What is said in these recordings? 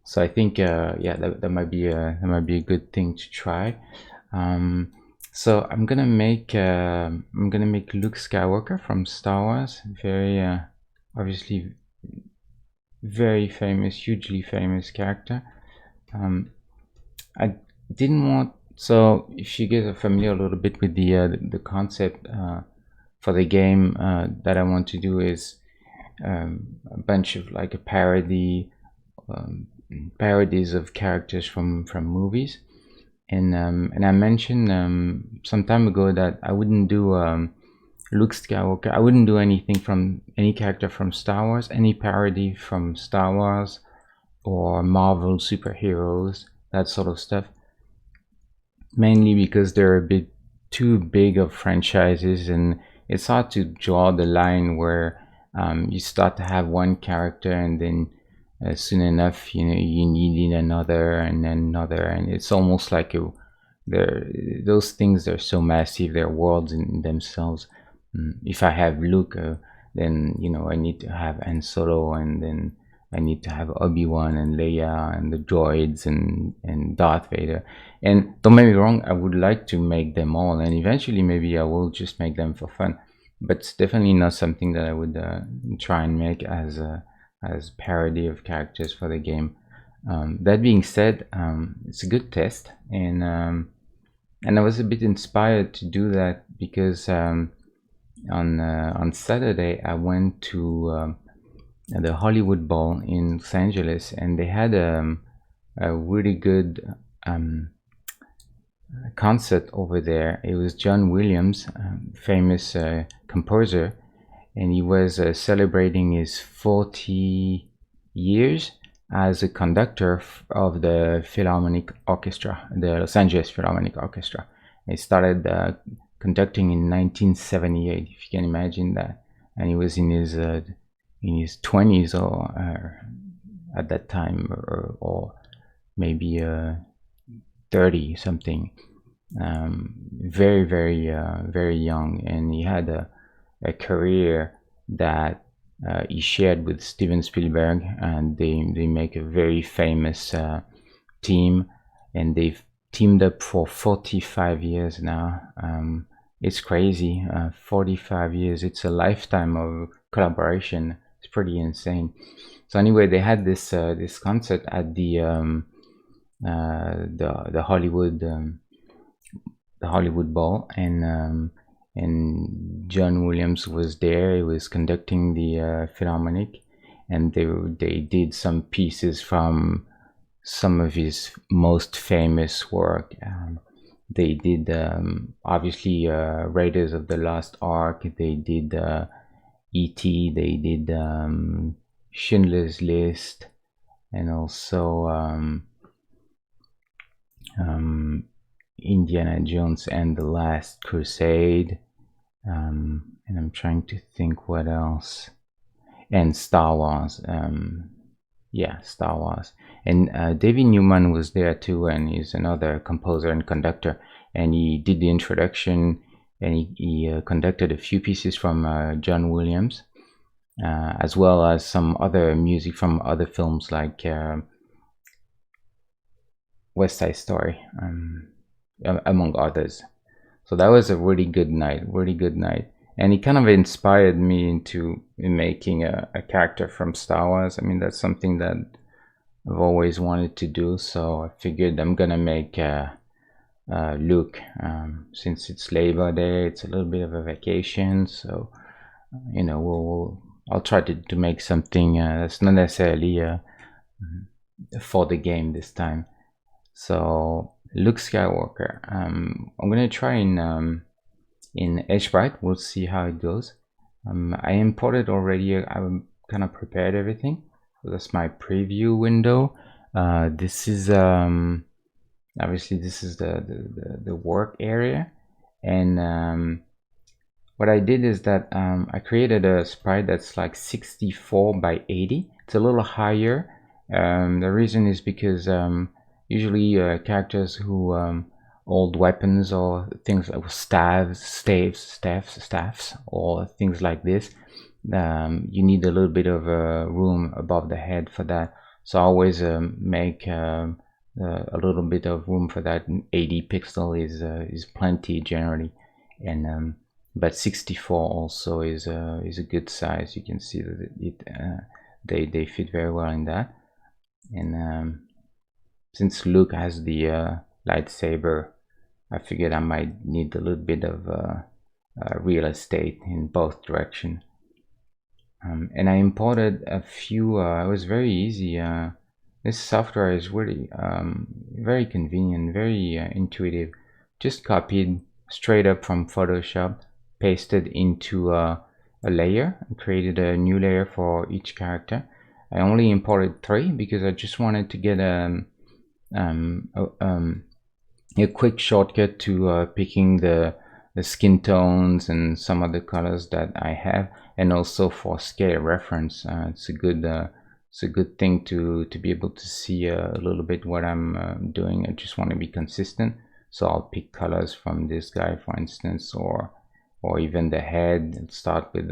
So I think yeah, that might be a good thing to try. So I'm gonna make Luke Skywalker from Star Wars. Very obviously very famous, hugely famous character. I didn't want, so if you guys are familiar a little bit with the concept for the game that I want to do is a bunch of like a parodies of characters from movies, and I mentioned some time ago that I wouldn't do Luke Skywalker. I wouldn't do anything from any character from Star Wars, any parody from Star Wars or Marvel superheroes, that sort of stuff. Mainly because they're a bit too big of franchises, and it's hard to draw the line where you start to have one character and then soon enough you need another and then another, and it's almost like those things are so massive, they're worlds in themselves. If I have Luke, then I need to have Han Solo, and then I need to have Obi-Wan and Leia and the droids and Darth Vader. And don't make me wrong, I would like to make them all, and eventually maybe I will just make them for fun. But it's definitely not something that I would try and make as parody of characters for the game. That being said, it's a good test, and I was a bit inspired to do that because on Saturday I went to the Hollywood Bowl in Los Angeles, and they had a really good concert over there. It was John Williams, famous composer, and he was celebrating his 40 years as a conductor of the Philharmonic Orchestra, the Los Angeles Philharmonic Orchestra. He started conducting in 1978, if you can imagine that, and he was in his 20s or at that time, or maybe 30 something. Very very young, and he had a career that he shared with Steven Spielberg, and they make a very famous team, and they've teamed up for 45 years now. It's crazy. 45 years, it's a lifetime of collaboration. It's pretty insane. So anyway, they had this concert at the Hollywood Bowl, and John Williams was there. He was conducting the Philharmonic, and they did some pieces from some of his most famous work. They did obviously Raiders of the Lost Ark. They did E.T. They did Schindler's List, and also Indiana Jones and the Last Crusade, and I'm trying to think what else, and Star Wars. Yeah, Star Wars. And David Newman was there too, and he's another composer and conductor, and he did the introduction, and he conducted a few pieces from John Williams, as well as some other music from other films like West Side Story, among others. So that was a really good night, and it kind of inspired me into making a character from Star Wars. I mean, that's something that I've always wanted to do, so I figured I'm gonna make Luke. Since it's Labor Day, it's a little bit of a vacation, so I'll try to make something that's not necessarily for the game this time. So Luke Skywalker. I'm gonna try in Aseprite. We'll see how it goes. I imported already. I'm kind of prepared everything. So that's my preview window. This is obviously this is the work area, and what I did is that I created a sprite that's like 64 by 80. It's a little higher. The reason is because usually characters who hold weapons or things like staffs, or things like this, you need a little bit of room above the head for that. so I always make a little bit of room for that. 80 pixel is plenty generally, and but 64 also is a good size. You can see that they fit very well in that. And since Luke has the lightsaber, I figured I might need a little bit of real estate in both directions. And I imported a few. It was very easy. This software is really very convenient, very intuitive. Just copied straight up from Photoshop, pasted into a layer, and created a new layer for each character. I only imported 3 because I just wanted to get a quick shortcut to picking the skin tones and some of the colors that I have, and also for scale reference. It's a good thing to be able to see a little bit what I'm doing. I just want to be consistent, so I'll pick colors from this guy, for instance, or even the head, and start with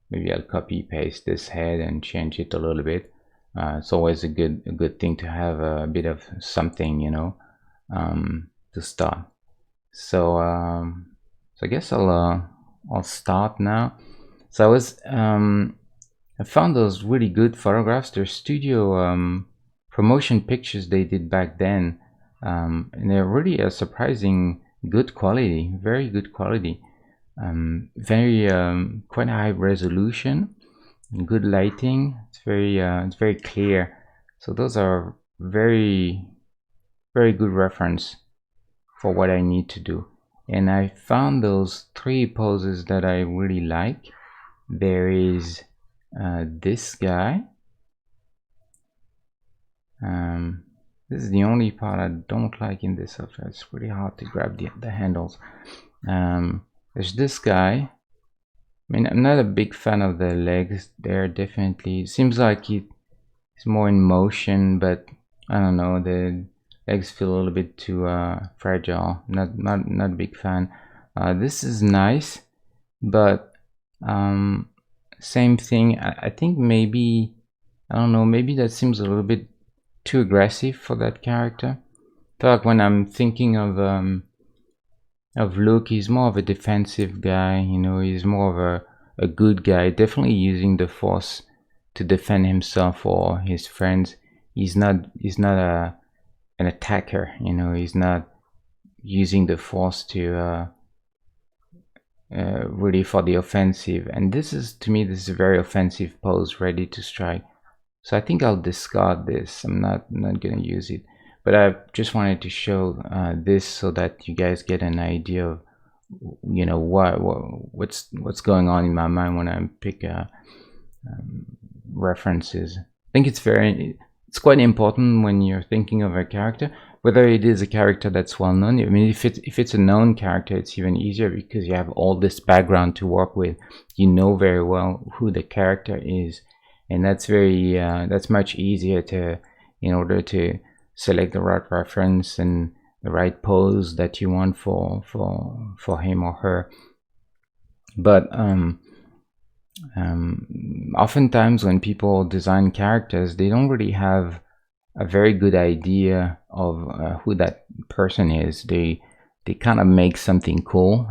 maybe I'll copy paste this head and change it a little bit. It's always a good thing to have a bit of something, you know, to start. So I guess I'll start now. So I found those really good photographs. They're studio promotion pictures they did back then, and they're really a surprising good quality, very good quality, very quite high resolution, good lighting. It's very clear. So those are very good reference for what I need to do. And I found those 3 poses that I really like. There is this guy. This is the only part I don't like in this software. It's really hard to grab the handles. There's this guy. I mean, I'm not a big fan of the legs there, definitely. It seems like it's more in motion, but I don't know, the legs feel a little bit too fragile. Not a big fan. This is nice, but same thing. I think maybe, I don't know, maybe that seems a little bit too aggressive for that character. I feel like when I'm thinking of Luke, he's more of a defensive guy, you know, he's more of a good guy, definitely using the Force to defend himself or his friends. He's not an attacker, you know, he's not using the Force to really for the offensive. And this is, to me, this is a very offensive pose, ready to strike. So I think I'll discard this. I'm not gonna use it, but I just wanted to show this so that you guys get an idea of, you know, what's going on in my mind when I pick references. I think it's quite important when you're thinking of a character, whether it is a character that's well known. I mean, if it's a known character, it's even easier because you have all this background to work with. You know very well who the character is, and that's that's much easier to, in order to select the right reference and the right pose that you want for him or her. But oftentimes when people design characters, they don't really have a very good idea of who that person is. They kind of make something cool,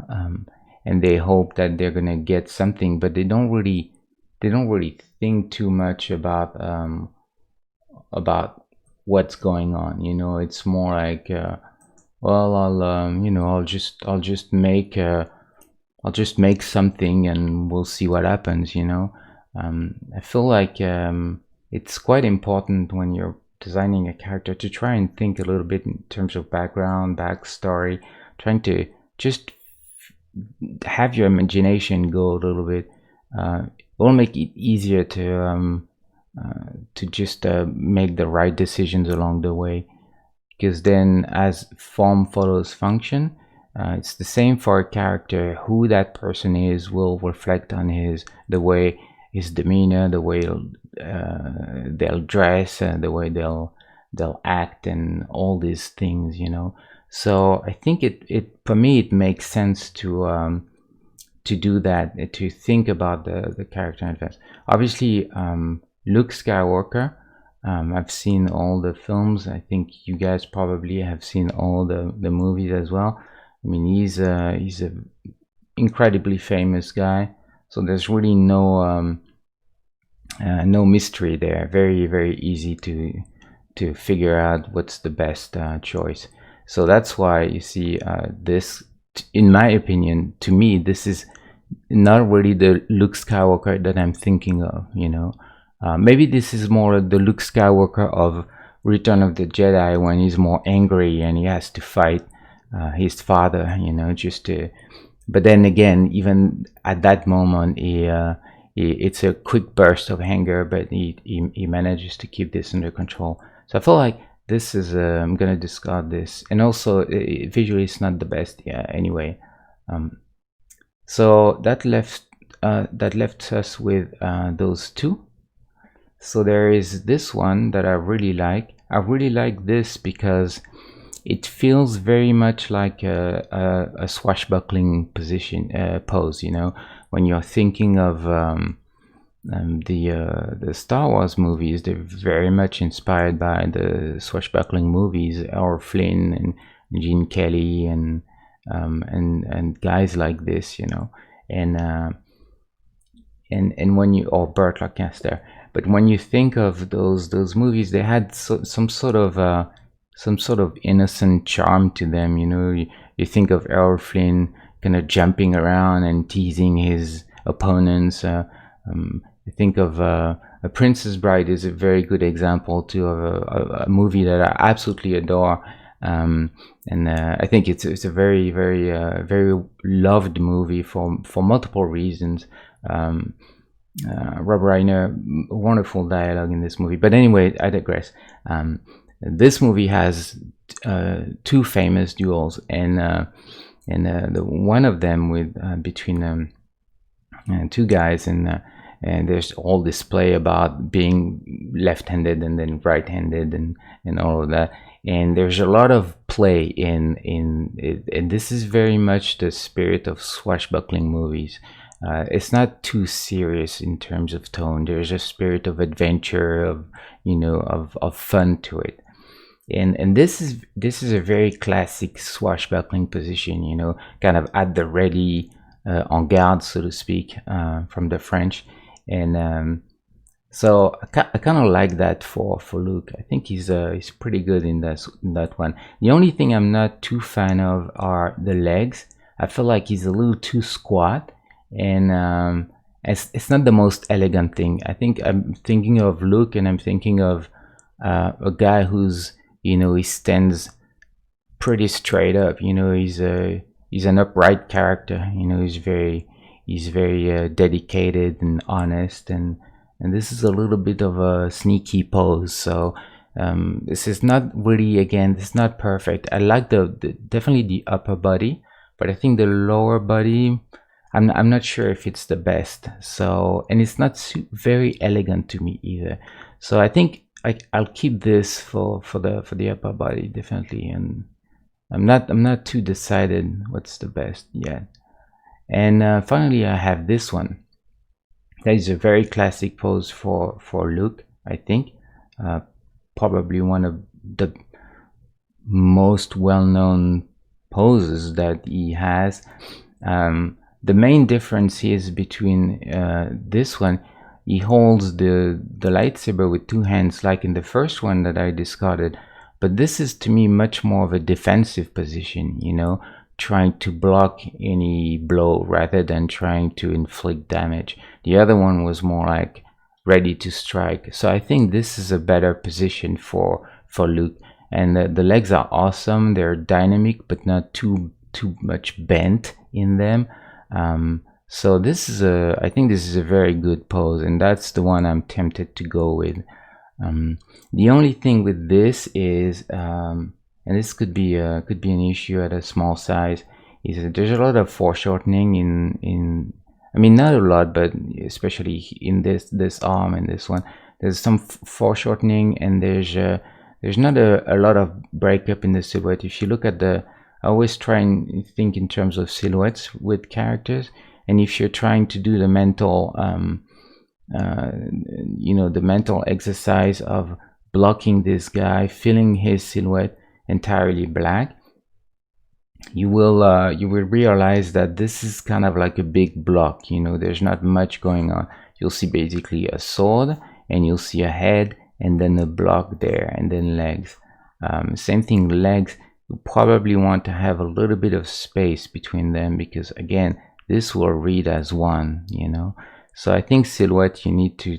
and they hope that they're gonna get something, but they don't really think too much about what's going on. You know, it's more like, well, I'll you know, I'll just make something and we'll see what happens. You know, I feel like it's quite important when you're designing a character to try and think a little bit in terms of background, backstory, trying to just have your imagination go a little bit. It will make it easier to just make the right decisions along the way, because then as form follows function, it's the same for a character. Who that person is will reflect on the way his demeanor, the way they'll dress, the way they'll act, and all these things, you know. So I think it for me it makes sense to do that, to think about the character in advance. Obviously, Luke Skywalker, I've seen all the films. I think you guys probably have seen all the movies as well. I mean, he's a incredibly famous guy, so there's really no mystery there. Very easy to figure out what's the best choice. So that's why you see this, in my opinion, to me, this is not really the Luke Skywalker that I'm thinking of, you know. Maybe this is more the Luke Skywalker of Return of the Jedi, when he's more angry and he has to fight his father, you know, just to. But then again, even at that moment, it's a quick burst of anger, but he manages to keep this under control. So I feel like this is I'm gonna discard this, and also visually it's not the best. Yeah. Anyway, so that left us with those two. So there is this one that I really like. I really like this because it feels very much like a swashbuckling position pose. You know, when you're thinking of the Star Wars movies, they're very much inspired by the swashbuckling movies, Errol Flynn and Gene Kelly and guys like this, you know, and when you, or Burt Lancaster. But when you think of those movies, they had some sort of innocent charm to them. You know, you think of Errol Flynn kind of jumping around and teasing his opponents. You think of A Princess Bride is a very good example too of a movie that I absolutely adore. And I think it's a very loved movie for multiple reasons. Rob Reiner, wonderful dialogue in this movie. But anyway, I digress. This movie has two famous duels, and the one of them with between two guys, and there's all this play about being left-handed and then right-handed and all of that. And there's a lot of play in it, and this is very much the spirit of swashbuckling movies. It's not too serious in terms of tone. There's a spirit of adventure, of of fun to it, and this is a very classic swashbuckling position. You know, kind of at the ready, en garde, so to speak, from the French, and so I kind of like that for Luke. I think he's pretty good in that one. The only thing I'm not too fan of are the legs. I feel like he's a little too squat, and it's not the most elegant thing. I think I'm thinking of Luke, and I'm thinking of a guy who's, he stands pretty straight up. He's an upright character. He's very dedicated and honest, and this is a little bit of a sneaky pose. So this is not really, again, this is not perfect. I like the definitely the upper body, but I think the lower body, I'm not sure if it's the best. So, and it's not very elegant to me either. So I think I'll keep this for the upper body, definitely. And I'm not too decided what's the best yet. And finally, I have this one. That is a very classic pose for Luke, I think. Probably one of the most well-known poses that he has. The main difference is between this one, he holds the lightsaber with two hands, like in the first one that I discarded. But this is, to me, much more of a defensive position, trying to block any blow rather than trying to inflict damage. The other one was more like ready to strike. So I think this is a better position for Luke. And the legs are awesome. They're dynamic, but not too much bent in them. So this is I think this is a very good pose, and that's the one I'm tempted to go with. The only thing with this is, and this could be an issue at a small size, is that there's a lot of foreshortening in I mean, not a lot, but especially in this arm and this one, there's some foreshortening, and there's not a lot of breakup in the silhouette. If you look at I always try and think in terms of silhouettes with characters, and if you're trying to do the mental the mental exercise of blocking this guy, filling his silhouette entirely black, you will realize that this is kind of like a big block. You know, there's not much going on. You'll see basically a sword, and you'll see a head, and then a block there, and then legs. Same thing, legs. You probably want to have a little bit of space between them, because again, this will read as one, you know. So I think silhouette, you need to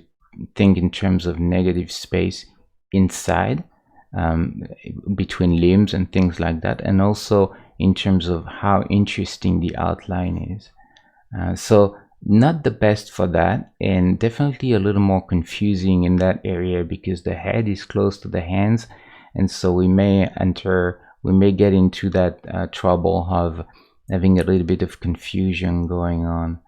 think in terms of negative space inside, between limbs and things like that, and also in terms of how interesting the outline is. So not the best for that, and definitely a little more confusing in that area, because the head is close to the hands, and so we may get into that trouble of having a little bit of confusion going on.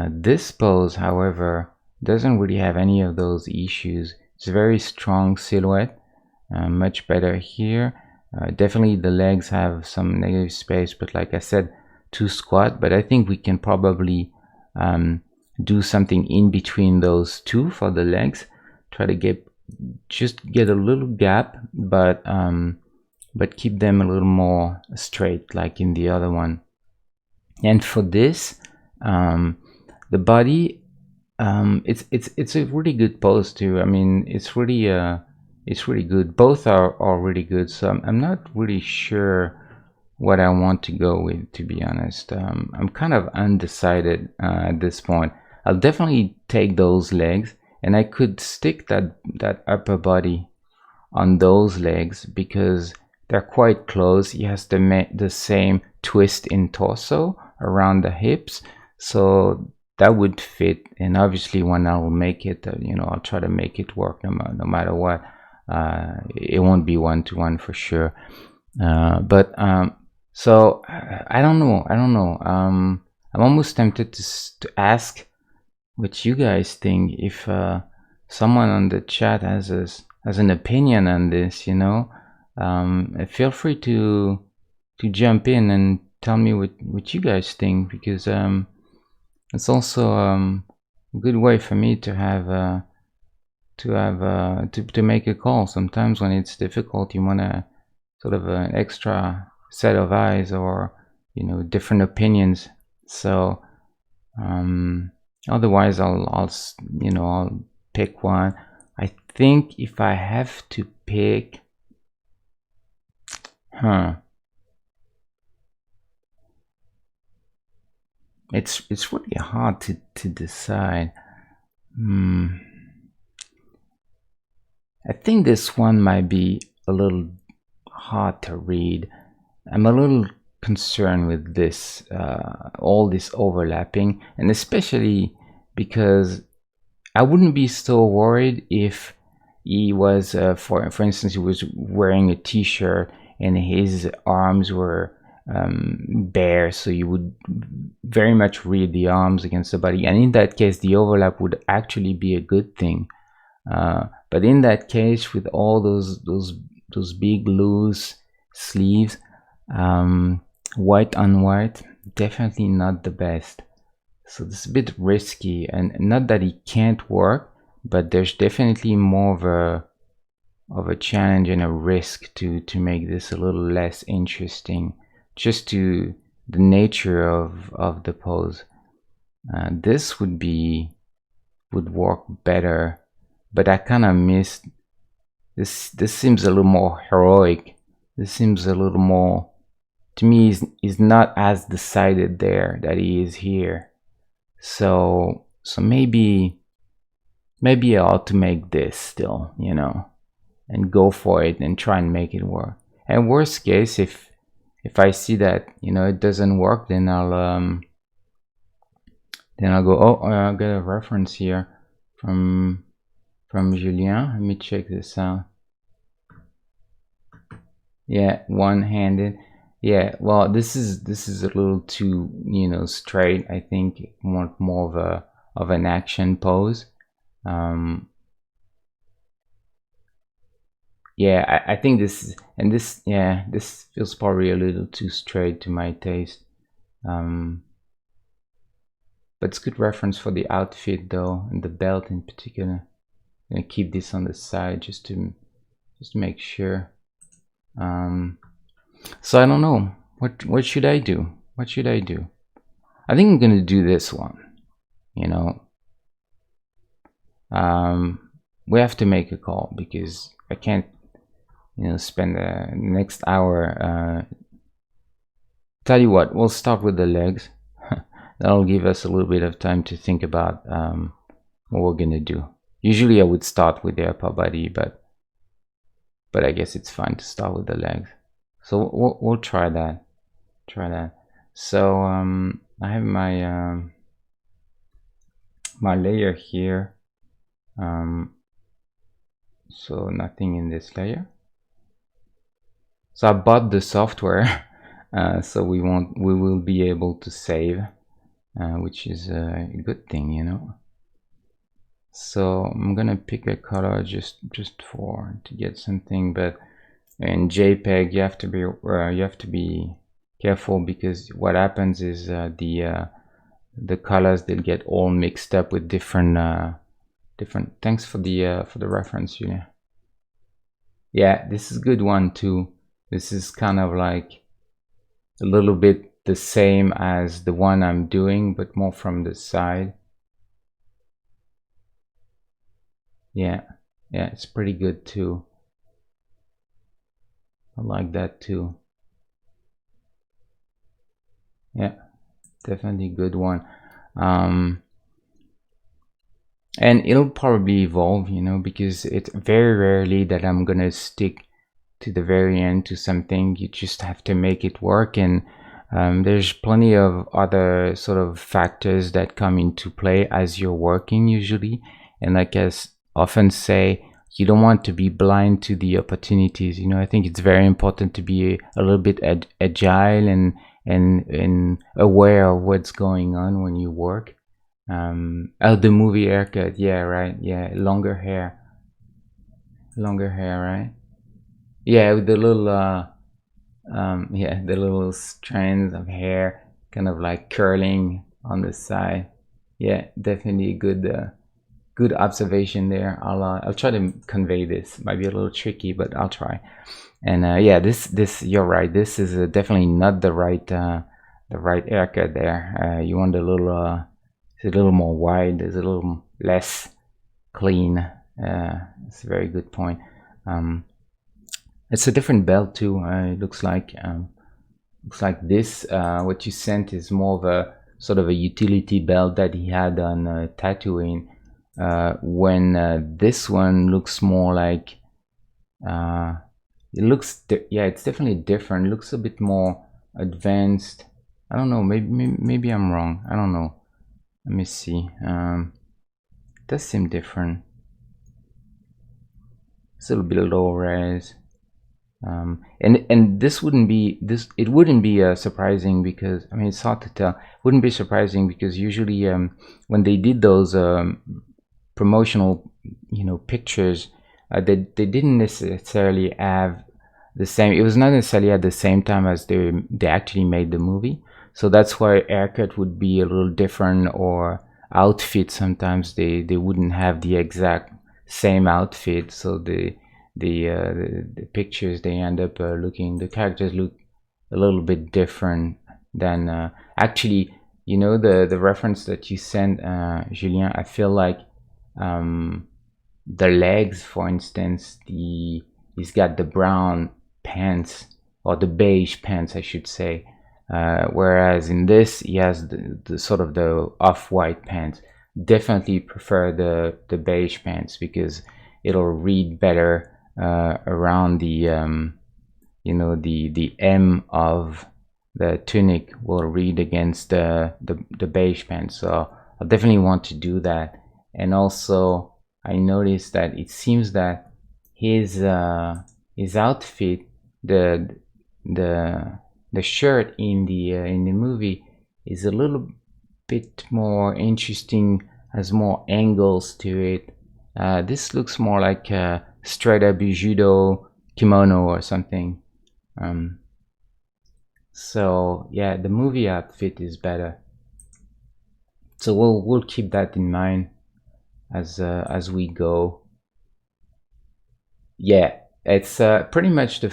This pose, however, doesn't really have any of those issues. It's a very strong silhouette, much better here. Definitely the legs have some negative space, but like I said, too squat. But I think we can probably do something in between those two for the legs. Try to get a little gap, but keep them a little more straight, like in the other one. And for this, the body, it's a really good pose too. I mean, it's really good. Both are really good. So I'm not really sure what I want to go with, to be honest. I'm kind of undecided at this point. I'll definitely take those legs, and I could stick that upper body on those legs because they're quite close. He has the same twist in torso around the hips, so that would fit. And obviously when I will make it, I'll try to make it work no matter what. It won't be one-to-one for sure, but so I don't know. I'm almost tempted to ask what you guys think. If someone on the chat has an opinion on this, feel free to jump in and tell me what you guys think, because it's also a good way for me to have to make a call. Sometimes when it's difficult, you want to sort of an extra set of eyes, or different opinions. So otherwise I'll pick one. I think if I have to pick, it's really hard to decide. I think this one might be a little hard to read. I'm a little concerned with this, all this overlapping, and especially because I wouldn't be so worried if he was, for instance, he was wearing a t-shirt and his arms were bare, so you would very much read the arms against the body, and in that case the overlap would actually be a good thing. But in that case, with all those big loose sleeves, white on white, definitely not the best. So this is a bit risky, and not that it can't work, but there's definitely more of a challenge and a risk to make this a little less interesting, just to the nature of the pose. This would work better, but I kind of missed this. This seems a little more heroic. This seems a little more, to me, is not as decided there that he is here. So maybe I ought to make this still, and go for it and try and make it work. And worst case, if I see that it doesn't work, then I'll go, oh, I got a reference here from Julien. Let me check this out. Yeah, one-handed. Yeah, well, this is a little too straight. I think more of an action pose. Yeah, I think this feels probably a little too straight to my taste. But it's good reference for the outfit though, and the belt in particular. gonna keep this on the side just to make sure. So I don't know, what should I do? What should I do? I think I'm gonna do this one. You know, we have to make a call because I can't, spend the next hour. Tell you what, we'll start with the legs. That'll give us a little bit of time to think about what we're gonna do. Usually I would start with the upper body, but I guess it's fine to start with the legs. So we'll try that. So I have my my layer here. So nothing in this layer. So I bought the software, so we will be able to save, which is a good thing, So I'm gonna pick a color just to get something, but in JPEG you have to be careful, because what happens is the colors, they'll get all mixed up with different. Thanks for the reference, Julia. Yeah, this is a good one too. This is kind of like a little bit the same as the one I'm doing, but more from the side. Yeah, it's pretty good too. I like that too. Yeah, definitely a good one. And it'll probably evolve, because it's very rarely that I'm gonna stick to the very end to something. You just have to make it work, and there's plenty of other sort of factors that come into play as you're working usually. And like I often say, you don't want to be blind to the opportunities. I think it's very important to be a little bit agile and aware of what's going on when you work. Oh, the movie haircut. Yeah, right. Yeah, longer hair, right? Yeah, with the little the little strands of hair kind of like curling on the side. Yeah, definitely good observation there. I'll try to convey this. Might be a little tricky, but I'll try. And yeah, this you're right. This is definitely not the right haircut there. You want it's a little more wide. It's a little less clean. It's a very good point. It's a different belt too. It looks like this. What you sent is more of a sort of a utility belt that he had on Tatooine. When this one looks more like it looks. It's definitely different. It looks a bit more advanced. I don't know. Maybe I'm wrong. I don't know. Let me see. It does seem different. It's a little bit low res. And this wouldn't be surprising, because I mean, it's hard to tell. It wouldn't be surprising because usually when they did those promotional pictures, they didn't necessarily have the same. It was not necessarily at the same time as they actually made the movie. So that's why haircut would be a little different, or outfit. Sometimes they wouldn't have the exact same outfit, so the pictures, they end up the characters look a little bit different than actually, the reference that you sent, Julien. I feel like the legs, for instance, he's got the brown pants, or the beige pants, I should say, whereas in this he has the sort of the off-white pants. Definitely prefer the beige pants, because it'll read better around the the M of the tunic will read against the beige pants. So I definitely want to do that. And also I noticed that it seems that his outfit, the shirt in the movie, is a little bit more interesting, has more angles to it. This looks more like a straight up judo kimono or something. So yeah, the movie outfit is better. So we'll keep that in mind as we go. Yeah, it's pretty much the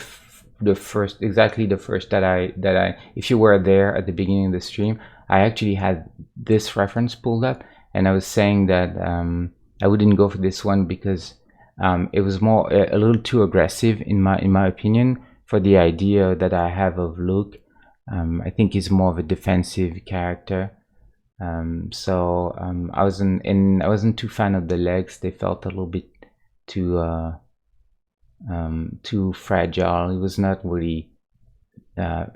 first, exactly the first that I if you were there at the beginning of the stream, I actually had this reference pulled up, and I was saying that I wouldn't go for this one because it was more a little too aggressive in my opinion for the idea that I have of Luke. I think he's more of a defensive character. I wasn't too fan of the legs. They felt a little bit too too fragile. It was not really it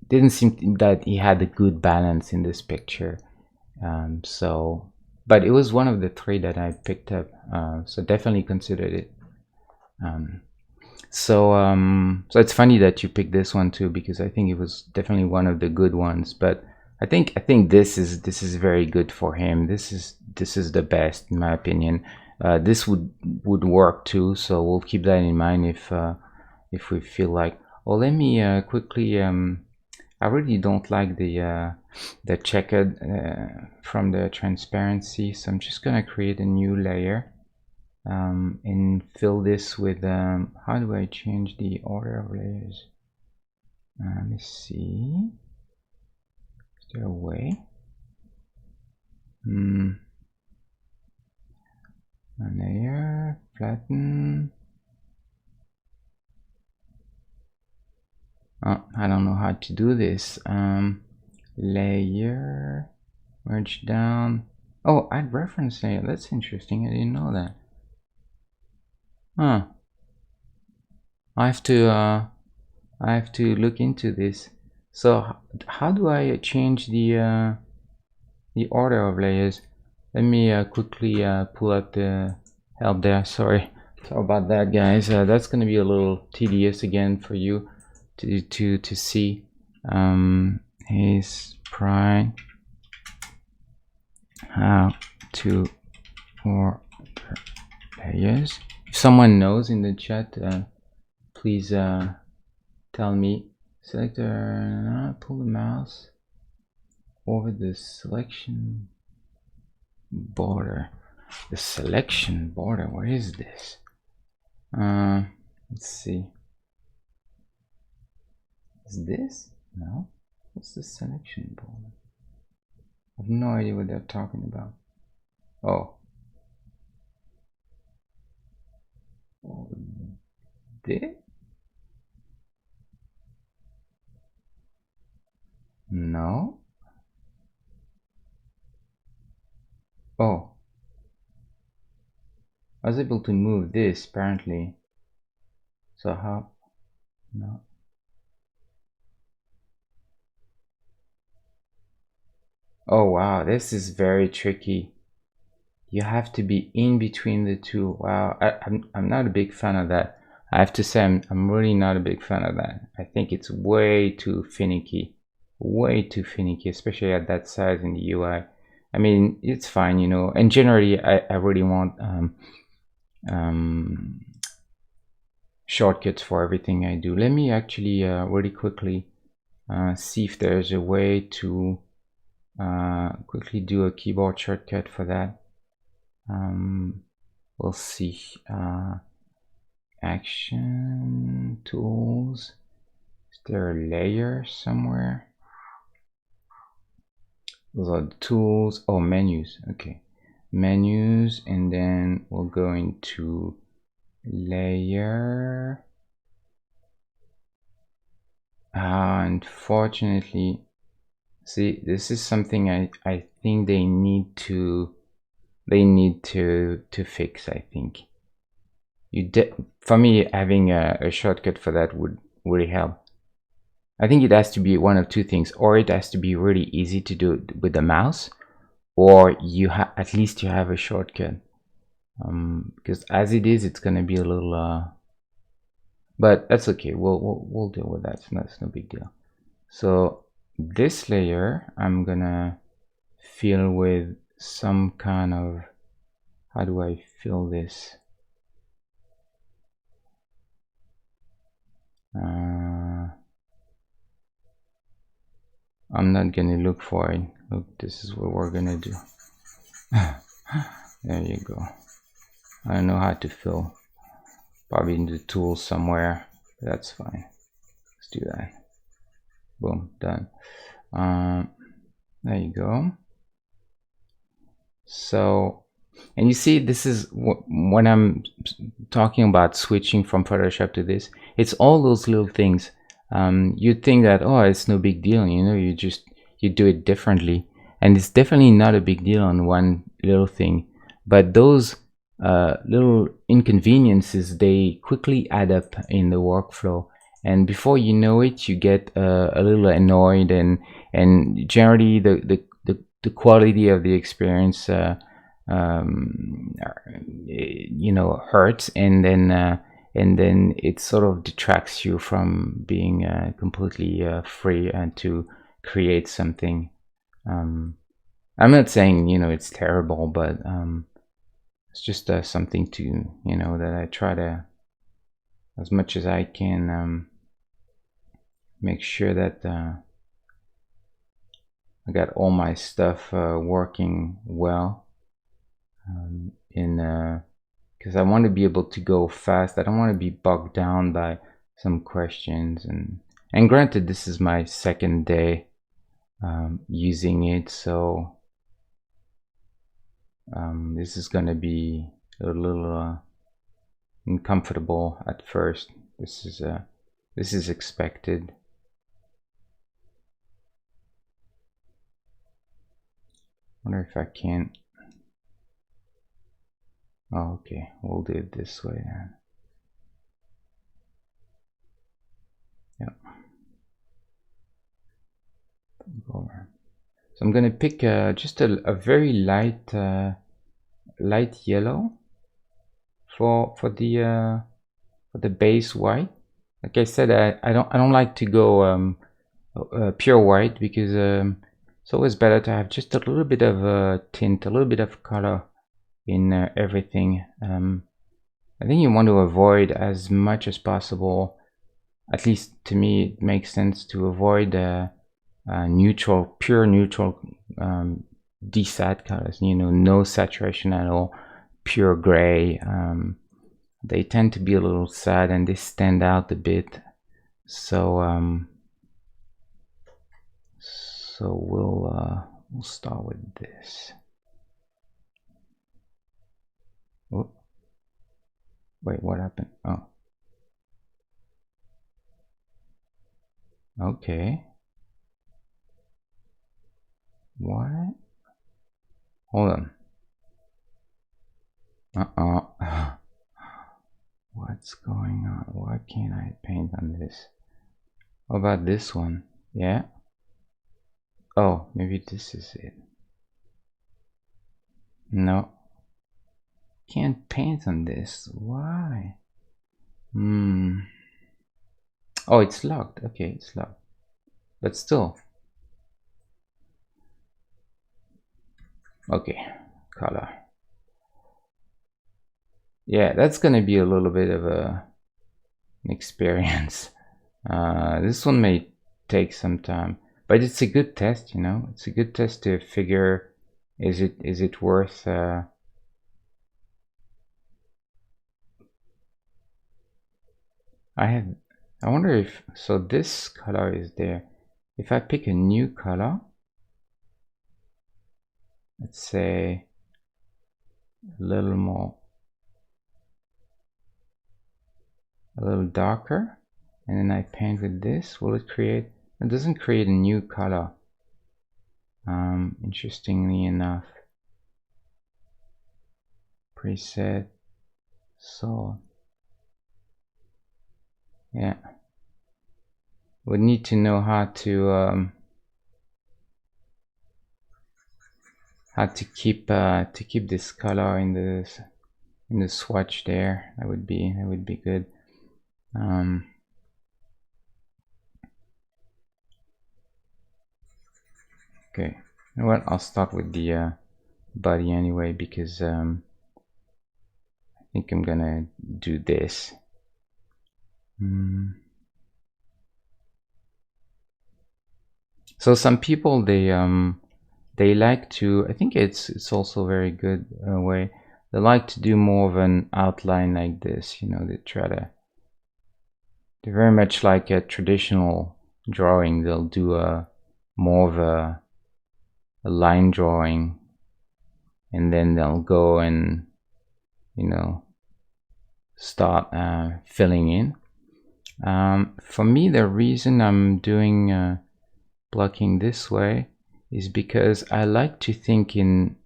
didn't seem that he had a good balance in this picture. But it was one of the three that I picked up, so definitely considered it. So it's funny that you picked this one too, because I think it was definitely one of the good ones. But I think this is very good for him. This is the best in my opinion. This would work too, so we'll keep that in mind if we feel like. Oh, let me quickly. I really don't like the checkered from the transparency, so I'm just gonna create a new layer. And fill this with how do I change the order of layers? Let me see. Is there a way? A layer, flatten. Oh, I don't know how to do this. Layer, merge down. Oh, add reference layer. That's interesting. I didn't know that. Huh. I have to look into this. So how do I change the order of layers? Let me quickly pull up the help there. Sorry about that, guys. That's going to be a little tedious again for you to see. Aseprite, how to order layers. If someone knows in the chat, please tell me. Select pull the mouse over the selection border. The selection border, what is this? Let's see. Is this? No. What's the selection border? I have no idea what they're talking about. Oh. This? No. Oh. I was able to move this apparently. So how? No. Oh wow, this is very tricky. You have to be in between the two. Wow, I'm not a big fan of that. I have to say I'm really not a big fan of that. I think it's way too finicky, especially at that size in the UI. I mean, it's fine, you know. And generally, I really want shortcuts for everything I do. Let me actually really quickly see if there's a way to quickly do a keyboard shortcut for that. We'll see. Action tools. Is there a layer somewhere? Those are the tools. Oh, menus. Okay, menus, and then we'll go into layer. Unfortunately, see, this is something I think they need to fix. I think for me, having a shortcut for that would really help. I think it has to be one of two things, or it has to be really easy to do with the mouse, or at least you have a shortcut. Because as it is, it's gonna be a little but that's okay. We'll deal with that. It's no big deal. So this layer I'm gonna fill with some kind of, how do I fill this? I'm not gonna look for it. Look, this is what we're gonna do. There you go. I don't know how to fill. probably in the tools somewhere. That's fine. Let's do that. Boom, done. There you go. So, and you see, this is when I'm talking about switching from Photoshop to this, it's all those little things. You'd think that, oh, it's no big deal, you know, you do it differently, and it's definitely not a big deal on one little thing, but those little inconveniences, they quickly add up in the workflow, and before you know it, you get a little annoyed, and generally the quality of the experience you know, hurts, and then it sort of detracts you from being completely free and to create something. I'm not saying, you know, it's terrible, but it's just something to, you know, that I try to, as much as I can, make sure that I got all my stuff working well, because I want to be able to go fast. I don't want to be bogged down by some questions, and granted, this is my second day using it, so this is going to be a little uncomfortable at first. This is expected. Wonder if I can. Oh, okay, we'll do it this way then. Yep. Over. So I'm gonna pick just a very light yellow for the base white. Like I said, I don't like to go pure white, because it's always better to have just a little bit of a tint, a little bit of color in everything. I think you want to avoid as much as possible, at least to me it makes sense, to avoid pure neutral desat colors, you know, no saturation at all, pure gray. They tend to be a little sad and they stand out a bit. So we'll start with this. Oh, wait, what happened? Oh, okay. What? Hold on. What's going on? Why can't I paint on this? What about this one? Yeah. Oh, maybe this is it. No. Can't paint on this. Why? Oh, it's locked. Okay, it's locked. But still. Okay, color. Yeah, that's gonna be a little bit of an experience. This one may take some time, but it's a good test, you know. It's a good test to figure, is it worth I wonder if, so this color is there. If I pick a new color, let's say a little darker, and then I paint with this, will it create? It doesn't create a new color. Interestingly enough. Preset. So yeah, we need to know how to keep this color in the swatch there. That would be good. Okay, you know what? I'll start with the body anyway, because I think I'm gonna do this. So some people, they like to, I think it's also a very good way, they like to do more of an outline like this, you know. They try to, they're very much like a traditional drawing. They'll do a more of a line drawing, and then they'll go and, you know, start filling in. For me, the reason I'm doing blocking this way is because I like to think in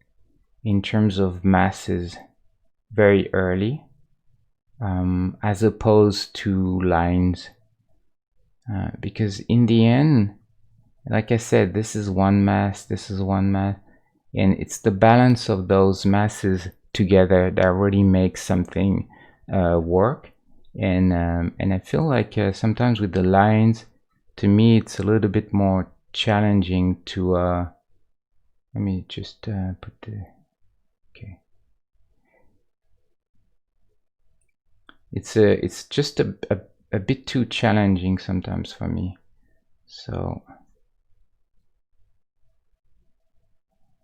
terms of masses very early, as opposed to lines, because in the end, like I said, this is one mass, this is one mass, and it's the balance of those masses together that really makes something work. And I feel like sometimes with the lines, to me, it's a little bit more challenging to let me just put the, okay, it's just a bit too challenging sometimes for me. So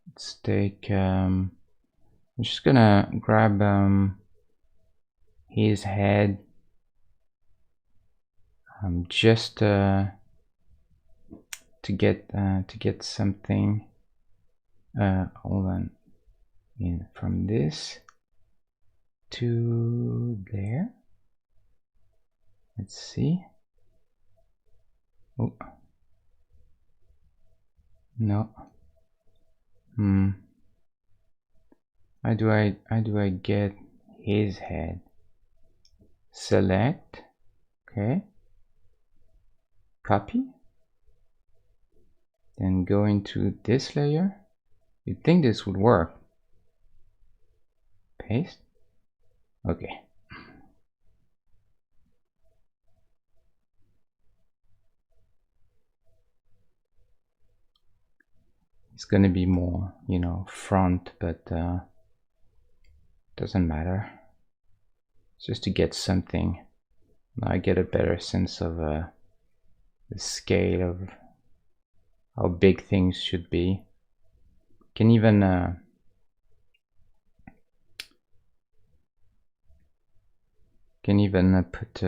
let's take I'm just gonna grab his head, just to get something. Hold on, in from this to there. Let's see. Oh no. How do I get his head? Select. Okay. Copy. Then go into this layer. You'd think this would work. Paste. Okay. It's gonna be more, you know, front, but doesn't matter. It's just to get something. I get a better sense of the scale of how big things should be. Can even put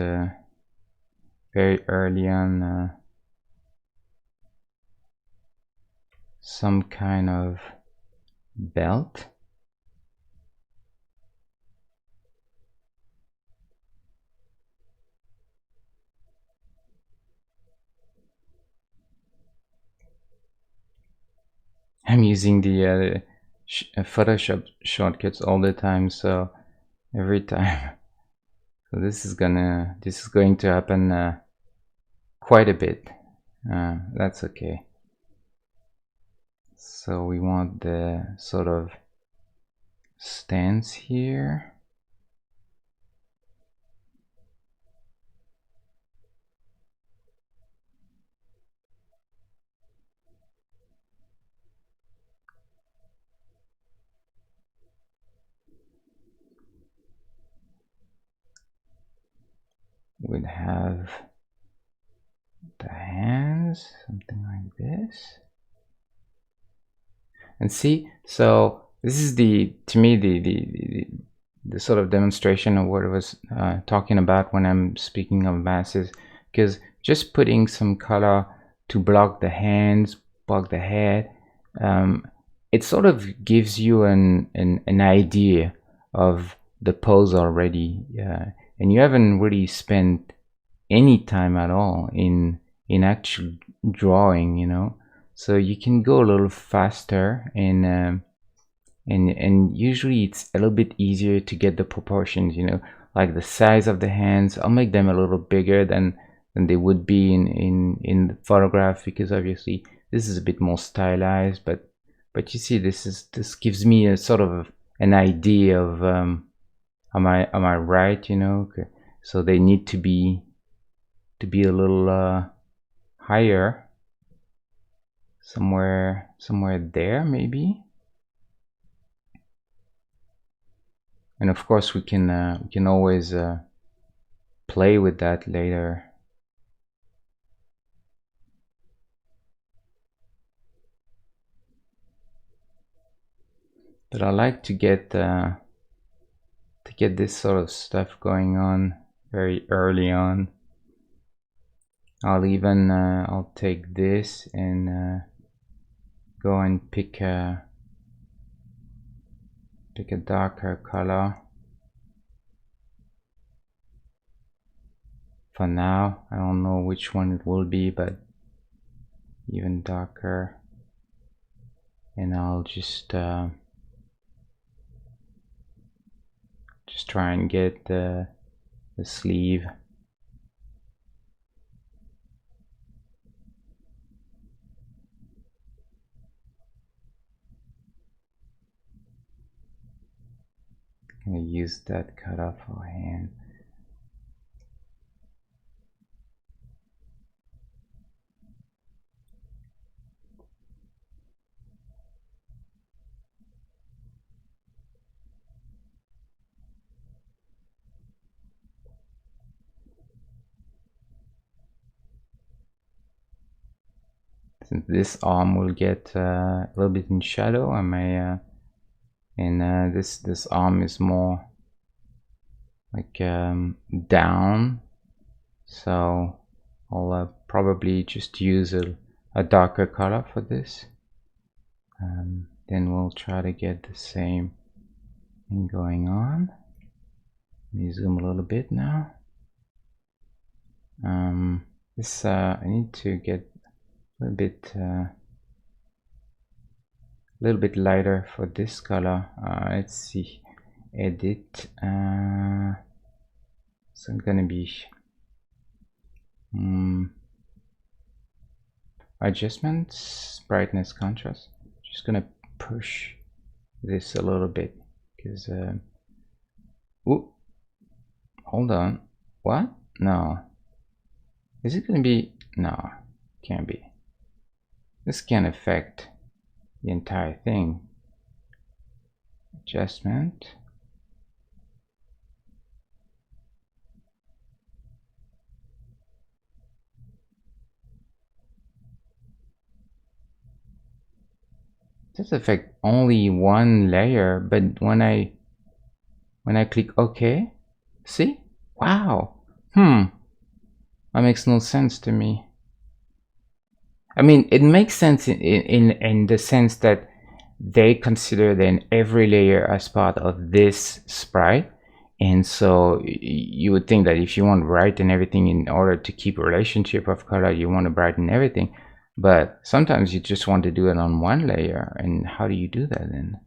very early on some kind of belt. I'm using the Photoshop shortcuts all the time, so every time. So this is going to happen quite a bit. That's okay. So we want the sort of stance here. We'd have the hands, something like this. And see, so this is to me the sort of demonstration of what I was talking about when I'm speaking of masses, because just putting some color to block the hands, block the head, it sort of gives you an idea of the pose already, and you haven't really spent any time at all in actual drawing, you know. So you can go a little faster, and usually it's a little bit easier to get the proportions, you know, like the size of the hands. I'll make them a little bigger than they would be in the photograph, because obviously this is a bit more stylized, but you see, this gives me a sort of an idea of am I right, you know. Okay. So they need to be a little higher, somewhere there maybe. And of course we can always play with that later. But I like to get to get this sort of stuff going on very early on. I'll take this and go and pick a darker color. For now, I don't know which one it will be, but even darker. And I'll just try and get the sleeve. I'm gonna use that cutoff for hand. Since this arm will get a little bit in shadow, I may and this arm is more like down, so I'll probably just use a darker color for this. Then we'll try to get the same thing going on. Let me zoom a little bit now. This I need to get a little bit lighter for this color. Let's see, edit. So I'm gonna be adjustments, brightness, contrast. Just gonna push this a little bit because ooh, hold on, what? No, is it gonna be? No, can't be. This can affect the entire thing. Adjustment. This affects only one layer, but when I click OK, see? Wow. That makes no sense to me. I mean, it makes sense in the sense that they consider then every layer as part of this sprite, and so you would think that if you want to brighten everything in order to keep a relationship of color, you want to brighten everything. But sometimes you just want to do it on one layer, and how do you do that then?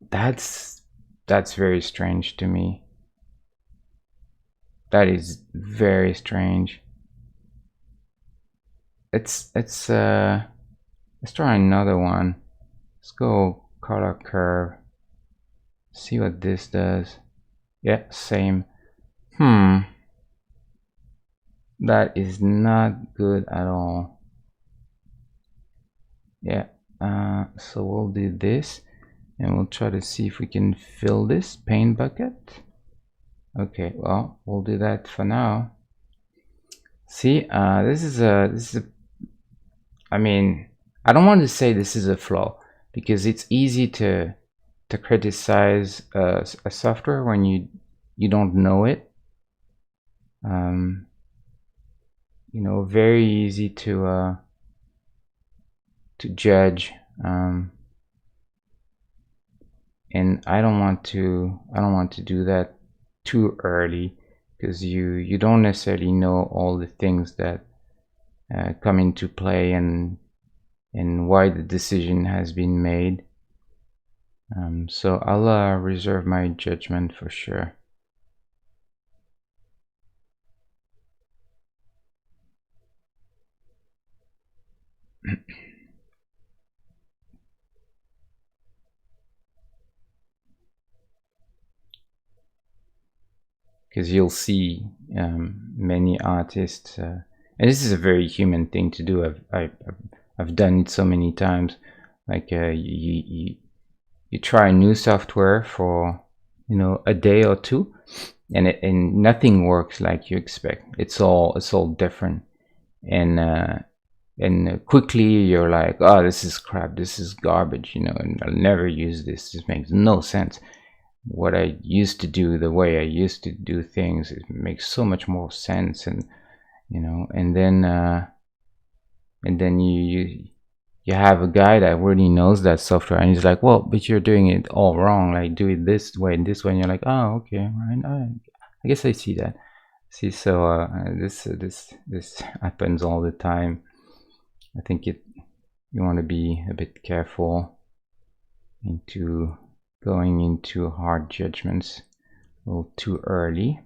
That's very strange to me. That is very strange. Let's try another one. Let's go color curve. See what this does. Yeah, same. That is not good at all. Yeah, so we'll do this and we'll try to see if we can fill this paint bucket. Okay, well, we'll do that for now. See, this is a I mean, I don't want to say this is a flaw because it's easy to criticize a software when you don't know it. You know, very easy to judge, and I don't want to do that too early because you don't necessarily know all the things that come into play and why the decision has been made. So I'll reserve my judgment for sure. Because you'll see many artists, and this is a very human thing to do. I've done it so many times. Like you try new software for a day or two, and nothing works like you expect. It's all different, and quickly you're like, oh, this is crap, this is garbage, and I'll never use this. This makes no sense. what I used to do, the way I used to do things, it makes so much more sense. And and then you have a guy that really knows that software, and he's like, well, but you're doing it all wrong, like do it this way and this way, and you're like, oh, okay, right, I guess I see that. See, so this happens all the time. I think you want to be a bit careful into going into hard judgments a little too early.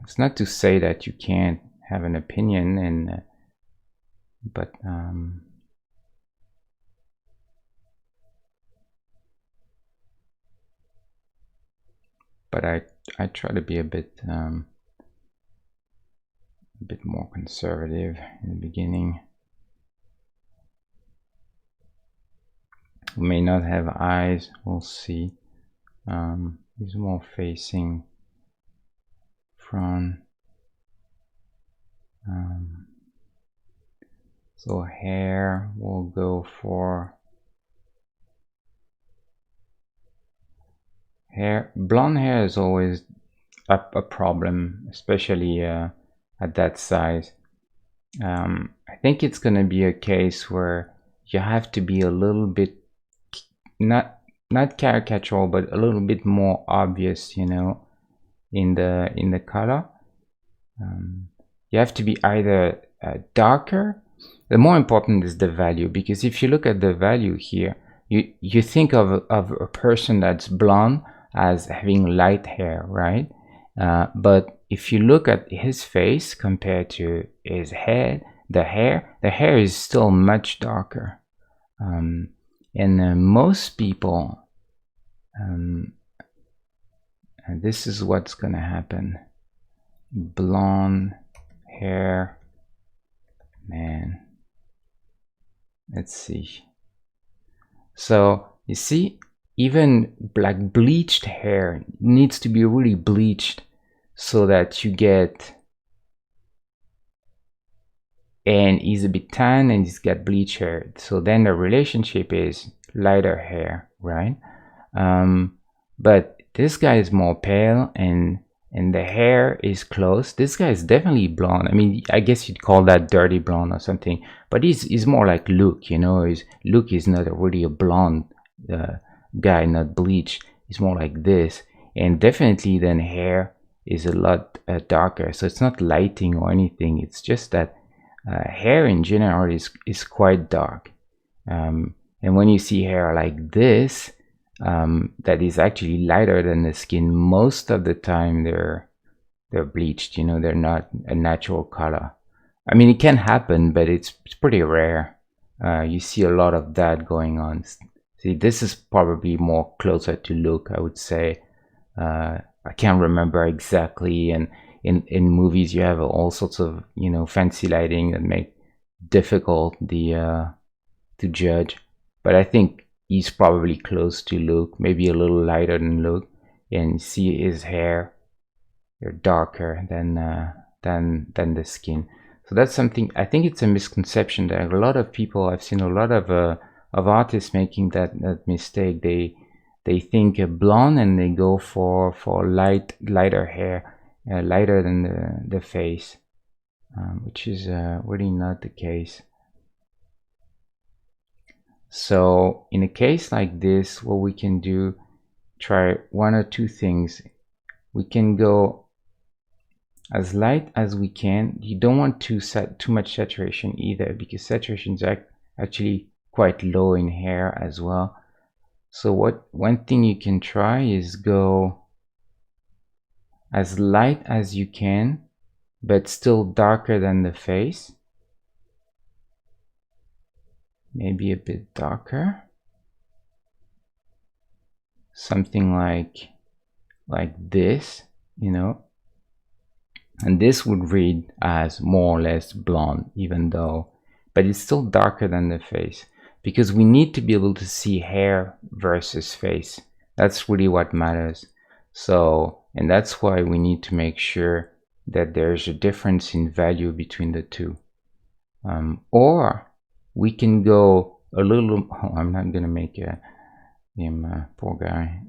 It's not to say that you can't have an opinion, and but I try to be a bit more conservative in the beginning. We may not have eyes, we'll see. He's more facing front. So hair, we'll go for hair. Blonde hair is always a problem, especially at that size. I think it's going to be a case where you have to be a little bit not caricatural, but a little bit more obvious, in the color. You have to be either darker. The more important is the value, because if you look at the value here, you think of a person that's blonde as having light hair, right? But if you look at his face compared to his head, the hair is still much darker. And most people, and this is what's gonna happen. Blonde hair, man. Let's see. So you see, even like bleached hair needs to be really bleached so that you get, and he's a bit tan and he's got bleached hair, so then the relationship is lighter hair, right? But this guy is more pale, and the hair is close. This guy is definitely blonde. I mean, I guess you'd call that dirty blonde or something, but he's more like Luke, Luke is not really a blonde guy, not bleached. He's more like this, and definitely then hair is a lot darker. So it's not lighting or anything, it's just that hair in general is quite dark. And when you see hair like this, that is actually lighter than the skin, most of the time they're bleached, they're not a natural color. I mean, it can happen, but it's pretty rare. You see a lot of that going on. See, this is probably more closer to Luke, I would say. I can't remember exactly, and in movies you have all sorts of fancy lighting that make difficult to judge, but I think he's probably close to Luke, maybe a little lighter than Luke, and see his hair, they're darker than the skin. So that's something, I think it's a misconception. There are a lot of people, I've seen a lot of artists making that mistake. They think blonde and they go for lighter hair, lighter than the face, which is really not the case. So in a case like this, what we can do, try one or two things. We can go as light as we can. You don't want to set too much saturation either, because saturation is actually quite low in hair as well. So one thing you can try is go as light as you can, but still darker than the face. Maybe a bit darker. Something like this, and this would read as more or less blonde, even though, but it's still darker than the face, because we need to be able to see hair versus face. That's really what matters. So, and that's why we need to make sure that there's a difference in value between the two. Or we can go a little, I'm not going to make him, poor guy.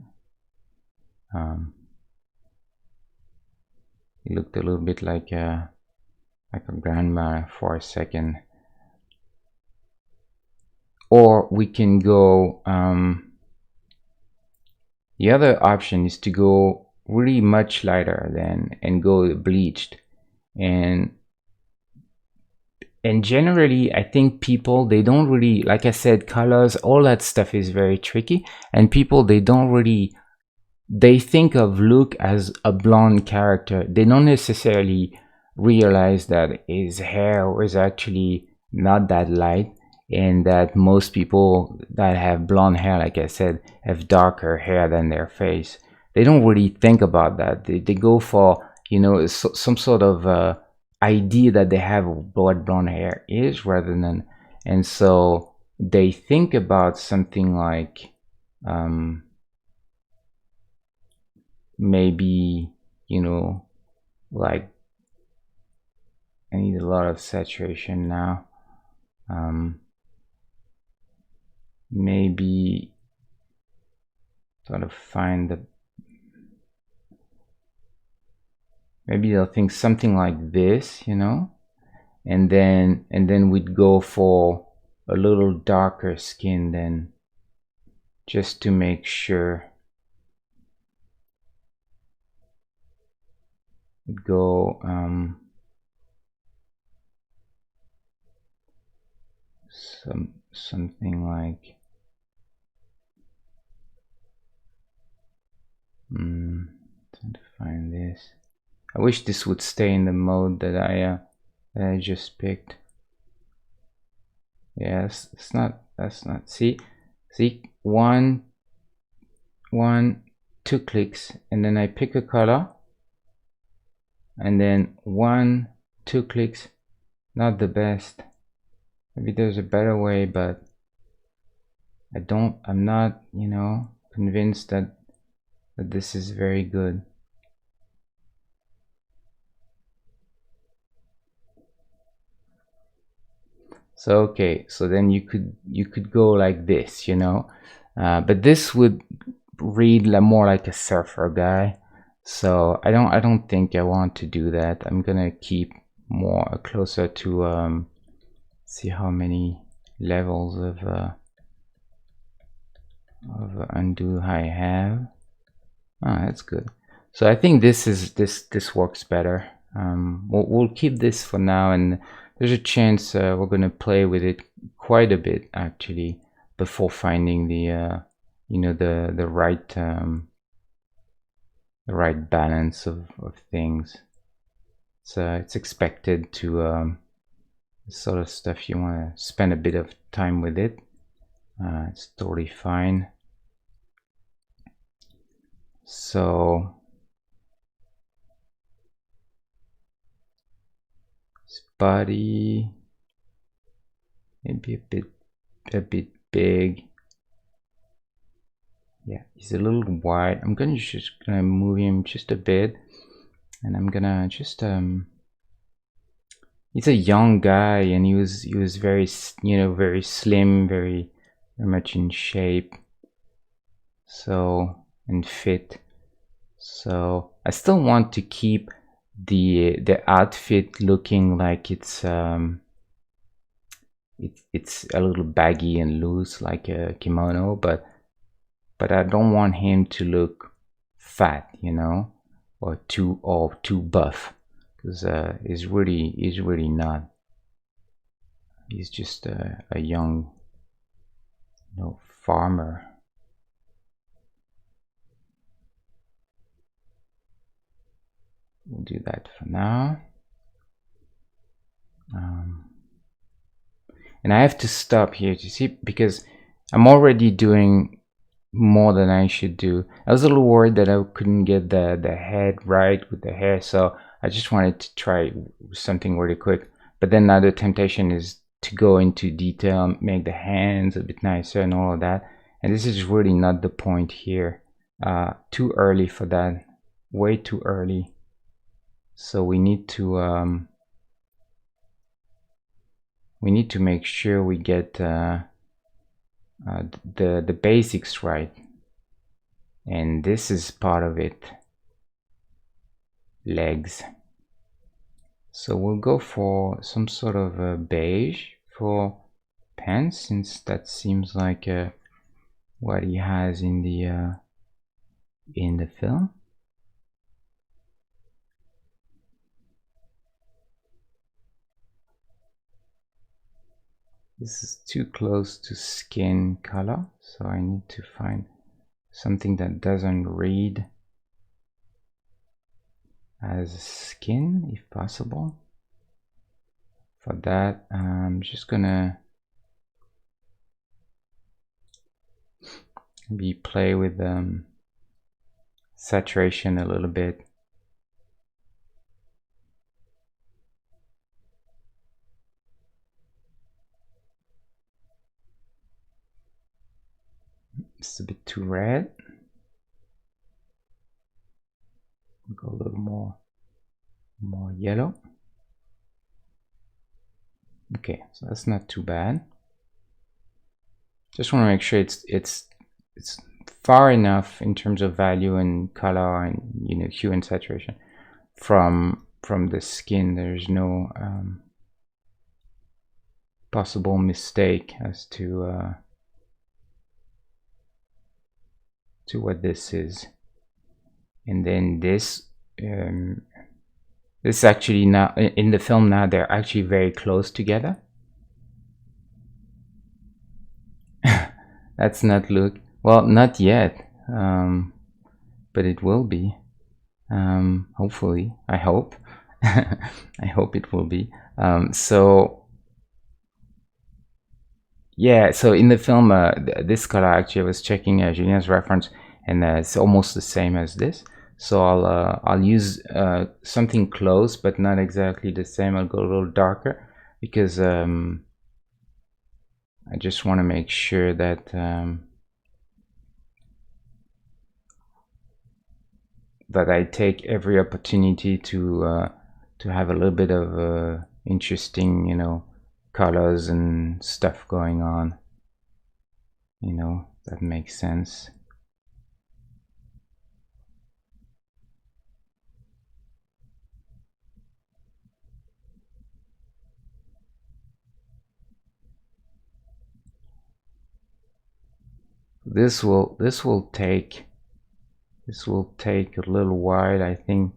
He looked a little bit like a grandma for a second. Or we can go, the other option is to go really much lighter than and go bleached. And generally, I think people, they don't really, like I said, colors, all that stuff is very tricky. And people, they don't really, they think of Luke as a blonde character. They don't necessarily realize that his hair was actually not that light, and that most people that have blonde hair, like I said, have darker hair than their face. They don't really think about that. They go for, you know, some sort of idea that they have what blonde hair is, rather than, and so they think about something like, maybe, you know, like, I need a lot of saturation now. Maybe sort of find the, maybe they'll think something like this, you know, and then we'd go for a little darker skin then, just to make sure. We'd go something like, trying to find this. I wish this would stay in the mode that I just picked. Yes, it's not, that's not, see, one, two clicks, and then I pick a color, and then one, two clicks. Not the best. Maybe there's a better way, but I'm not, you know, convinced that this is very good. So okay, so then you could go like this, you know, but this would read more like a surfer guy. So I don't think I want to do that. I'm gonna keep more closer to see how many levels of undo I have. That's good. So I think this works better. We'll keep this for now, and there's a chance we're gonna play with it quite a bit actually before finding the you know, the right balance of things. So it's expected to sort of stuff, you want to spend a bit of time with it. It's totally fine. So his body maybe a bit big. Yeah, he's a little wide. I'm just gonna move him just a bit, and I'm gonna just he's a young guy, and he was very, you know, very slim, very much in shape, so, and fit. So I still want to keep the outfit looking like it's a little baggy and loose like a kimono, but I don't want him to look fat, you know, or too buff, because he's really not. He's just a young, you know, farmer. We'll do that for now. And I have to stop here, you see, because I'm already doing more than I should do. I was a little worried that I couldn't get the head right with the hair, so I just wanted to try something really quick. But then now the temptation is to go into detail, make the hands a bit nicer and all of that. And this is really not the point here. Too early for that, way too early. So we need to make sure we get the basics right, and this is part of it. Legs. So we'll go for some sort of a beige for pants, since that seems like what he has in the film. This is too close to skin color, so I need to find something that doesn't read as skin if possible. For that, I'm just gonna maybe play with saturation a little bit. It's a bit too red. Go a little more yellow. Okay, so that's not too bad. Just want to make sure it's far enough in terms of value and color and, you know, hue and saturation from the skin. There's no possible mistake as to what this is. And then this this actually, now in the film, now they're actually very close together. That's not Luke. Well, not yet, but it will be. Hopefully, I hope. I hope it will be. So yeah, so in the film, this color, actually, I was checking Julien's reference, and it's almost the same as this. So I'll use something close, but not exactly the same. I'll go a little darker because I just want to make sure that that I take every opportunity to have a little bit of interesting, you know, colors and stuff going on. You know, that makes sense. This will take a little while, I think.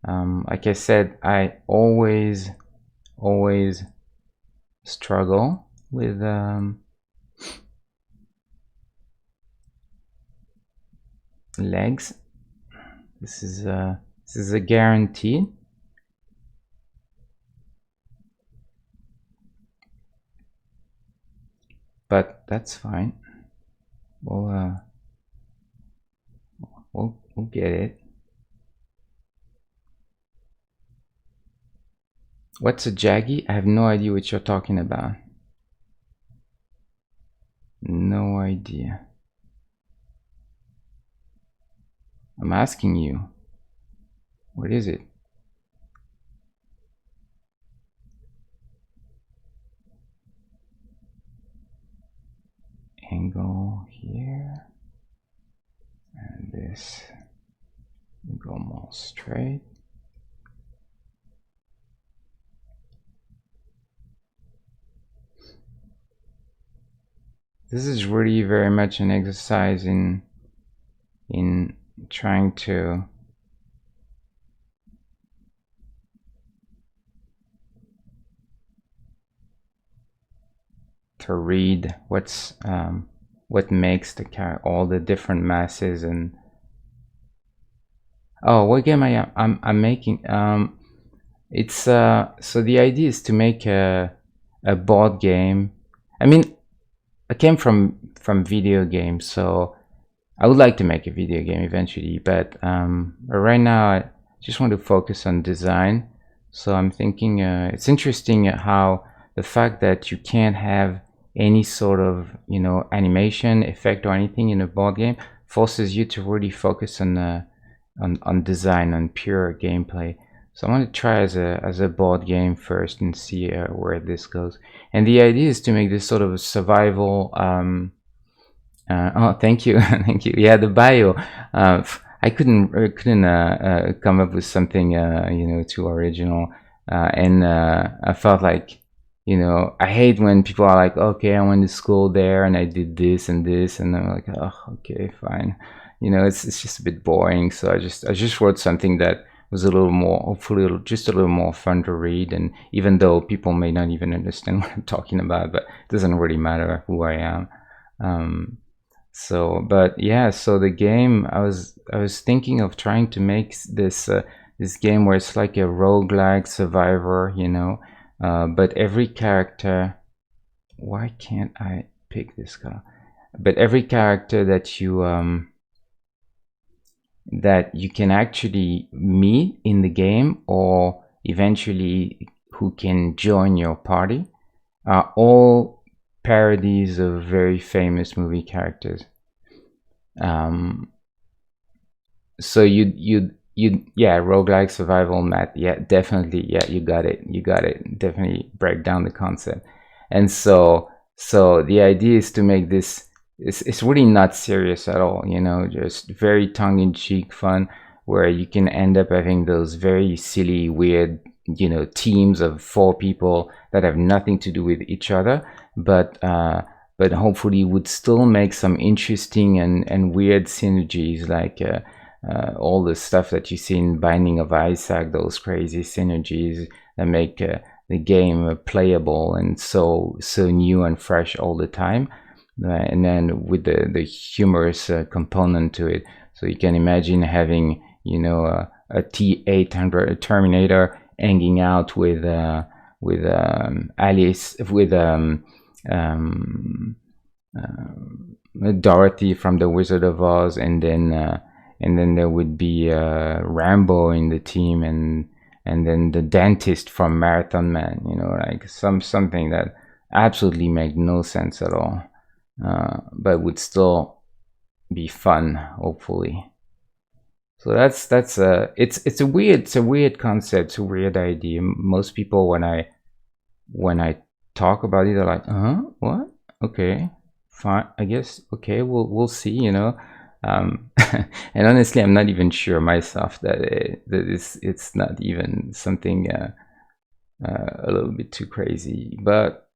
Like I said, I always struggle with legs. This is a guarantee. But that's fine. We'll get it. What's a jaggy? I have no idea what you're talking about. No idea. I'm asking you. What is it? Angle here. And this. Go more straight. This is really very much an exercise in trying to read what's what makes the all the different masses. And oh, what game I'm making? It's so the idea is to make a board game. I mean, I came from video games, so I would like to make a video game eventually, but right now I just want to focus on design. So I'm thinking it's interesting how the fact that you can't have any sort of, you know, animation effect or anything in a board game forces you to really focus on design, on pure gameplay. So I want to try as a board game first and see where this goes. And the idea is to make this sort of a survival. Oh, thank you, thank you. Yeah, the bio. I couldn't come up with something too original, and I felt like, I hate when people are like, okay, I went to school there and I did this and this, and I'm like, oh, okay, fine. It's just a bit boring. So I just wrote something that was a little more, hopefully just a little more fun to read. And even though people may not even understand what I'm talking about, but it doesn't really matter who I am. But yeah, so the game, I was thinking of trying to make this game where it's like a roguelike survivor, but every character, why can't I pick this guy? But every character that you can actually meet in the game, or eventually who can join your party, are all parodies of very famous movie characters. So yeah, roguelike survival, Matt. Yeah, definitely. Yeah, you got it. You got it. Definitely break down the concept. And so the idea is to make this. It's really not serious at all. Just very tongue-in-cheek fun, where you can end up having those very silly, weird, teams of 4 people that have nothing to do with each other, but hopefully would still make some interesting and weird synergies, like all the stuff that you see in Binding of Isaac, those crazy synergies that make the game playable and so new and fresh all the time. And then with the humorous component to it. So you can imagine having, a T-800 Terminator hanging out with Alice, with Dorothy from the Wizard of Oz, and then there would be Rambo in the team, and then the dentist from Marathon Man. Like something that absolutely made no sense at all, but would still be fun, hopefully. So that's it's a weird concept, it's a weird idea. Most people, when I talk about it, they're like, what? Okay, fine, I guess. Okay, we'll see. And honestly, I'm not even sure myself that it's not even something a little bit too crazy. But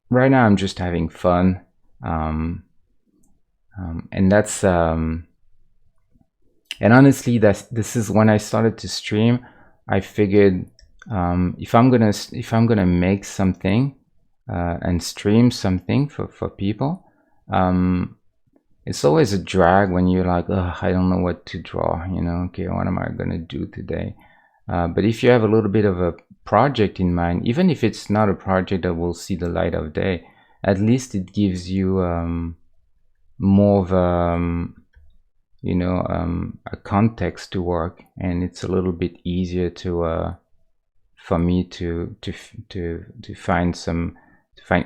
right now, I'm just having fun, and that's and honestly, this is when I started to stream. I figured, if I'm gonna make something and stream something for people, it's always a drag when you're like, oh, I don't know what to draw. Okay, what am I gonna do today? But if you have a little bit of a project in mind, even if it's not a project that will see the light of day, at least it gives you more of a context to work, and it's a little bit easier for me to find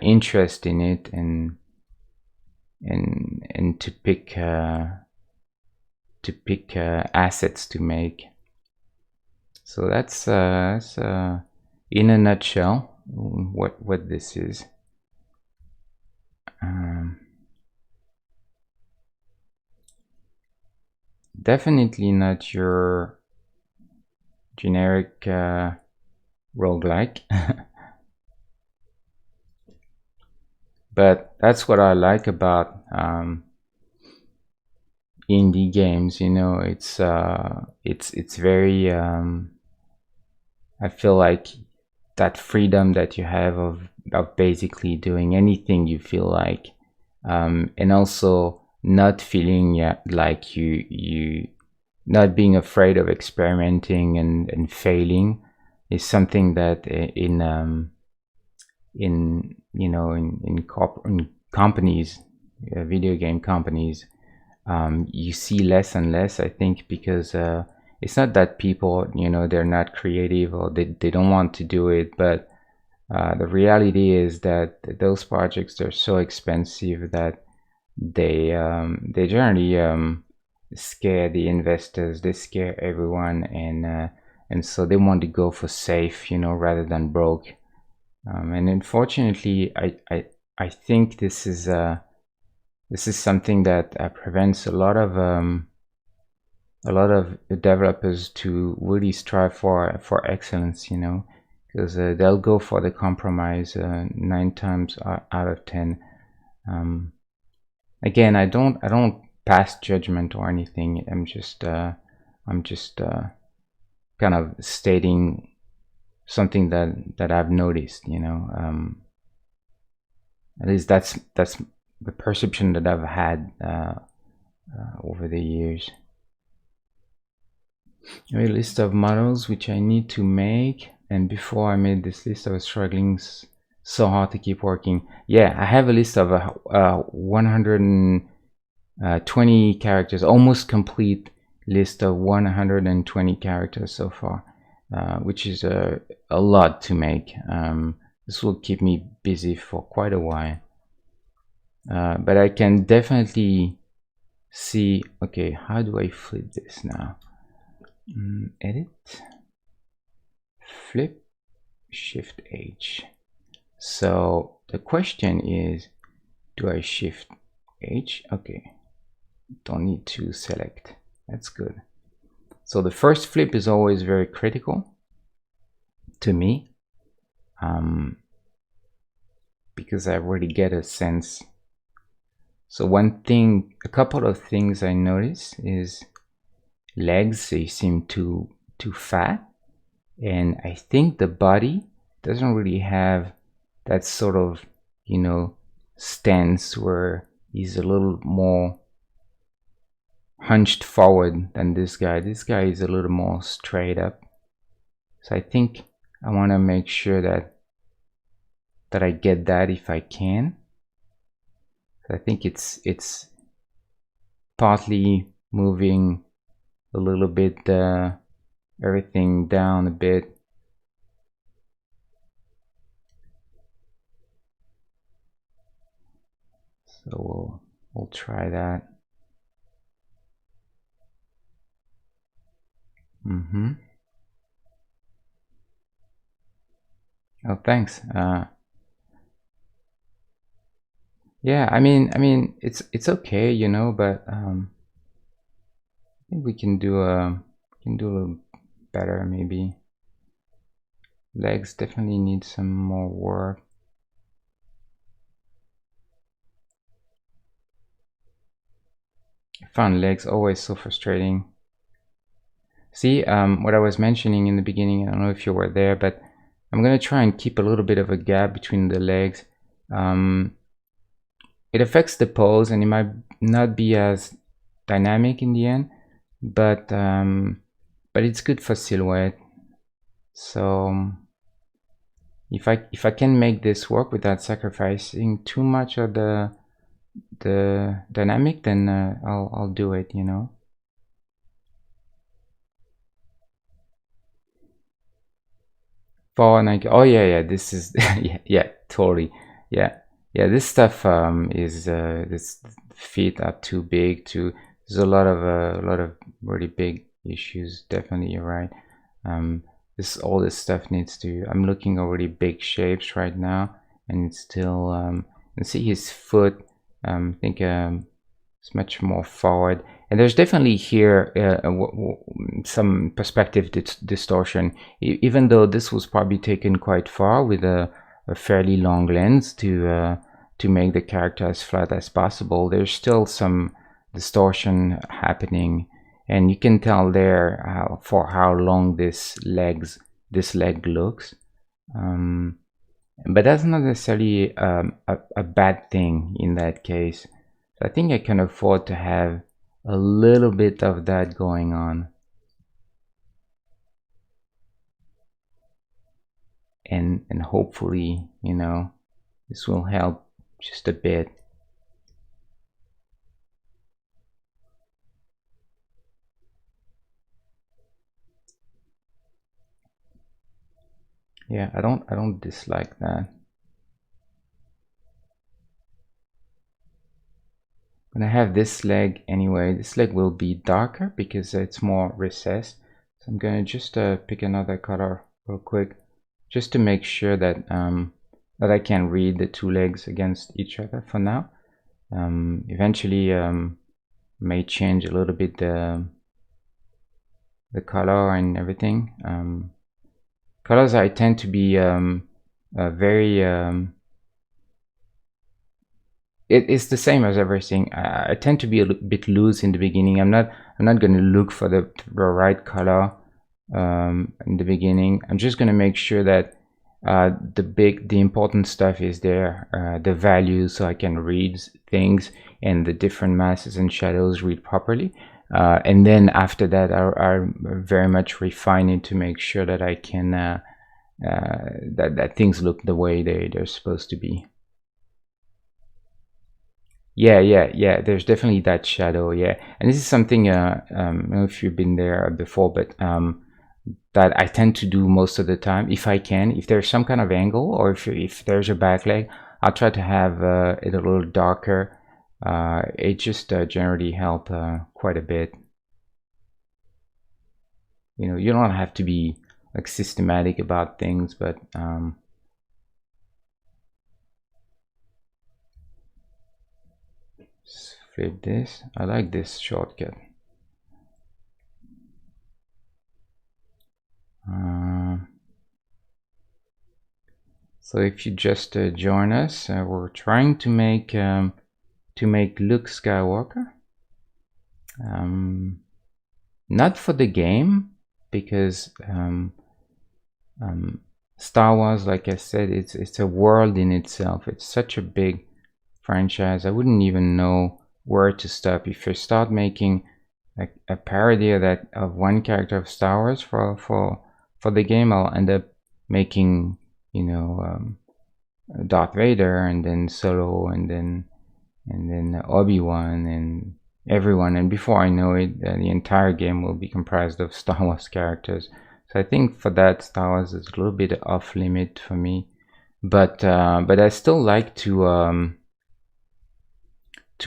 interest in it, and to pick assets to make. So that's in a nutshell what this is. Definitely not your generic roguelike. But that's what I like about indie games. It's very I feel like that freedom that you have of basically doing anything you feel like, and also not feeling like you not being afraid of experimenting and failing is something that in companies, video game companies, you see less and less, I think, because it's not that people, they're not creative, or they don't want to do it, but the reality is that those projects are so expensive that they generally scare the investors, they scare everyone, and and so they want to go for safe, you know, rather than broke. And unfortunately, I think this is something that prevents a lot of developers to really strive for excellence, you know, because they'll go for the compromise 9 times out of 10. Again, I don't pass judgment or anything. I'm just kind of stating something that I've noticed, you know. At least that's the perception that I've had over the years. A list of models which I need to make, and before I made this list I was struggling so hard to keep working. Yeah, I have a list of 120 characters, almost complete list of 120 characters so far, which is a lot to make. This will keep me busy for quite a while, but I can definitely see, okay, how do I flip this now? Edit, flip, shift H. So the question is, do I shift H? Okay, don't need to select. That's good. So the first flip is always very critical to me, because I already get a sense. So one thing, a couple of things I notice is legs, they seem too fat, and I think the body doesn't really have that sort of, you know, stance where he's a little more hunched forward than this guy. This guy is a little more straight up. So I think I want to make sure that I get that if I can. So I think it's partly moving a little bit everything down a bit. So we'll try that. Oh, thanks. Yeah, I mean, it's okay, you know, but I think we can do a little better, maybe. Legs definitely need some more work. I found legs always so frustrating. See, what I was mentioning in the beginning, I don't know if you were there, but I'm gonna try and keep a little bit of a gap between the legs. It affects the pose and it might not be as dynamic in the end, but it's good for silhouette. So if I can make this work without sacrificing too much of the dynamic, then I'll do it, you know. For like, oh yeah, this is yeah, totally, yeah, this stuff is this feet are too big. There's a lot of really big issues. Definitely, you're right. All this stuff needs to, I'm looking already big shapes right now, and it's still and see his foot. I think it's much more forward, and there's definitely here some perspective distortion, even though this was probably taken quite far with a fairly long lens to make the character as flat as possible. There's still some distortion happening, and you can tell there for how long this leg looks, but that's not necessarily a bad thing in that case. So I think I can afford to have a little bit of that going on, and hopefully, you know, this will help just a bit. Yeah, I don't dislike that. When I have this leg anyway, this leg will be darker because it's more recessed. So I'm gonna just pick another color real quick, just to make sure that that I can read the two legs against each other for now. Eventually may change a little bit the color and everything. Colors I tend to be very it's the same as everything. I tend to be a bit loose in the beginning. I'm not going to look for the right color in the beginning. I'm just going to make sure that the important stuff is there, the values, so I can read things and the different masses and shadows read properly. And then after that, I very much refine it to make sure that I can that things look the way they're supposed to be. Yeah, there's definitely that shadow. Yeah, and this is something I don't know if you've been there before, but that I tend to do most of the time if I can. If there's some kind of angle, or if there's a back leg, I'll try to have it a little darker. It just generally help quite a bit. You know, you don't have to be like systematic about things, but let's flip this. I like this shortcut. So if you just join us, we're trying to make Luke Skywalker. Not for the game, because Star Wars, like I said, it's a world in itself. It's such a big franchise. I wouldn't even know where to stop. If I start making a parody of one character of Star Wars for the game, I'll end up making, you know, Darth Vader, and then Solo, and then Obi-Wan, and everyone, and before I know it, the entire game will be comprised of Star Wars characters. So I think for that, Star Wars is a little bit off limit for me, but I still like to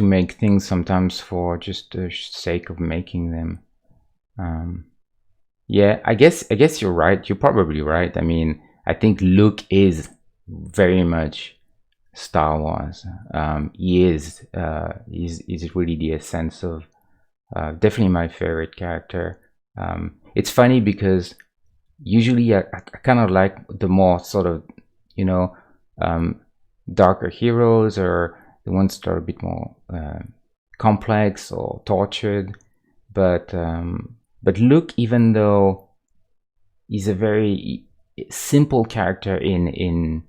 make things sometimes for just the sake of making them. Yeah, I guess you're right. You're probably right. I mean, I think Luke is very much Star Wars. He is is really the essence of definitely my favorite character. It's funny because usually I kind of like the more sort of, you know, darker heroes, or the ones that are a bit more complex or tortured. But Luke, even though he's a very simple character in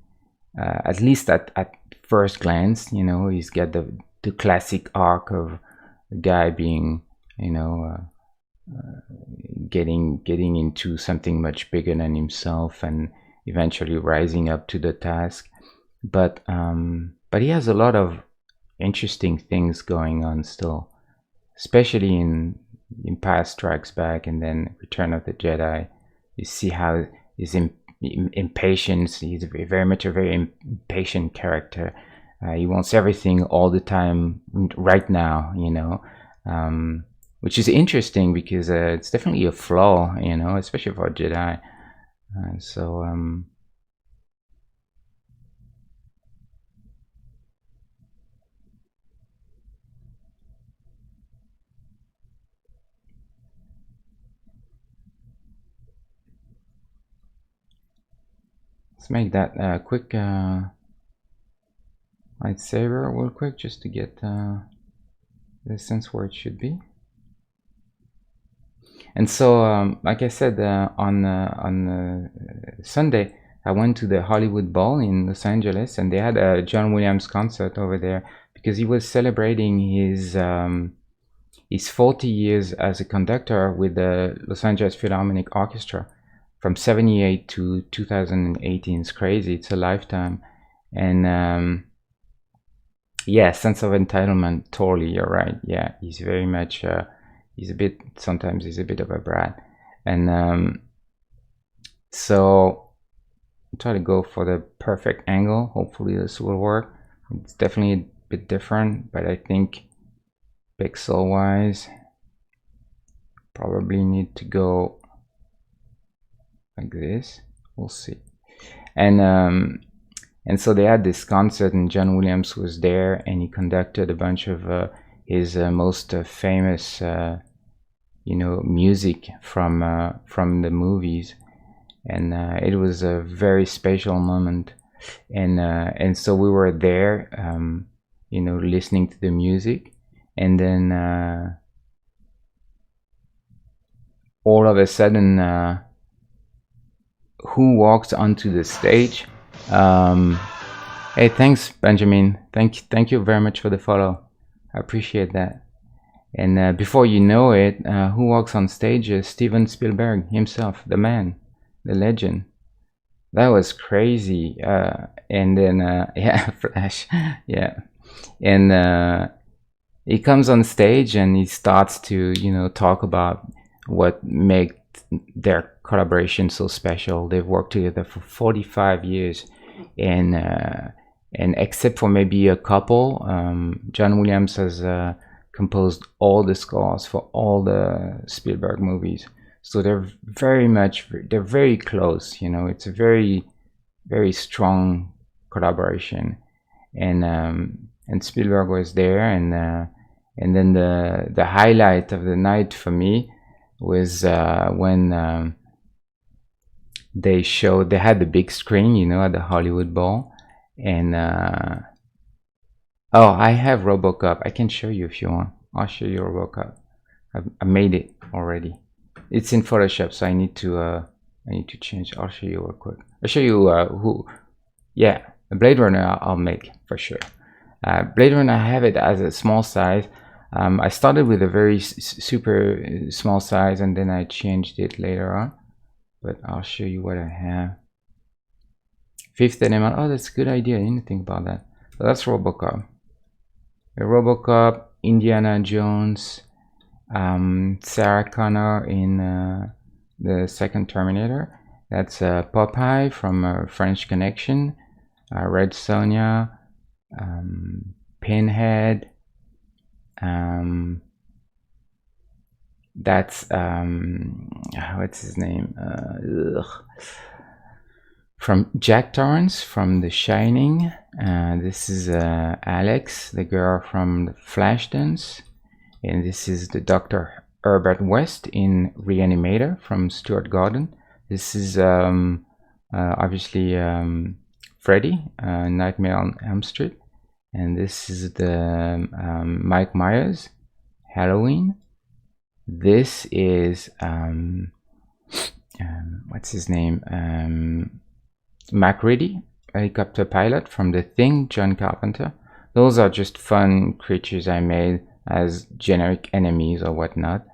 at least at first glance, you know, he's got the classic arc of a guy being, you know, getting into something much bigger than himself, and eventually rising up to the task. But he has a lot of interesting things going on still, especially in Empire Strikes Back and then Return of the Jedi. You see how his impatience, he's very much a very impatient character. He wants everything all the time, right now, you know, which is interesting because it's definitely a flaw, you know, especially for a Jedi. So let's make that quick lightsaber real quick, just to get the sense where it should be. And so, like I said, on Sunday, I went to the Hollywood Bowl in Los Angeles, and they had a John Williams concert over there because he was celebrating his 40 years as a conductor with the Los Angeles Philharmonic Orchestra from 78 to 2018. It's crazy. It's a lifetime. And yeah, sense of entitlement. Totally, you're right. Yeah, he's very much. Sometimes he's a bit of a brat, and so try to go for the perfect angle. Hopefully this will work. It's definitely a bit different, but I think pixel wise probably need to go like this. We'll see. And so they had this concert, and John Williams was there, and he conducted a bunch of his most famous, music from the movies, and it was a very special moment. And so we were there, listening to the music, and then all of a sudden, who walked onto the stage? Hey, thanks, Benjamin. Thank you very much for the follow. I appreciate that. And before you know it, who walks on stage? Steven Spielberg himself, the man, the legend. That was crazy. And then yeah, Flash, yeah. And he comes on stage and he starts to talk about what made their collaboration so special. They've worked together for 45 years, and except for maybe a couple, John Williams has composed all the scores for all the Spielberg movies. So they're very close. It's a very, very strong collaboration. And Spielberg was there, and then the highlight of the night for me was when they had the big screen, at the Hollywood Bowl, and oh, I have RoboCop. I can show you if you want. I'll show you RoboCop. I made it already. It's in Photoshop, so I need to change. I'll show you real quick. I'll show you who. Yeah, Blade Runner I'll make for sure. Blade Runner, I have it as a small size. I started with a very super small size, and then I changed it later on. But I'll show you what I have. Fifth element. Oh, that's a good idea. I didn't think about that. So that's RoboCop. The RoboCop, Indiana Jones, Sarah Connor in the second Terminator. That's Popeye from French Connection, Red Sonja, Pinhead. That's what's his name? From Jack Torrance from The Shining. This is Alex, the girl from the Flashdance, and this is the Dr. Herbert West in Reanimator from Stuart Gordon. This is obviously Freddy, Nightmare on Elm Street, and this is the Mike Myers, Halloween. This is what's his name? MacReady, helicopter pilot from The Thing, John Carpenter. Those are just fun creatures I made as generic enemies or whatnot.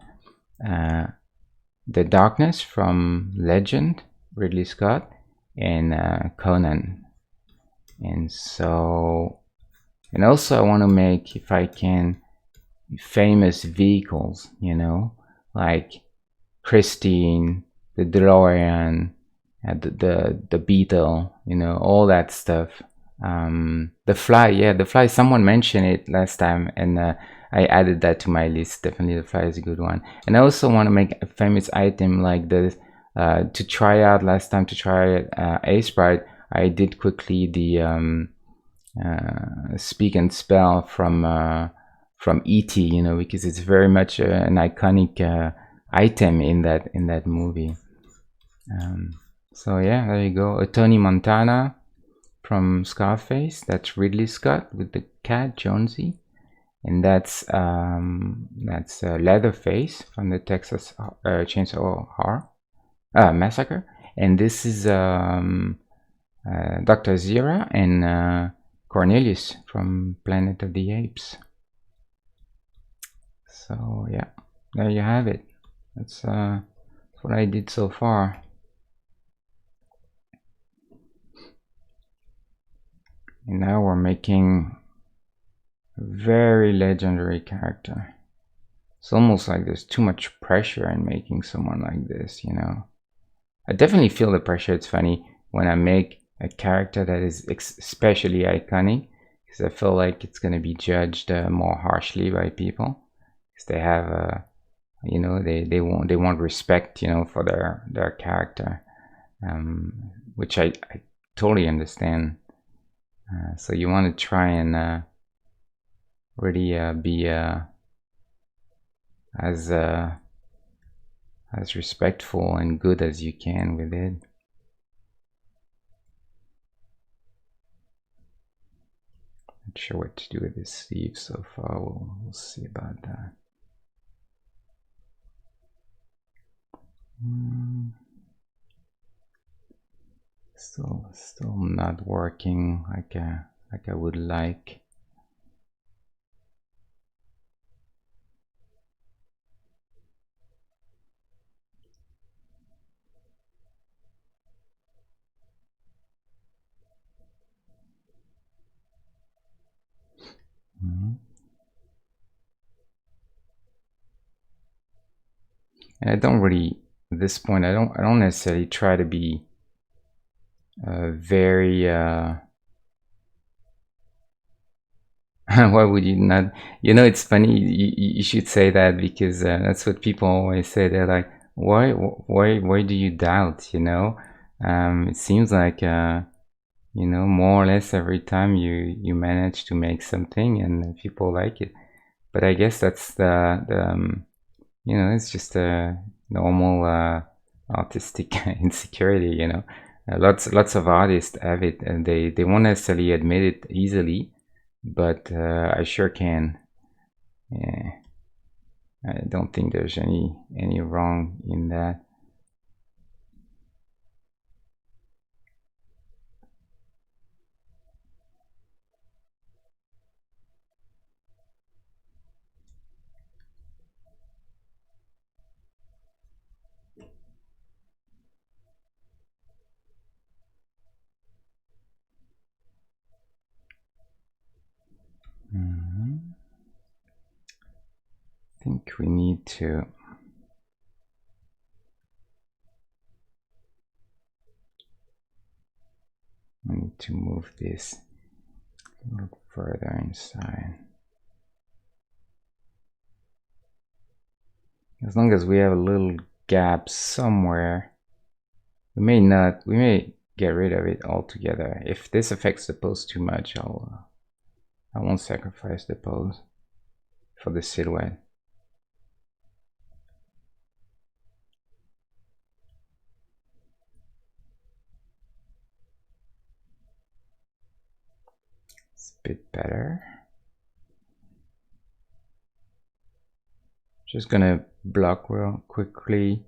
The Darkness from Legend, Ridley Scott, and Conan. And also I want to make, if I can, famous vehicles, like Christine, the DeLorean, the Beetle, all that stuff. The Fly, someone mentioned it last time, and I added that to my list. Definitely the Fly is a good one. And I also want to make a famous item like this to try out last time. To try Aseprite, I did quickly the Speak and Spell from E.T., because it's very much an iconic item in that movie. So yeah, there you go. Tony Montana from Scarface. That's Ridley Scott with the cat Jonesy, and that's Leatherface from the Texas Chainsaw Massacre. And this is Dr. Zira and Cornelius from Planet of the Apes. So yeah, there you have it. That's what I did so far. And now we're making a very legendary character. It's almost like there's too much pressure in making someone like this, I definitely feel the pressure. It's funny when I make a character that is especially iconic, because I feel like it's going to be judged more harshly by people, because they have they want respect, for their character. which I totally understand. So you want to try and really be as respectful and good as you can with it. Not sure what to do with this sleeve so far. We'll see about that. Still not working like I would like. And I don't really, at this point, I don't necessarily try to be very why would you not? It's funny you should say that, because that's what people always say. They're like, why do you doubt? It seems like more or less every time you manage to make something and people like it. But I guess that's the it's just a normal artistic insecurity. Lots of artists have it, and they won't necessarily admit it easily, but I sure can. Yeah, I don't think there's any wrong in that. I think we need to move this a little further inside. As long as we have a little gap somewhere, we may get rid of it altogether. If this affects the pose too much, I won't sacrifice the pose for the silhouette. It's a bit better. Just gonna block real quickly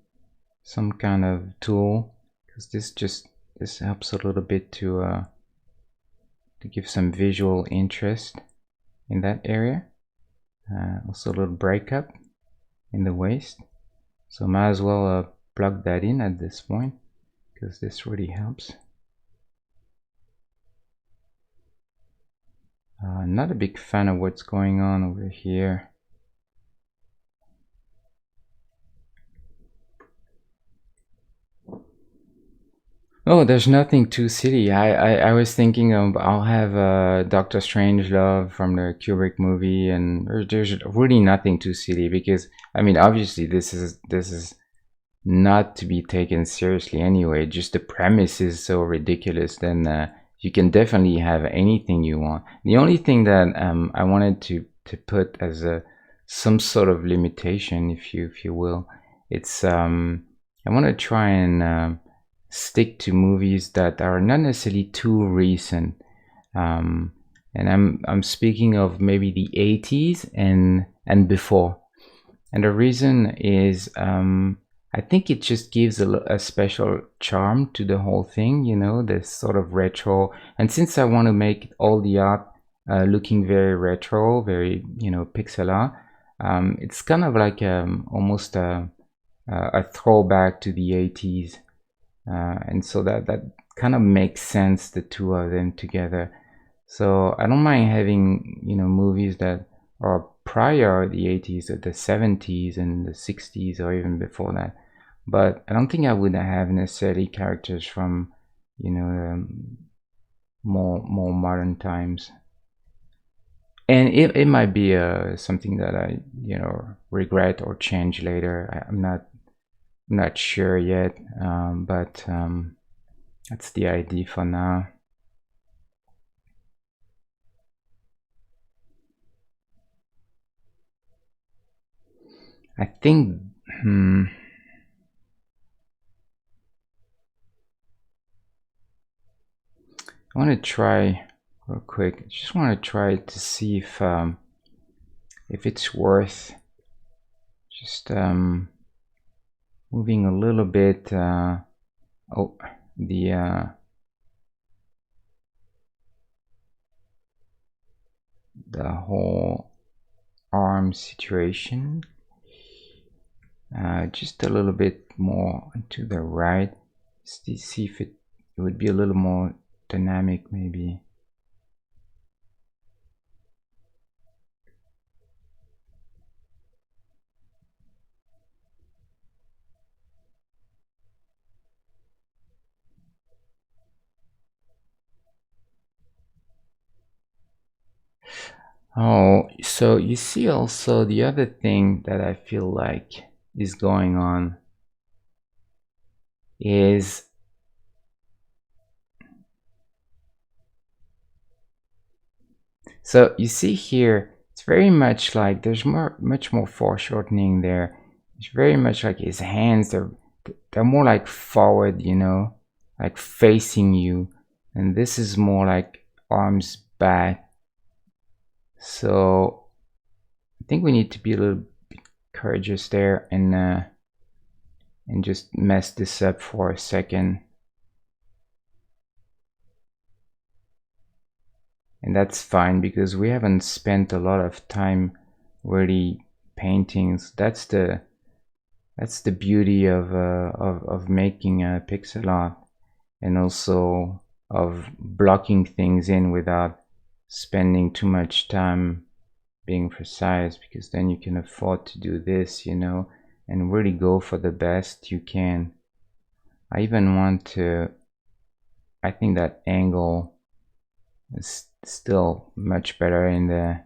some kind of tool, because this helps a little bit to give some visual interest in that area. Also a little breakup in the waist, so might as well plug that in at this point, because this really helps. Not a big fan of what's going on over here. Oh, there's nothing too silly. I was thinking of, I'll have Doctor Strangelove from the Kubrick movie, and there's really nothing too silly, because I mean, obviously this is not to be taken seriously anyway. Just the premise is so ridiculous. Then you can definitely have anything you want. The only thing that I wanted to put as some sort of limitation, if you will, it's I want to try and stick to movies that are not necessarily too recent, and I'm speaking of maybe the 80s and before. And the reason is I think it just gives a special charm to the whole thing, this sort of retro. And since I want to make all the art looking very retro, very pixel art, it's kind of like almost a throwback to the 80s. And so that kind of makes sense, the two of them together. So I don't mind having movies that are prior the 80s or the 70s and the 60s or even before that, but I don't think I would have necessarily characters from more modern times. And it might be something that I regret or change later. I'm not sure yet, but That's the idea for now. I think, I want to try real quick. I just want to try to see if it's worth just moving a little bit. Oh, the whole arm situation. Just a little bit more to the right. See if it would be a little more dynamic, maybe. Oh, so you see also the other thing that I feel like is going on is so you see here it's very much like there's much more foreshortening there. It's very much like his hands they're more like forward, you know, like facing you, and this is more like arms back. So I think we need to be a little bit courageous there and just mess this up for a second. And that's fine because we haven't spent a lot of time really painting. That's the beauty of making a pixel art, and also of blocking things in without spending too much time being precise, because then you can afford to do this, you know, and really go for the best you can. I even want to, I think that angle is still much better in the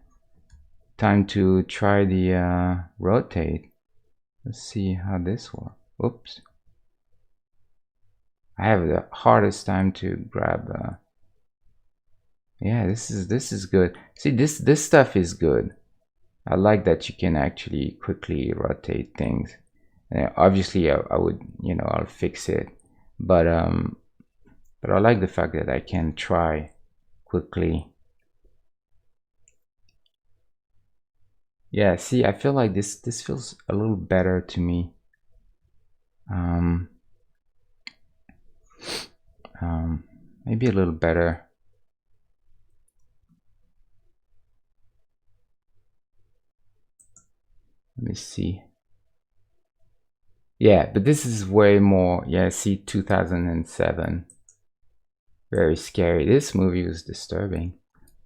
time to try the rotate. Let's see how this works. Oops. I have the hardest time to grab yeah, this is good. See, this stuff is good. I like that you can actually quickly rotate things. Obviously I would, you know, I'll fix it, but I like the fact that I can try quickly. Yeah, see, I feel like this feels a little better to me. Um, maybe a little better. Let me see. Yeah, but this is way more. Yeah, see, 2007. Very scary. This movie was disturbing.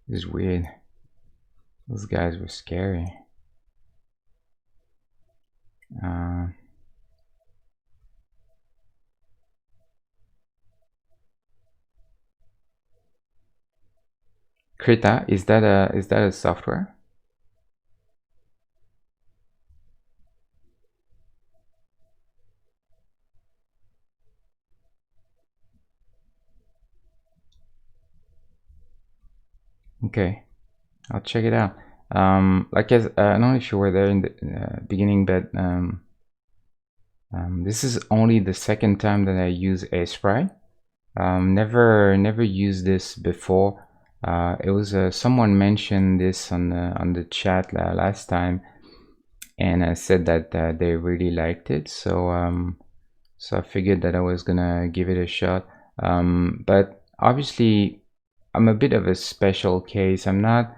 It was weird. Those guys were scary. Uh, Krita, is that a software? Okay, I'll check it out. Like I don't know if you were there in the beginning, but this is only the second time that I use Aseprite. Never used this before. It was someone mentioned this on the chat last time, and I said that they really liked it. So I figured that I was gonna give it a shot. But obviously, I'm a bit of a special case. I'm not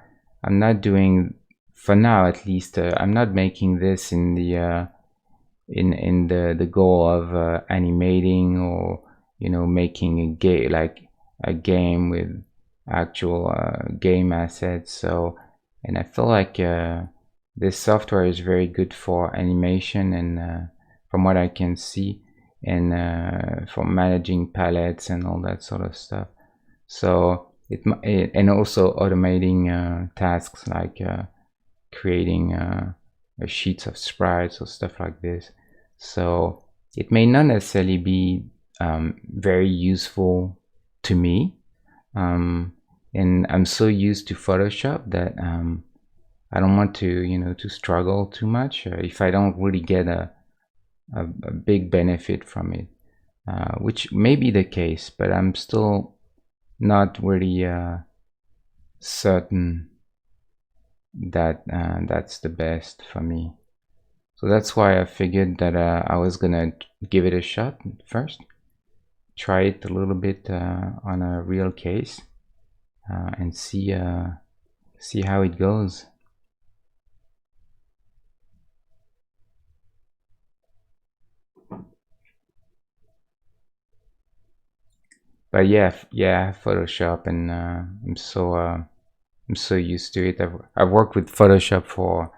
doing, for now at least. I'm not making this in the the goal of animating, or you know, making a game, like a game with actual game assets. So, and I feel like this software is very good for animation, and from what I can see, and for managing palettes and all that sort of stuff. So and also automating tasks like creating sheets of sprites or stuff like this. So it may not necessarily be very useful to me. And I'm so used to Photoshop that I don't want to, to struggle too much if I don't really get a big benefit from it, which may be the case, but I'm still not really certain that that's the best for me. So that's why I figured that I was gonna give it a shot first, try it a little bit on a real case, and see how it goes. But yeah, Photoshop, and I'm so used to it. I've worked with Photoshop for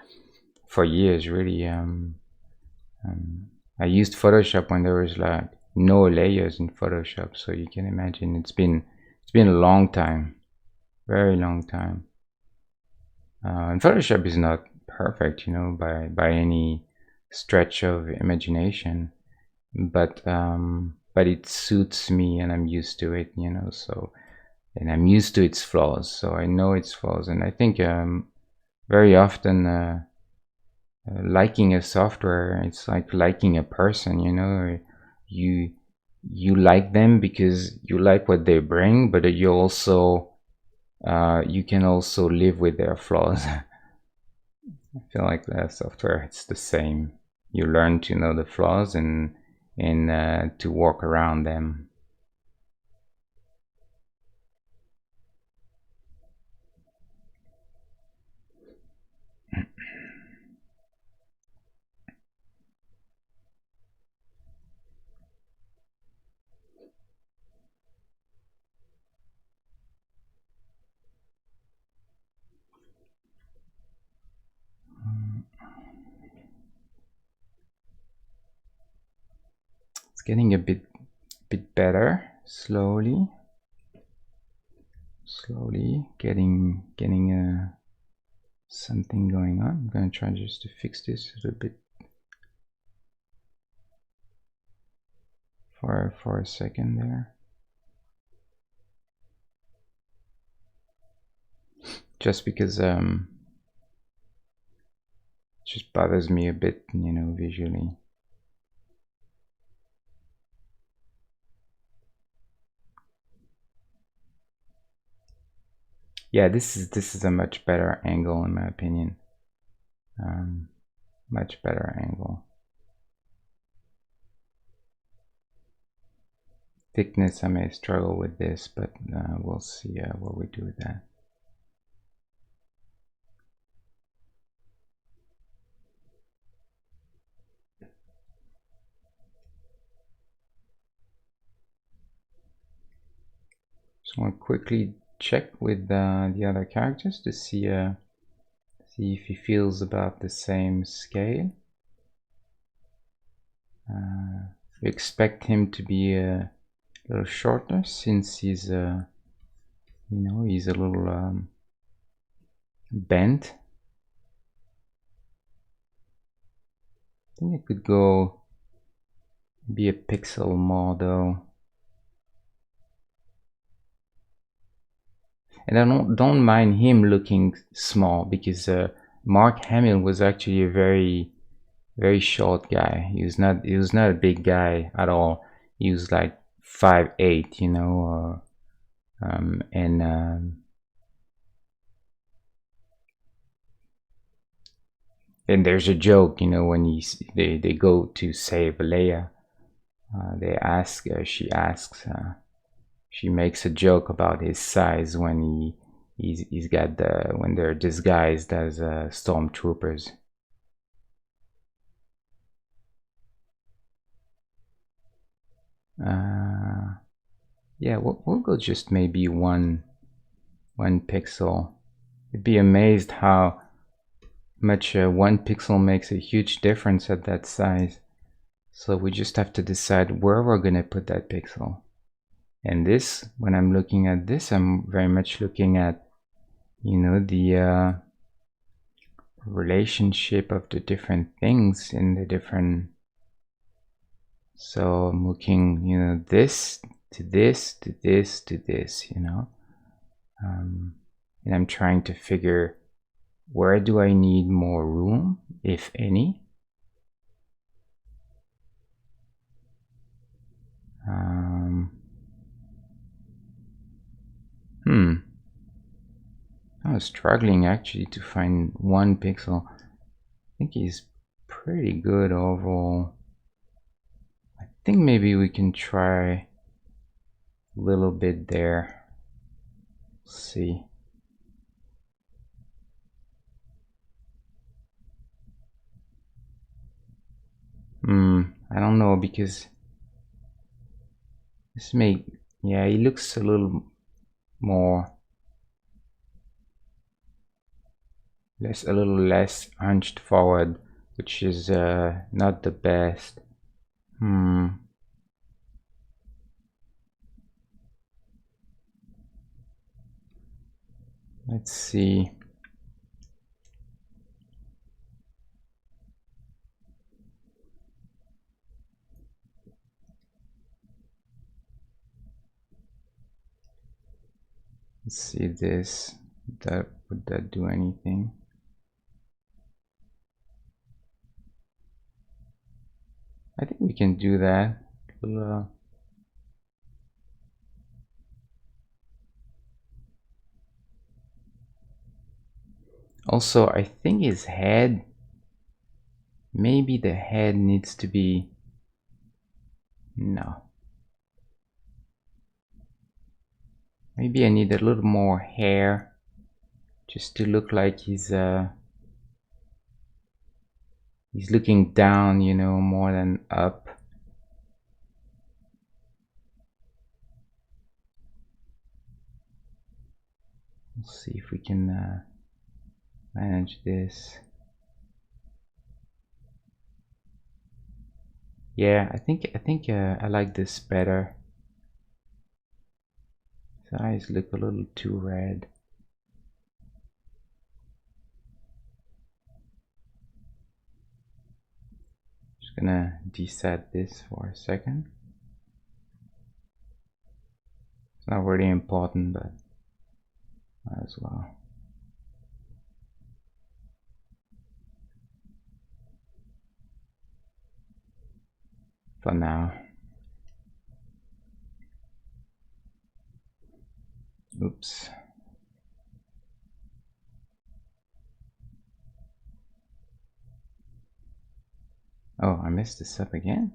years, really. I used Photoshop when there was like no layers in Photoshop, so you can imagine it's been a long time, very long time. And Photoshop is not perfect, by any stretch of imagination, but it suits me, and I'm used to it, so, and I'm used to its flaws, so I know its flaws, and I think very often liking a software, it's like liking a person, you like them because you like what they bring, but you also you can also live with their flaws. I feel like the software, it's the same. You learn to know the flaws and to work around them. It's getting a bit better, slowly getting something going on. I'm gonna try just to fix this a little bit for a second there, just because it just bothers me a bit, visually. Yeah, this is a much better angle in my opinion. Much better angle. Thickness, I may struggle with this, but we'll see what we do with that. So I'll quickly check with the other characters to see if he feels about the same scale. We expect him to be a little shorter since he's he's a little bent. I think it could go be a pixel more though. And I don't mind him looking small, because Mark Hamill was actually a very short guy. He was not a big guy at all. He was like 5'8", and there's a joke, when they go to save Leia. She makes a joke about his size when he's got when they're disguised as stormtroopers. Yeah, we'll go just maybe one pixel. You'd be amazed how much 1 pixel makes a huge difference at that size. So we just have to decide where we're gonna put that pixel. And this, when I'm looking at this, I'm very much looking at, the relationship of the different things in the different So I'm looking, you know, this to this to this to this, you know, and I'm trying to figure where do I need more room, if any. I was struggling actually to find 1 pixel. I think he's pretty good overall. I think maybe we can try a little bit there. Let's see. I don't know, because this yeah, he looks a little more a little less hunched forward, which is not the best. Let's see. Let's see this. Would that do anything? I think we can do that. Also, I think his head, maybe the head needs to be, no. Maybe I need a little more hair just to look like he's looking down, you know, more than up. Let's see if we can manage this. Yeah, I think I like this better. His eyes look a little too red. Just gonna deset this for a second. It's not really important, but might as well. For now. Oops. Oh, I messed this up again?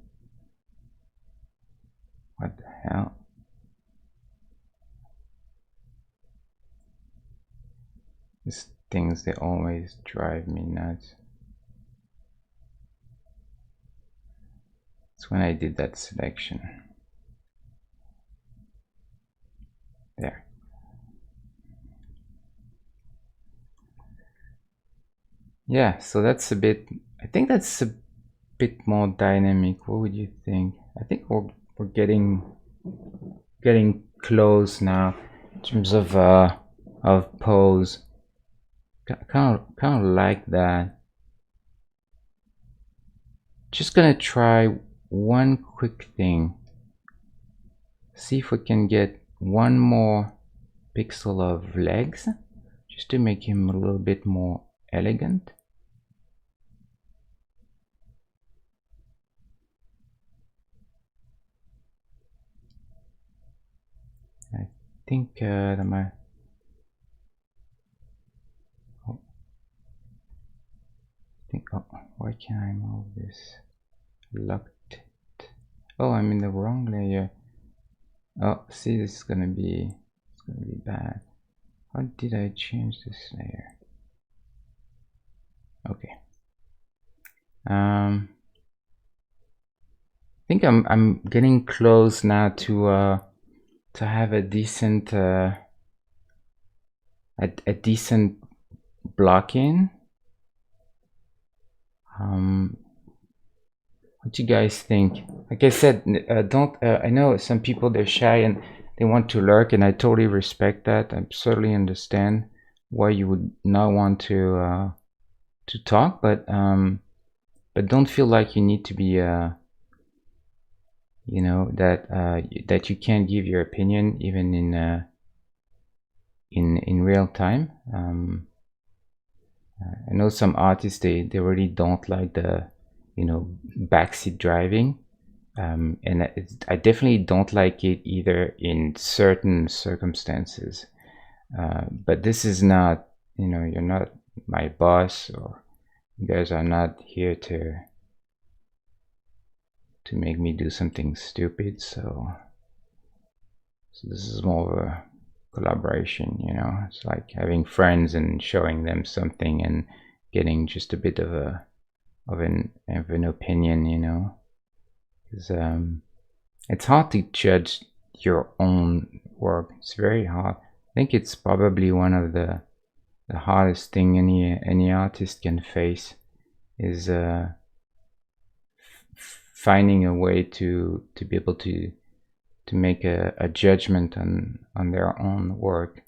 What the hell? These things, they always drive me nuts. It's when I did that selection. There. Yeah, so that's a bit, I think that's a bit more dynamic. What would you think? I think we're getting close now in terms of pose. Kind of like that. Just gonna try one quick thing. See if we can get 1 more pixel of legs, just to make him a little bit more elegant. I think that might. Oh. Oh, why can't I move this? Locked it. Oh, I'm in the wrong layer. Oh, see, this is gonna be bad. How did I change this layer? Okay. I think I'm getting close now to have a decent a decent block-in. What do you guys think? Like I said, don't. I know some people, they're shy and they want to lurk, and I totally respect that. I certainly understand why you would not want to talk, but don't feel like you need to be you know, that you can't give your opinion even in real time. I know some artists, they really don't like the, you know, backseat driving, and I definitely don't like it either in certain circumstances. But this is not, you know, you're not my boss, or you guys are not here to make me do something stupid. So this is more of a collaboration, you know. It's like having friends and showing them something and getting just a bit of an opinion, you know. Because it's hard to judge your own work. It's very hard. I think it's probably one of the hardest thing any artist can face, is finding a way to be able to make a judgment on their own work,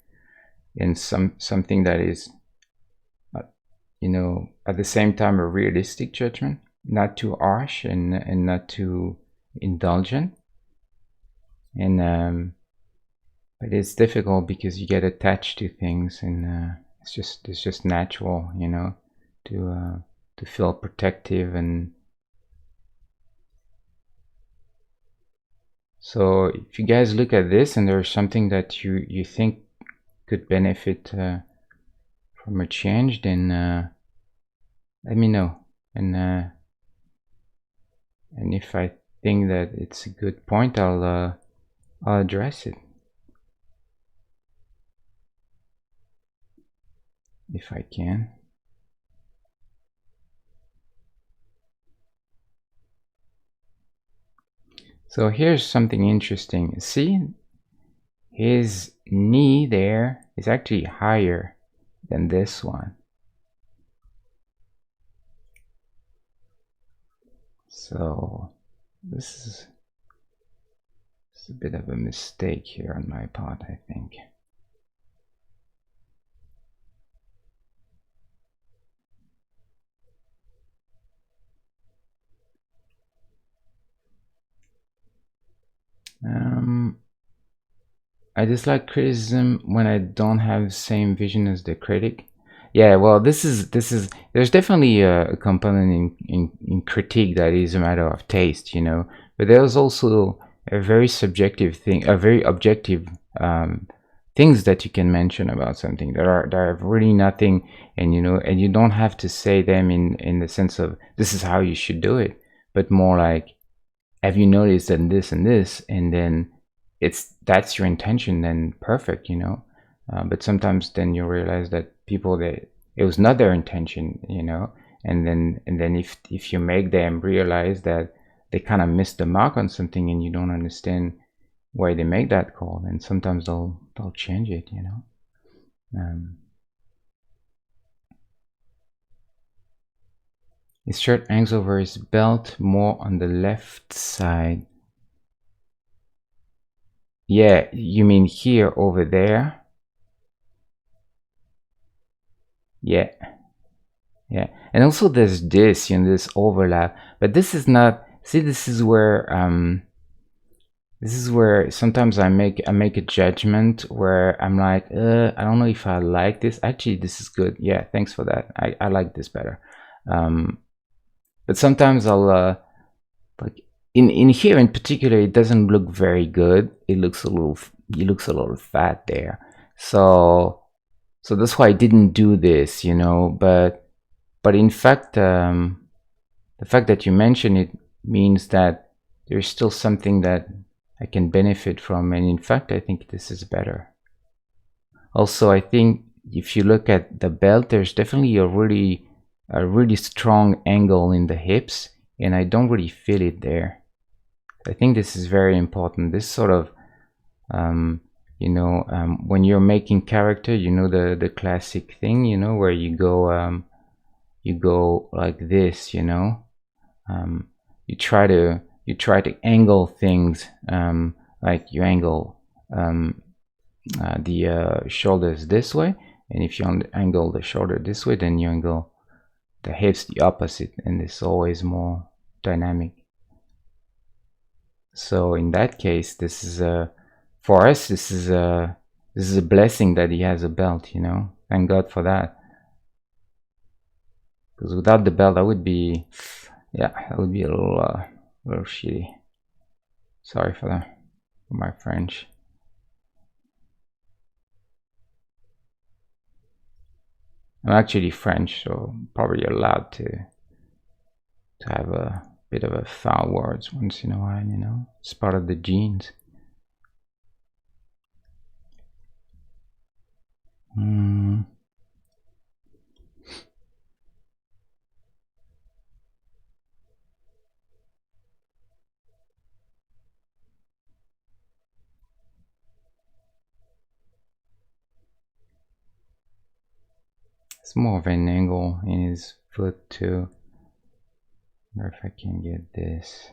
in something that is, you know, at the same time a realistic judgment, not too harsh and not too indulgent. And but it's difficult because you get attached to things, and it's just natural, you know, to feel protective. And so if you guys look at this and there's something that you think could benefit from a change, then let me know. And if I think that it's a good point, I'll address it if I can. So here's something interesting. See, his knee there is actually higher than this one. So this is a bit of a mistake here on my part, I think. I dislike criticism when I don't have the same vision as the critic. Yeah, well, this is there's definitely a component in critique that is a matter of taste, you know, but there's also a very subjective thing, a very objective things that you can mention about something that are really nothing, and you know, and you don't have to say them in the sense of this is how you should do it, but more like, have you noticed that this and this, and then that's your intention, then perfect, you know. But sometimes then you realize that people, that it was not their intention, you know, and then if you make them realize that they kind of missed the mark on something and you don't understand why they make that call, and sometimes they'll change it, you know. His shirt hangs over his belt more on the left side. Yeah, you mean here, over there? Yeah. Yeah. And also there's this, you know, this overlap, but this is not, see, this is where sometimes I make a judgment where I'm like, I don't know if I like this. Actually, this is good. Yeah, thanks for that. I like this better. But sometimes I'll like in here in particular, it doesn't look very good. It looks a little fat there. So that's why I didn't do this, you know. But in fact, the fact that you mention it means that there's still something that I can benefit from, and in fact, I think this is better. Also, I think if you look at the belt, there's definitely a really strong angle in the hips, and I don't really feel it there. I think this is very important. This sort of, you know, when you're making character, you know, the classic thing, you know, where you go like this, you know. You try to angle things, like you angle the shoulders this way, and if you angle the shoulder this way, then you angle the hips the opposite, and it's always more dynamic. So in that case, this is a, for us, this is a blessing that he has a belt, you know. Thank God for that. Because without the belt, that would be, yeah, that would be a little shitty. Sorry for that, for my French. I'm actually French, so probably allowed to have a bit of a foul words once in a while, you know. It's part of the genes. It's more of an angle in his foot too. I wonder if I can get this.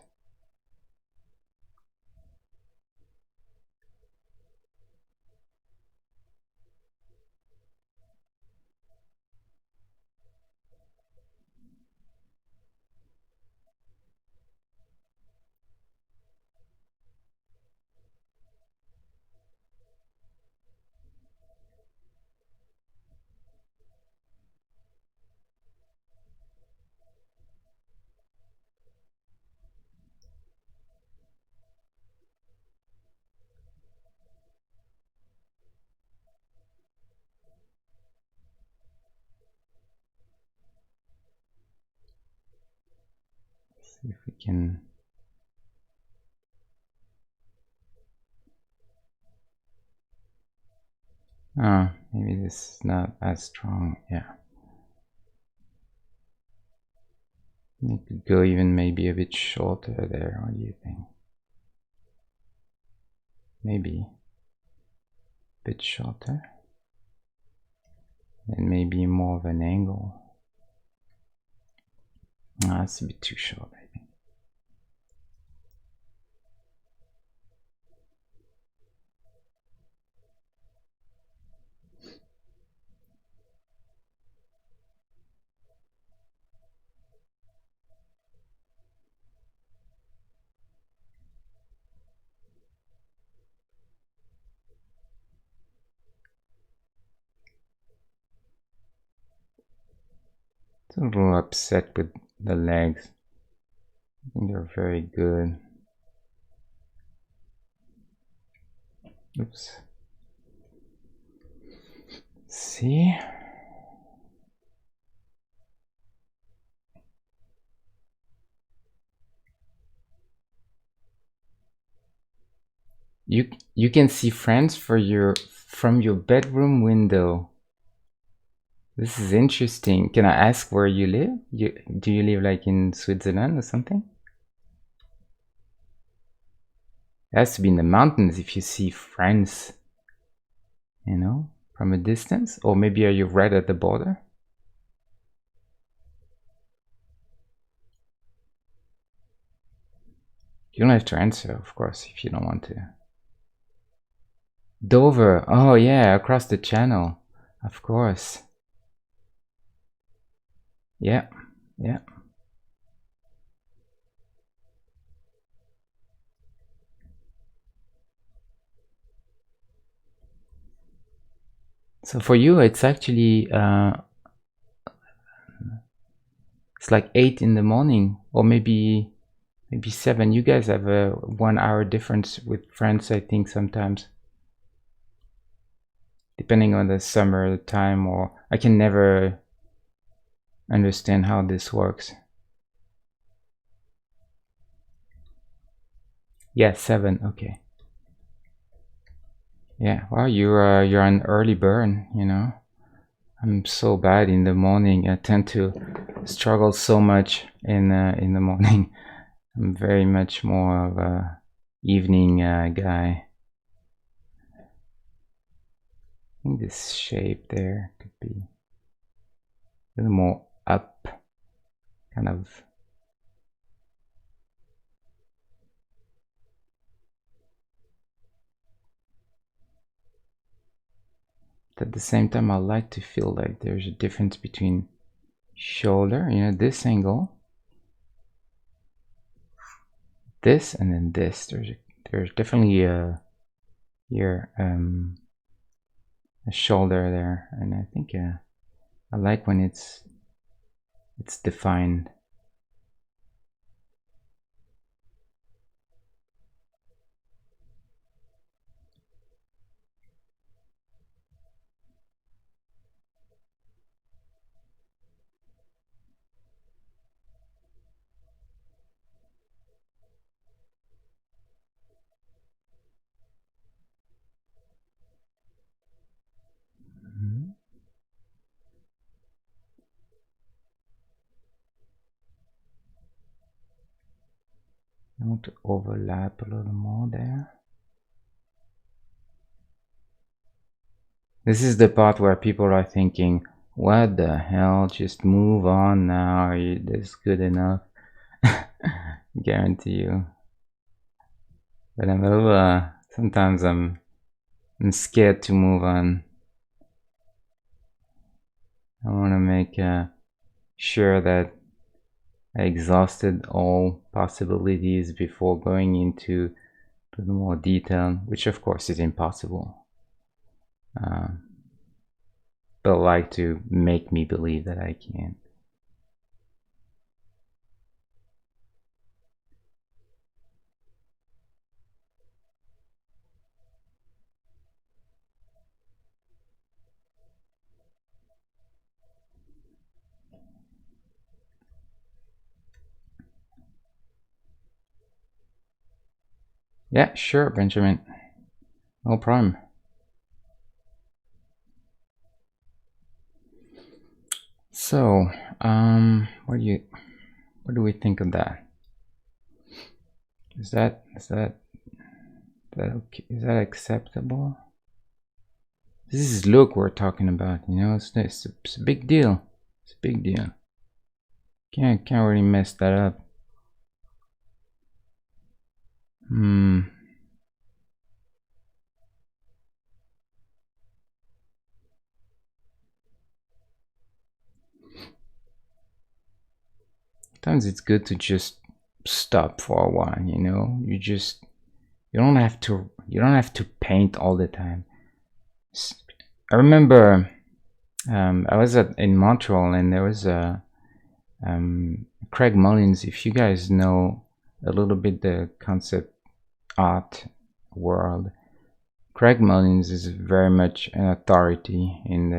See if we can. Oh, maybe this is not as strong. Yeah. You could go even maybe a bit shorter there. What do you think? Maybe a bit shorter. And maybe more of an angle. Ah, that's a bit too short, I think. It's a little upset with the legs. I think they're very good. Oops. See? You can see France from your bedroom window. This is interesting. Can I ask where you live? Do you live like in Switzerland or something? It has to be in the mountains if you see France, you know, from a distance. Or maybe are you right at the border? You don't have to answer, of course, if you don't want to. Dover. Oh yeah, across the channel. Of course. Yeah, yeah. So for you, it's actually it's like 8 in the morning, or maybe 7. You guys have a 1 hour difference with France, I think, sometimes, depending on the summer time, or I can never understand how this works. Yeah, 7. Okay. Yeah. Well, you're an early bird, you know. I'm so bad in the morning. I tend to struggle so much in the morning. I'm very much more of a evening guy. I think this shape there could be a little more up, kind of. But at the same time, I like to feel like there's a difference between shoulder, you know, this angle, this and then this. There's definitely a here a shoulder there, and I think I like when it's defined. I want to overlap a little more there. This is the part where people are thinking, what the hell, just move on now, that's good enough. Guarantee you. But I'm a little, sometimes I'm scared to move on. I want to make sure that I exhausted all possibilities before going into the more detail, which of course is impossible. But like to make me believe that I can. Yeah, sure, Benjamin. No problem. So, what do we think of that? Is that okay? Is that acceptable? This is Luke we're talking about, you know. It's a big deal. It's a big deal. Can't really mess that up. Sometimes it's good to just stop for a while, you know. You don't have to paint all the time. I remember I was in Montreal, and there was a Craig Mullins. If you guys know a little bit the concept art world, Craig Mullins is very much an authority in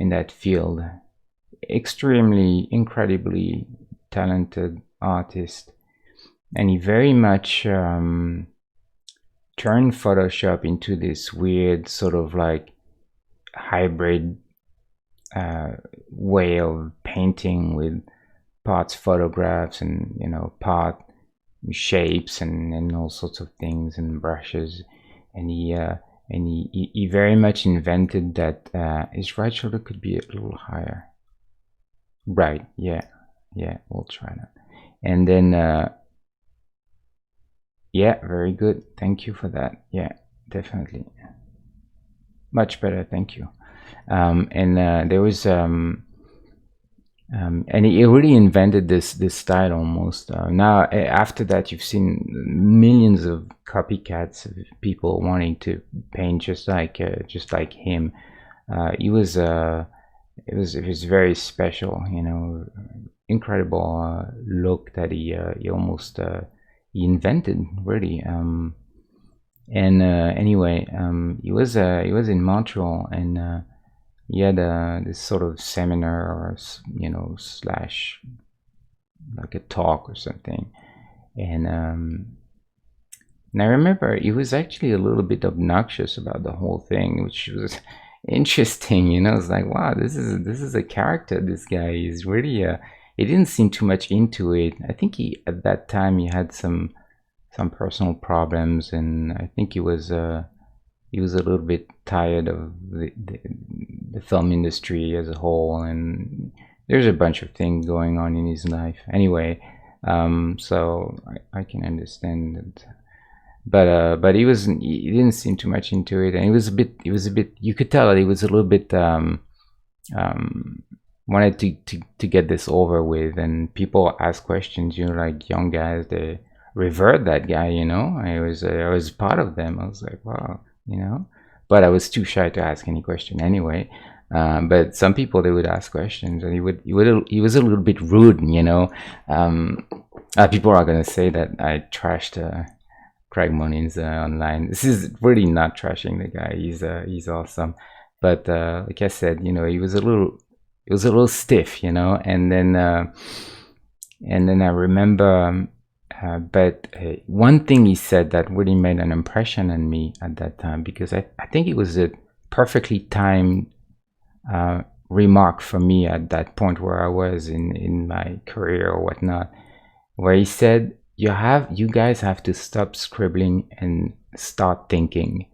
that field. Extremely, incredibly talented artist, and he very much turned Photoshop into this weird sort of like hybrid way of painting with parts photographs and, you know, part shapes and all sorts of things and brushes, and he very much invented that his right shoulder could be a little higher. Right, yeah, we'll try that. And then yeah, very good, thank you for that. Yeah, definitely much better, thank you. And there was and he really invented this style almost. Now after that, you've seen millions of copycats of people wanting to paint just like him. He was it was very special, you know, incredible look that he almost he invented, really. And anyway, he was in Montreal, and he had this sort of seminar, or, you know, slash like a talk or something, and I remember he was actually a little bit obnoxious about the whole thing, which was interesting, you know. It's like, wow, this is a character. This guy is really he didn't seem too much into it. I think he, at that time, he had some personal problems, and I think he was a little bit tired of the film industry as a whole, and there's a bunch of things going on in his life anyway. So I can understand that. But he didn't seem too much into it, and he was a bit, you could tell that he was a little bit wanted to get this over with, and people ask questions, like young guys, they revert that guy, I was part of them. I was like, wow, but I was too shy to ask any question anyway. But some people, they would ask questions, and he was a little bit rude, people are gonna say that I trashed Craig Mullins online. This is really not trashing the guy. He's awesome, but like I said, he was a little stiff, and then I remember, but one thing he said that really made an impression on me at that time, because I think it was a perfectly timed remark for me at that point where I was in my career or whatnot, where he said, you guys have to stop scribbling and start thinking.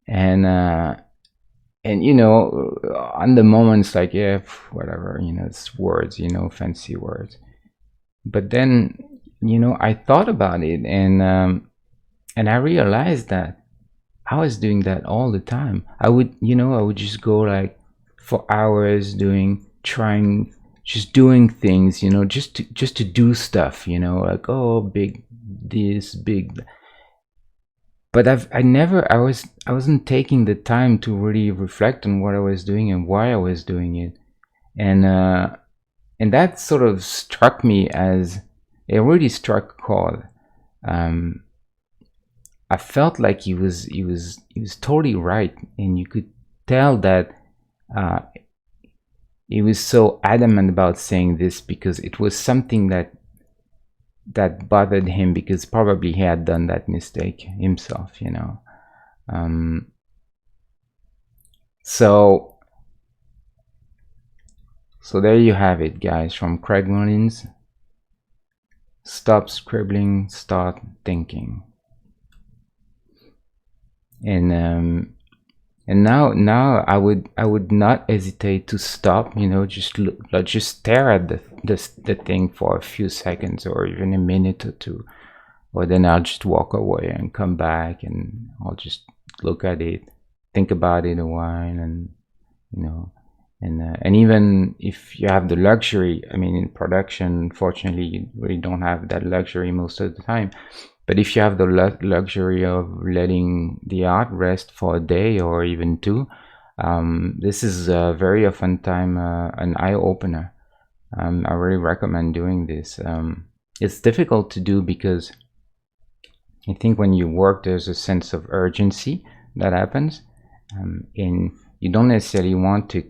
And on the moments, like, yeah, whatever, it's words, fancy words. But then, I thought about it, and I realized that I was doing that all the time. I would just go like for hours just doing things, just to do stuff, like, oh, big this, big. But I wasn't taking the time to really reflect on what I was doing and why I was doing it. And that sort of struck me as it really struck a chord. I felt like he was totally right, and you could tell that he was so adamant about saying this because it was something that bothered him, because probably he had done that mistake himself, so there you have it, guys, from Craig Mullins. Stop scribbling, start thinking. And now I would not hesitate to stop, just stare at the thing for a few seconds or even a minute or two, or then I'll just walk away and come back, and I'll just look at it, think about it a while, and and even if you have the luxury, I mean, in production, unfortunately, you really don't have that luxury most of the time. But if you have the luxury of letting the art rest for a day or even two, this is very often time an eye-opener. I really recommend doing this. It's difficult to do because I think when you work, there's a sense of urgency that happens, and you don't necessarily want to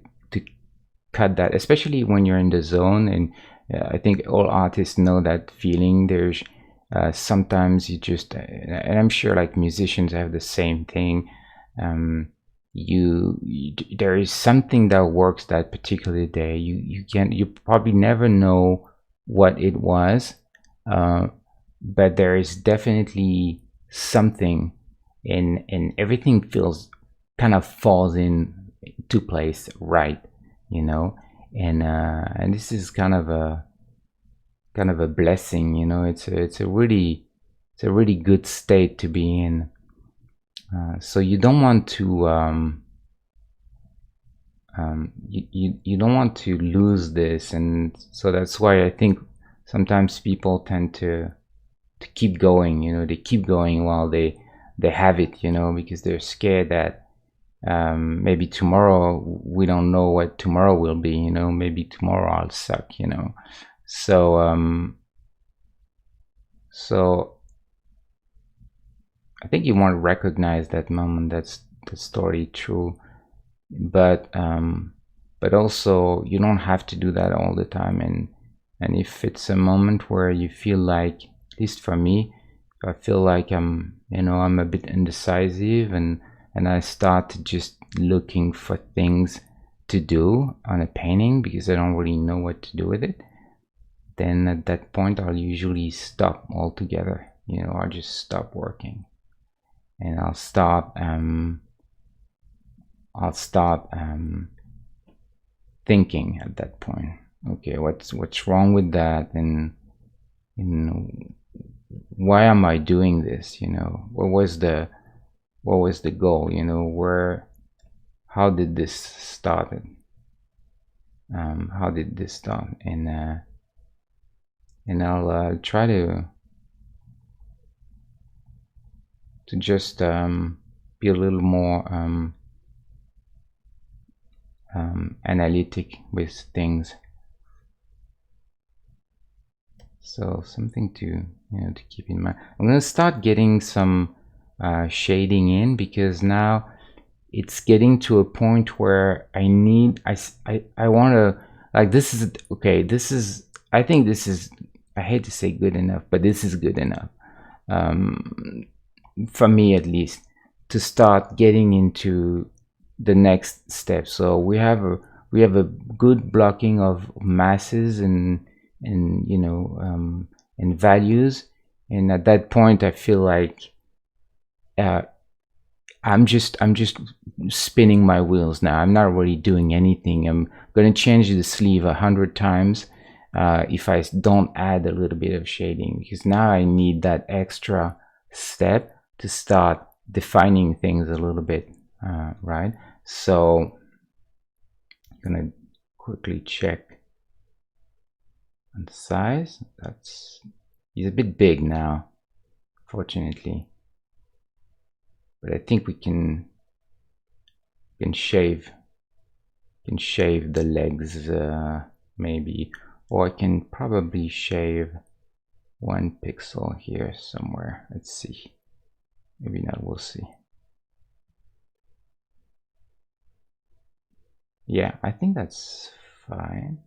cut that, especially when you're in the zone. And I think all artists know that feeling. There's sometimes you just, and I'm sure like musicians have the same thing. There is something that works that particular day. You probably never know what it was, but there is definitely something, and everything kind of falls into place, right? And this is kind of a blessing, it's a really good state to be in. So you don't want to you don't want to lose this, and so that's why I think sometimes people tend to keep going. They keep going while they have it, because they're scared that maybe tomorrow, we don't know what tomorrow will be, maybe tomorrow I'll suck, so so I think you want to recognize that moment. That's the story true, but also you don't have to do that all the time. And if it's a moment where you feel like, at least for me, I feel like I'm a bit indecisive, and I start just looking for things to do on a painting because I don't really know what to do with it, then at that point I'll usually stop altogether. I'll just stop working, and I'll stop thinking at that point. Okay, what's wrong with that, and why am I doing this? What was the goal? How did this start? how did this start, and I'll try to just be a little more analytic with things. So something to to keep in mind. I'm gonna start getting some shading in, because now it's getting to a point where I need I want to, like, this is okay. This is, I think this is, I hate to say good enough, but this is good enough, for me at least, to start getting into the next step. So we have a good blocking of masses and and values, and at that point I feel like I'm just spinning my wheels now. I'm not really doing anything. I'm going to change the sleeve 100 times if I don't add a little bit of shading, because now I need that extra step to start defining things a little bit, right? So I'm going to quickly check on the size. He's a bit big now, fortunately, but I think we can shave the legs, maybe, or I can probably shave 1 pixel here somewhere. Let's see, maybe not, we'll see. Yeah, I think that's fine.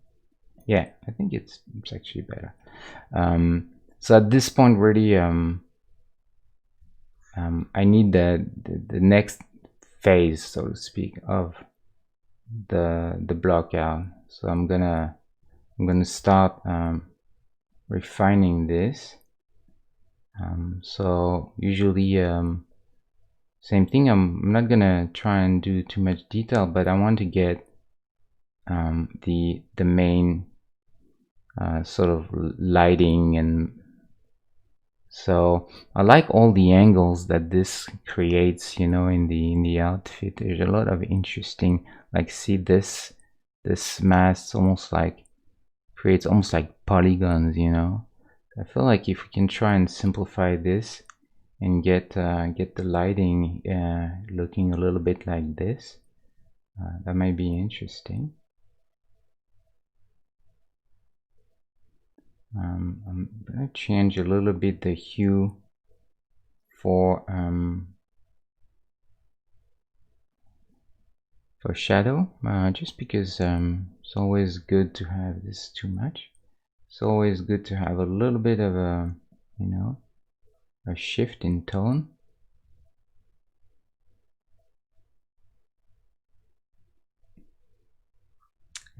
Yeah, I think it's actually better. So at this point, really, I need the next phase, so to speak, of the block out. So I'm gonna start refining this. So usually, same thing. I'm not gonna try and do too much detail, but I want to get the main sort of lighting, and so I like all the angles that this creates, in the outfit. There's a lot of interesting, like, see this mask almost like creates almost like polygons, I feel like if we can try and simplify this and get the lighting looking a little bit like this, that might be interesting. I'm gonna change a little bit the hue for shadow, just because it's always good to have this too much. It's always good to have a little bit of a a shift in tone.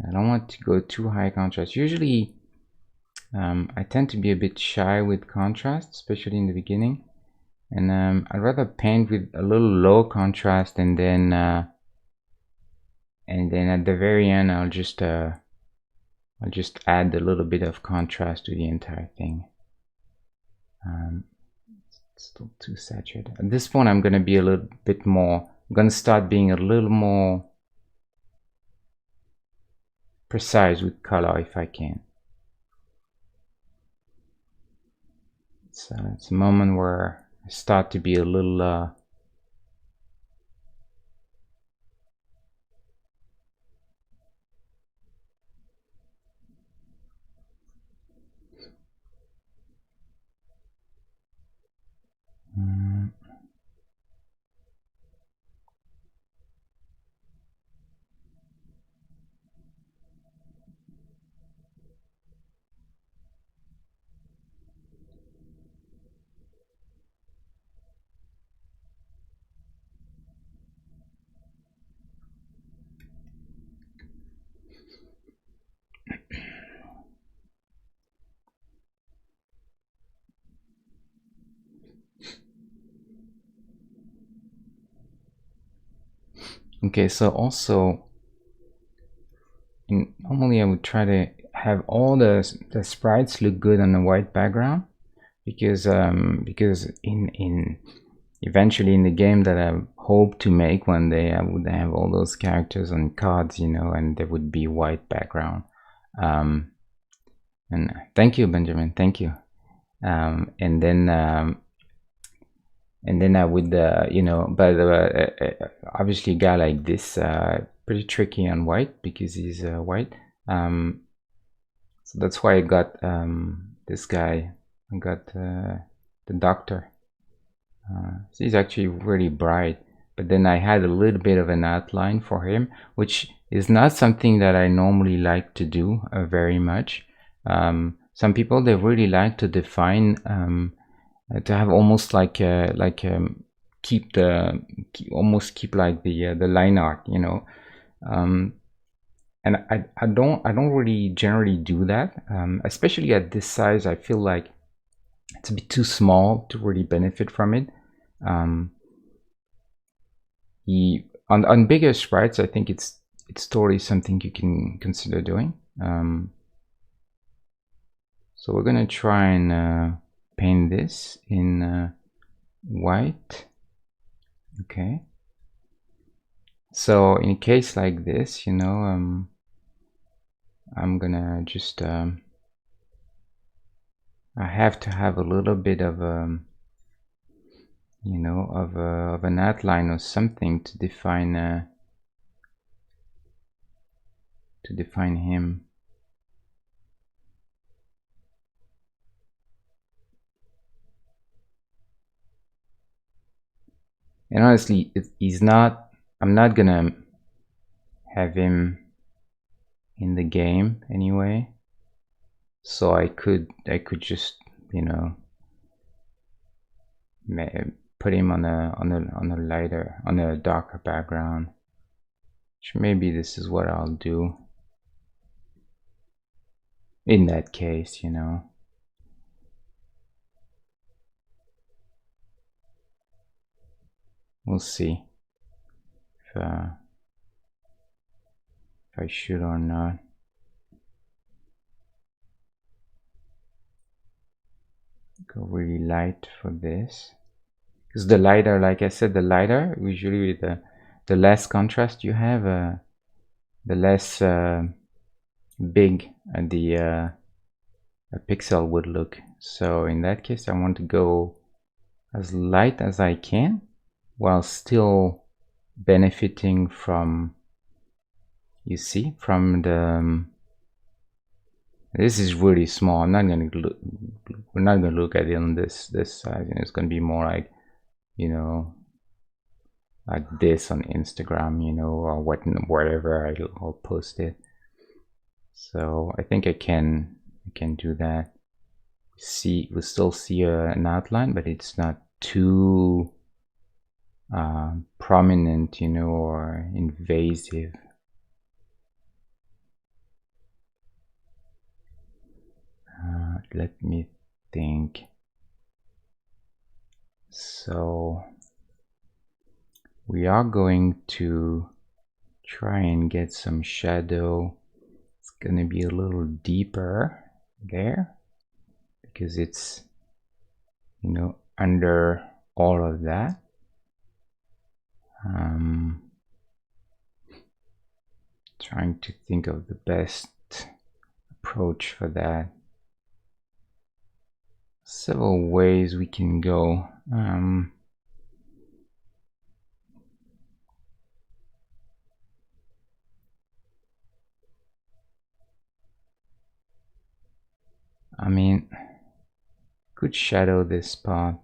I don't want to go too high contrast. Usually I tend to be a bit shy with contrast, especially in the beginning, and I'd rather paint with a little low contrast, and then at the very end I'll just add a little bit of contrast to the entire thing. It's still too saturated. At this point I'm going to be a little bit more, I'm going to start being a little more precise with color if I can. So it's a moment where I start to be a little okay. So also, normally I would try to have all the sprites look good on a white background, because in eventually in the game that I hope to make one day, I would have all those characters on cards, you know, and there would be white background. And thank you, Benjamin. Thank you. And then I would, you know, but obviously a guy like this, pretty tricky on white because he's white. So that's why I got this guy. I got the doctor. So he's actually really bright. But then I had a little bit of an outline for him, which is not something that I normally like to do very much. Some people, they really like to define, to have almost like keep like the line art, you know. And I don't really generally do that, especially at this size. I feel like it's a bit too small to really benefit from it. On bigger sprites, I think it's totally something you can consider doing. So we're gonna try and paint this in white. Okay. So in a case like this, you know, I'm gonna just I have to have a little bit of you know, of an outline or something to define him. And honestly, he's not. I'm not gonna have him in the game anyway. So I could just, you know, put him on a lighter, on a darker background. Which maybe this is what I'll do. In that case, you know. We'll see if I should or not. Go really light for this, because the lighter, like I said, the lighter, usually the less contrast you have, the less big the pixel would look. So in that case, I want to go as light as I can while still benefiting from, you see, from the this is really small. I'm not going to look, we're not going to look at it on this size, and it's going to be more like, you know, like this on Instagram, you know, or whatever. I'll post it. So I think I can do that. We still see an outline, but it's not too prominent, you know, or invasive. Let me think. So we are going to try and get some shadow. It's gonna be a little deeper there because it's, you know, under all of that. Trying to think of the best approach for that. Several ways we can go. I mean, could shadow this part,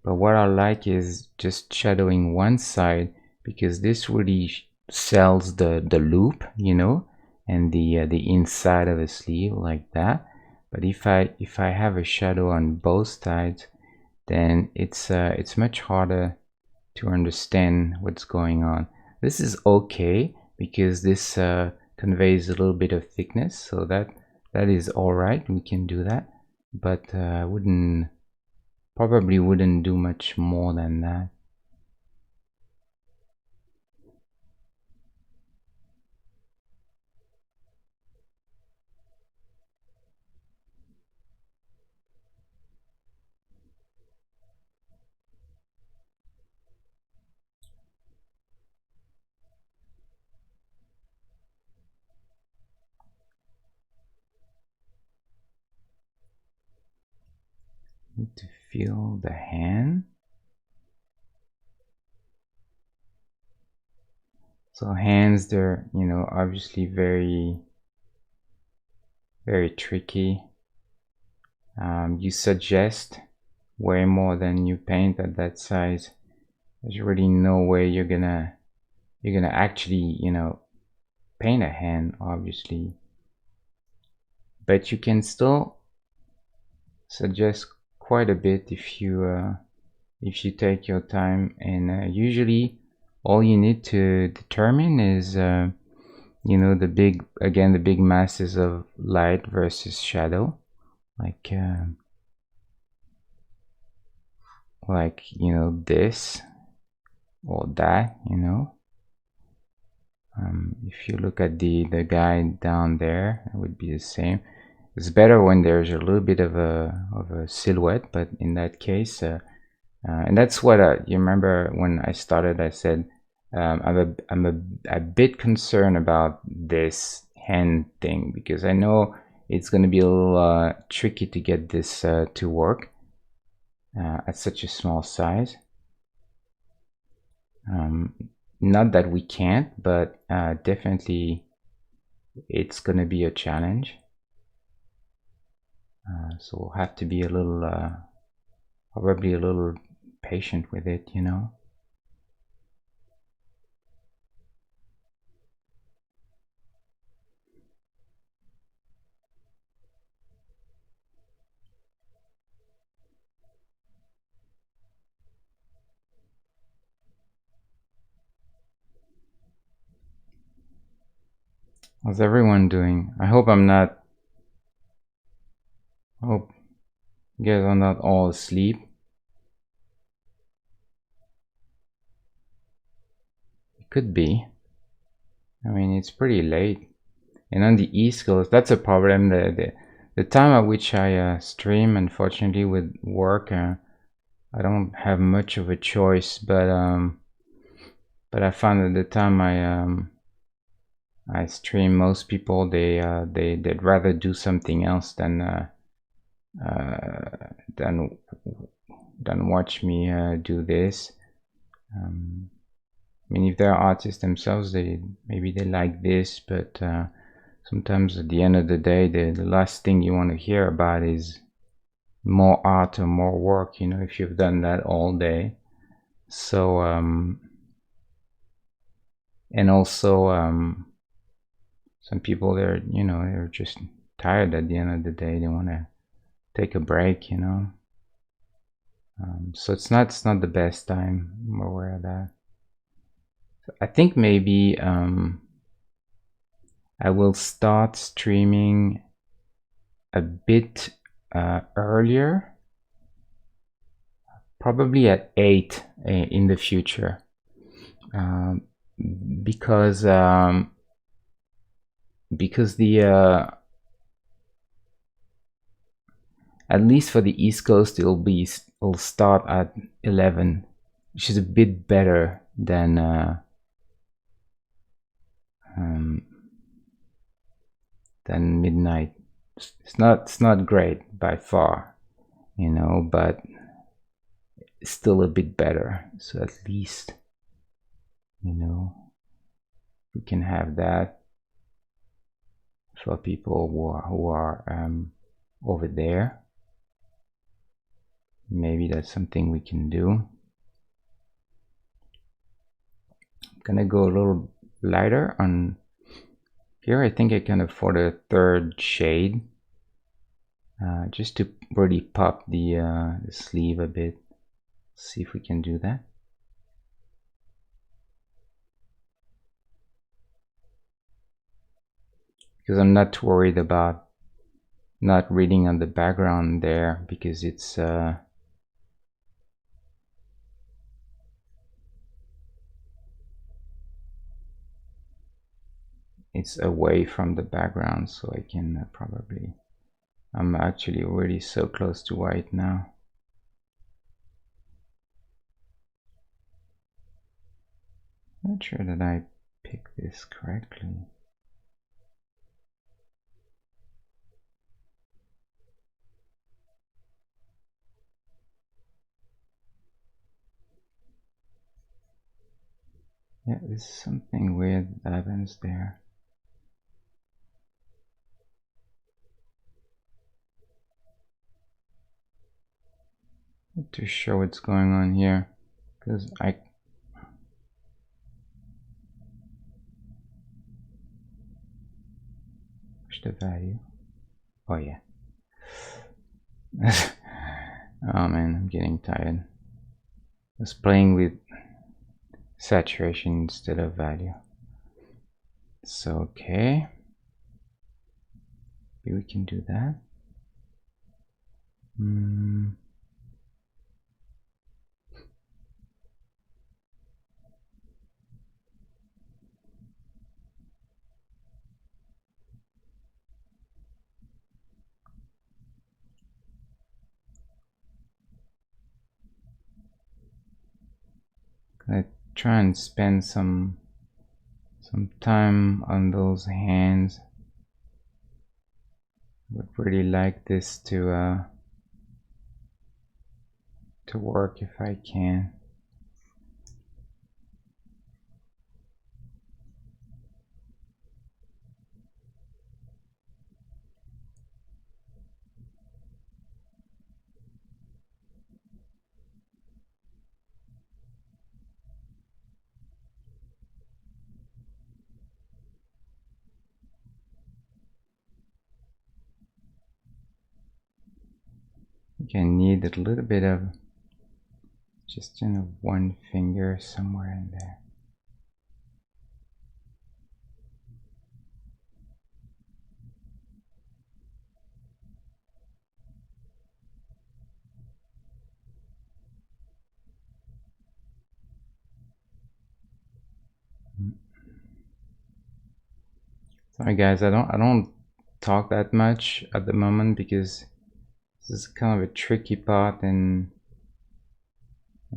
but what I like is just shadowing one side, because this really sells the loop, you know, and the inside of a sleeve like that. But if I have a shadow on both sides, then it's much harder to understand what's going on. This is okay because this conveys a little bit of thickness, so that is all right. We can do that, but probably wouldn't do much more than that. Need to feel the hand. So hands, they're, you know, obviously very tricky. You suggest way more than you paint at that size. There's really no way you're gonna actually, you know, paint a hand, obviously, but you can still suggest quite a bit if you take your time. And usually all you need to determine is you know, the big masses of light versus shadow, like you know, this or that, you know. If you look at the guy down there, it would be the same. It's better when there's a little bit of a silhouette, but in that case, and that's what you remember when I started. I said I'm a bit concerned about this hand thing because I know it's going to be a little tricky to get this to work at such a small size. Not that we can't, but definitely it's going to be a challenge. So we'll have to be a little, probably a little patient with it, you know. How's everyone doing? I hope I'm not, I hope you guys are not all asleep. It could be. I mean, it's pretty late. And on the East Coast, that's a problem. The time at which I stream, unfortunately, with work, I don't have much of a choice. But I found that the time I stream, most people they'd rather do something else than than watch me do this. I mean, if they're artists themselves, maybe they like this, but sometimes at the end of the day, the last thing you want to hear about is more art or more work, you know, if you've done that all day. So and also some people, they're just tired at the end of the day. They want to take a break, you know. So it's not the best time. I'm aware of that. So I think maybe I will start streaming a bit earlier, probably at 8 in the future, because the at least for the East Coast, it'll start at 11, which is a bit better than midnight. It's not great by far, you know, but it's still a bit better. So at least, you know, we can have that for people who are over there. Maybe that's something we can do. I'm gonna go a little lighter on here. I think I can afford a third shade, just to really pop the sleeve a bit. See if we can do that. Because I'm not worried about not reading on the background there, because it's away from the background, so I can probably, I'm actually already so close to white now. Not sure that I picked this correctly. Yeah, there's something weird that happens there. Not too sure what's going on here, because I push the value. Oh yeah. Oh man, I'm getting tired. Just playing with saturation instead of value. So okay, maybe we can do that. I try and spend some time on those hands. Would really like this to work if I can. I need a little bit of just one finger somewhere in there. Sorry guys, I don't talk that much at the moment because this is kind of a tricky part, and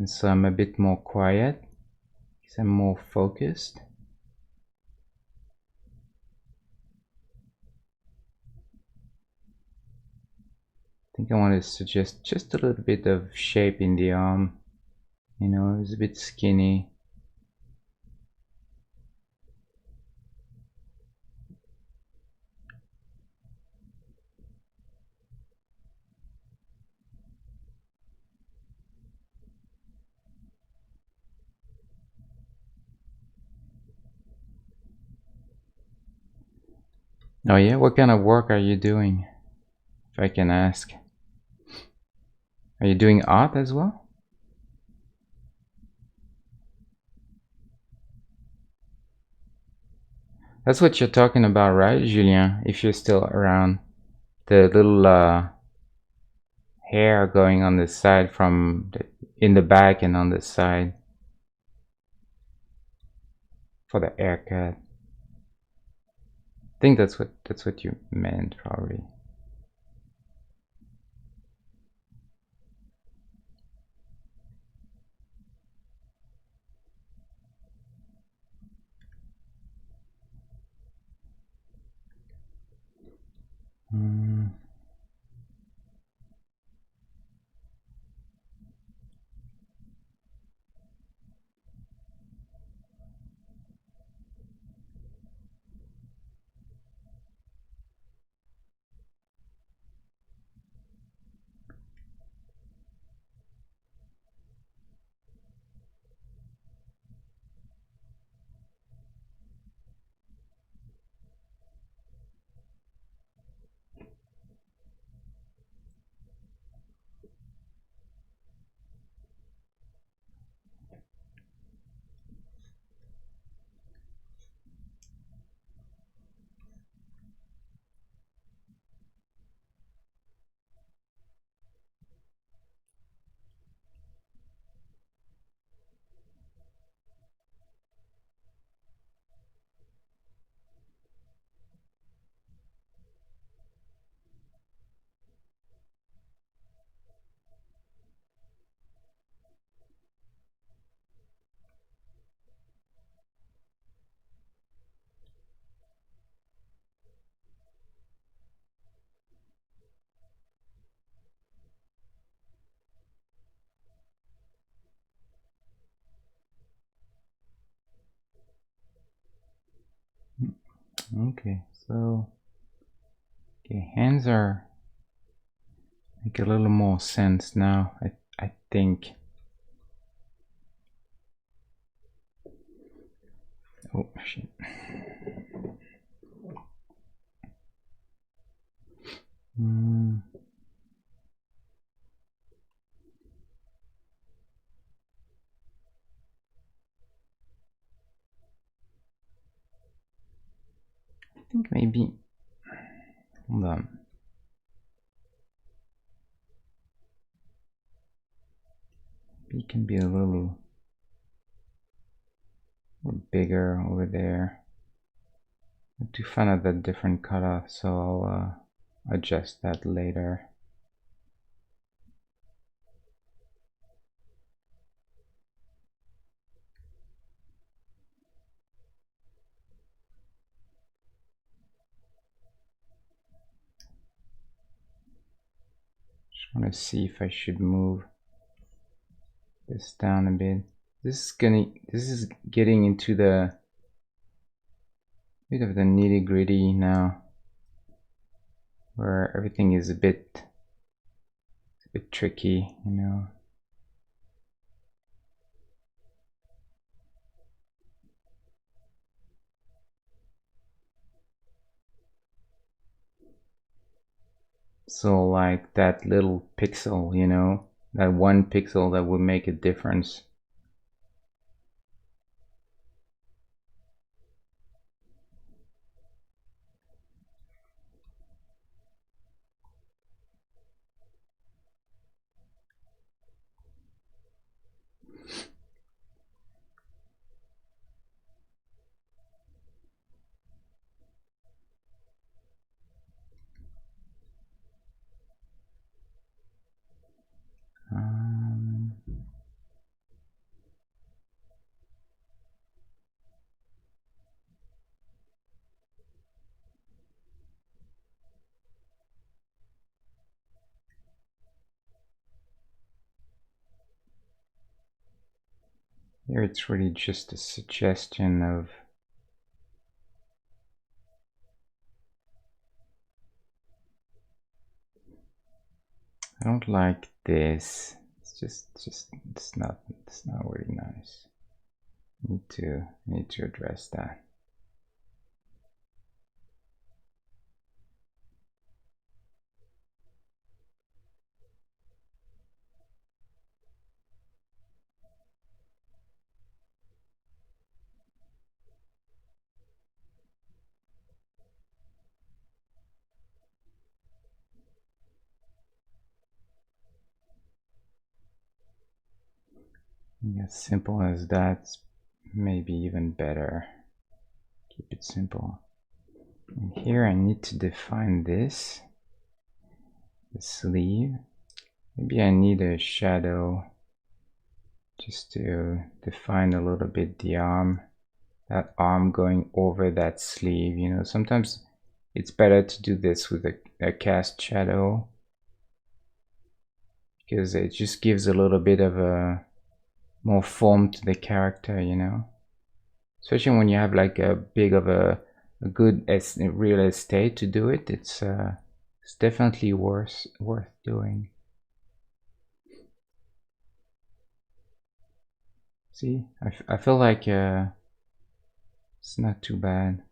so I'm a bit more quiet because I'm more focused. I think I want to suggest just a little bit of shape in the arm. You know, it's a bit skinny. Oh yeah, what kind of work are you doing, if I can ask? Are you doing art as well? That's what you're talking about, right, Julien? If you're still around. The little hair going on the side in the back and on the side for the haircut. I think that's what you meant, probably. Okay, so okay, hands are make a little more sense now. I think. Oh shit. I think maybe. Hold on. It can be a little bigger over there. I have to find out a different color, so I'll adjust that later. Just want to see if I should move this down a bit. This is getting into the bit of the nitty-gritty now, where everything is a bit tricky, you know. So like that little pixel, you know, that one pixel that would make a difference. Here it's really just a suggestion of I don't like this. It's not really nice. Need to address that. As simple as that, maybe even better. Keep it simple. And here I need to define this, the sleeve. Maybe I need a shadow just to define a little bit the arm, that arm going over that sleeve. You know, sometimes it's better to do this with a cast shadow because it just gives a little bit of a more form to the character, you know, especially when you have like a big of a good real estate to do it. It's definitely worth doing. See, I feel like it's not too bad.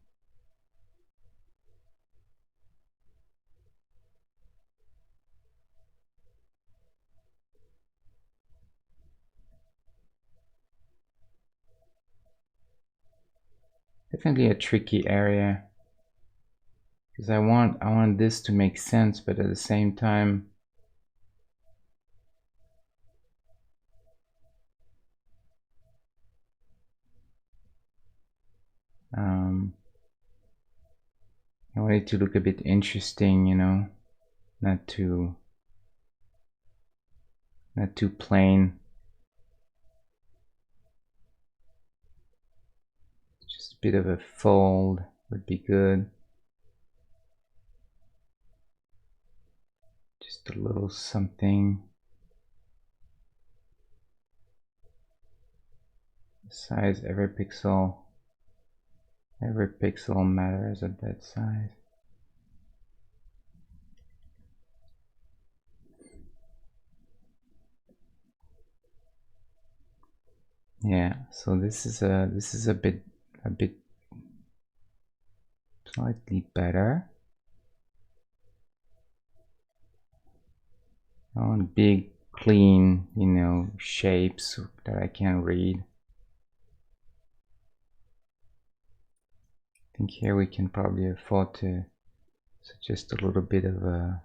Definitely a tricky area because I want this to make sense, but at the same time I want it to look a bit interesting, you know, not too plain. Just a bit of a fold would be good. Just a little something. Size every pixel. Every pixel matters at that size. Yeah, so this is a bit slightly better. I want big, clean, you know, shapes that I can read. I think here we can probably afford to suggest a little bit of a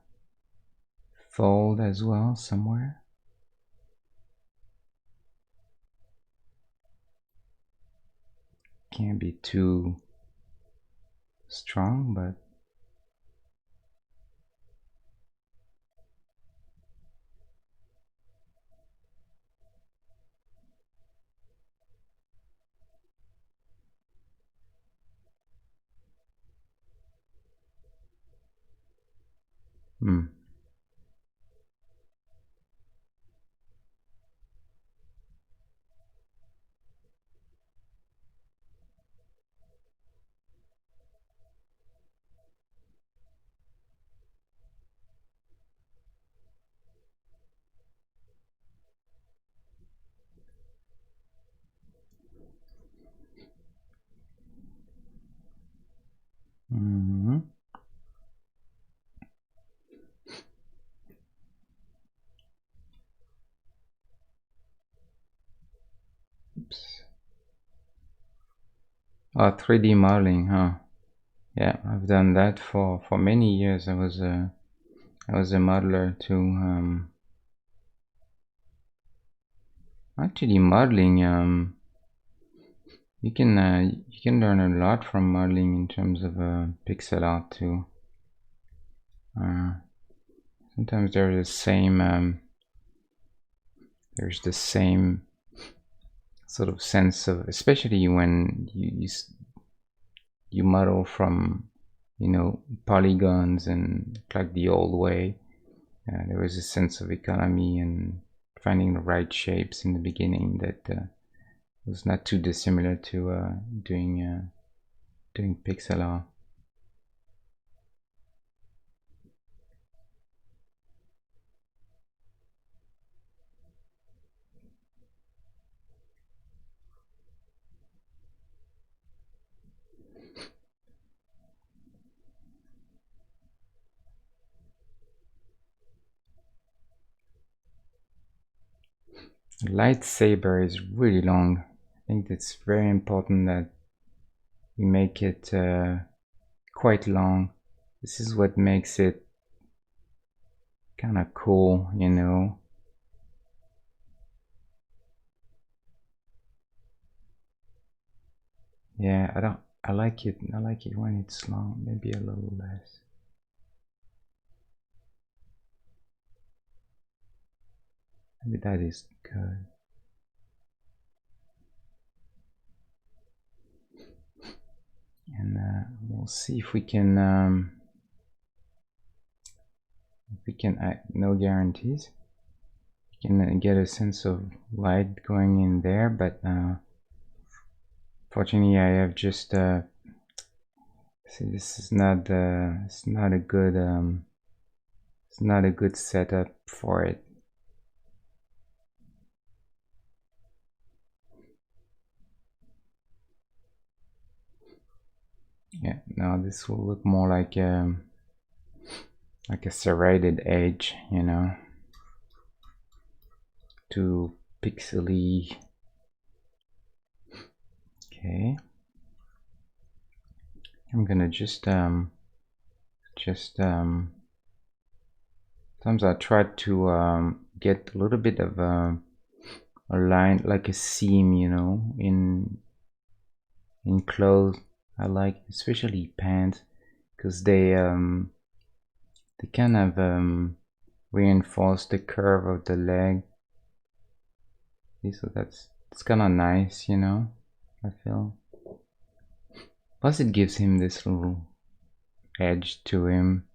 fold as well somewhere. Can't be too strong, but hmm. Mm-hmm. Oops. Oh, 3D modeling, huh? Yeah, I've done that for many years. I was a modeler too. Actually, modeling, you can learn a lot from modeling in terms of pixel art too. Sometimes there's the same sort of sense of, especially when you model from, you know, polygons and like the old way. There was a sense of economy and finding the right shapes in the beginning that was not too dissimilar to doing pixel art. Lightsaber is really long. I think it's very important that we make it quite long. This is what makes it kind of cool, you know. Yeah, I like it. I like it when it's long, maybe a little less. Maybe that is good. And we'll see if we can no guarantees. You can get a sense of light going in there, but fortunately I have just see, this is not it's not a good setup for it. Yeah, now this will look more like a serrated edge, you know, too pixely. Okay, I'm gonna sometimes I try to get a little bit of a line, like a seam, you know, in clothes. I like especially pants because they kind of reinforce the curve of the leg. So it's kind of nice, you know, I feel. Plus it gives him this little edge to him.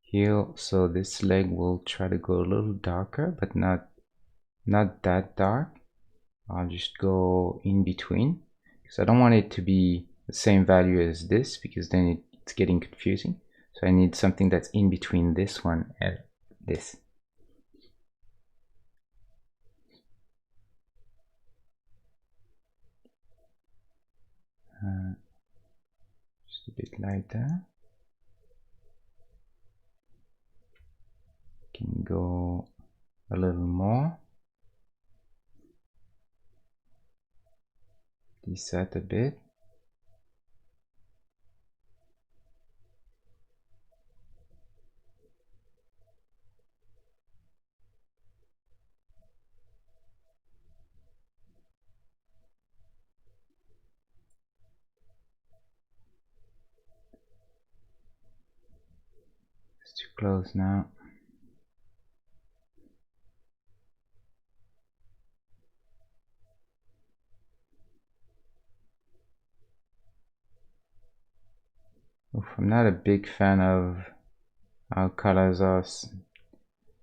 Here, so this leg will try to go a little darker, but not that dark. I'll just go in between. because I don't want it to be the same value as this, because then it's getting confusing. So I need something that's in between this one and this. Just a bit lighter. Can go a little more. Deset a bit. It's too close now. Oof, I'm not a big fan of how colors are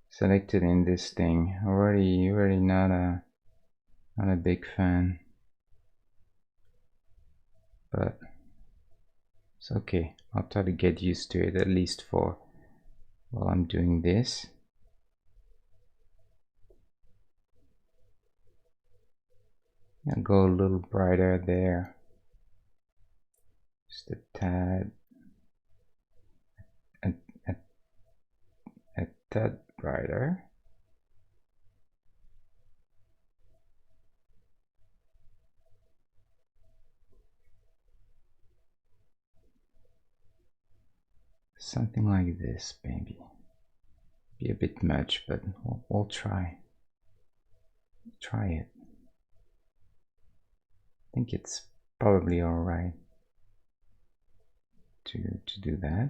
selected in this thing. Already not a big fan, but it's okay. I'll try to get used to it, at least for while I'm doing this. I'll go a little brighter there, just a tad, a tad brighter. Something like this, maybe. Be a bit much, but we'll try. Try it. I think it's probably all right to do that.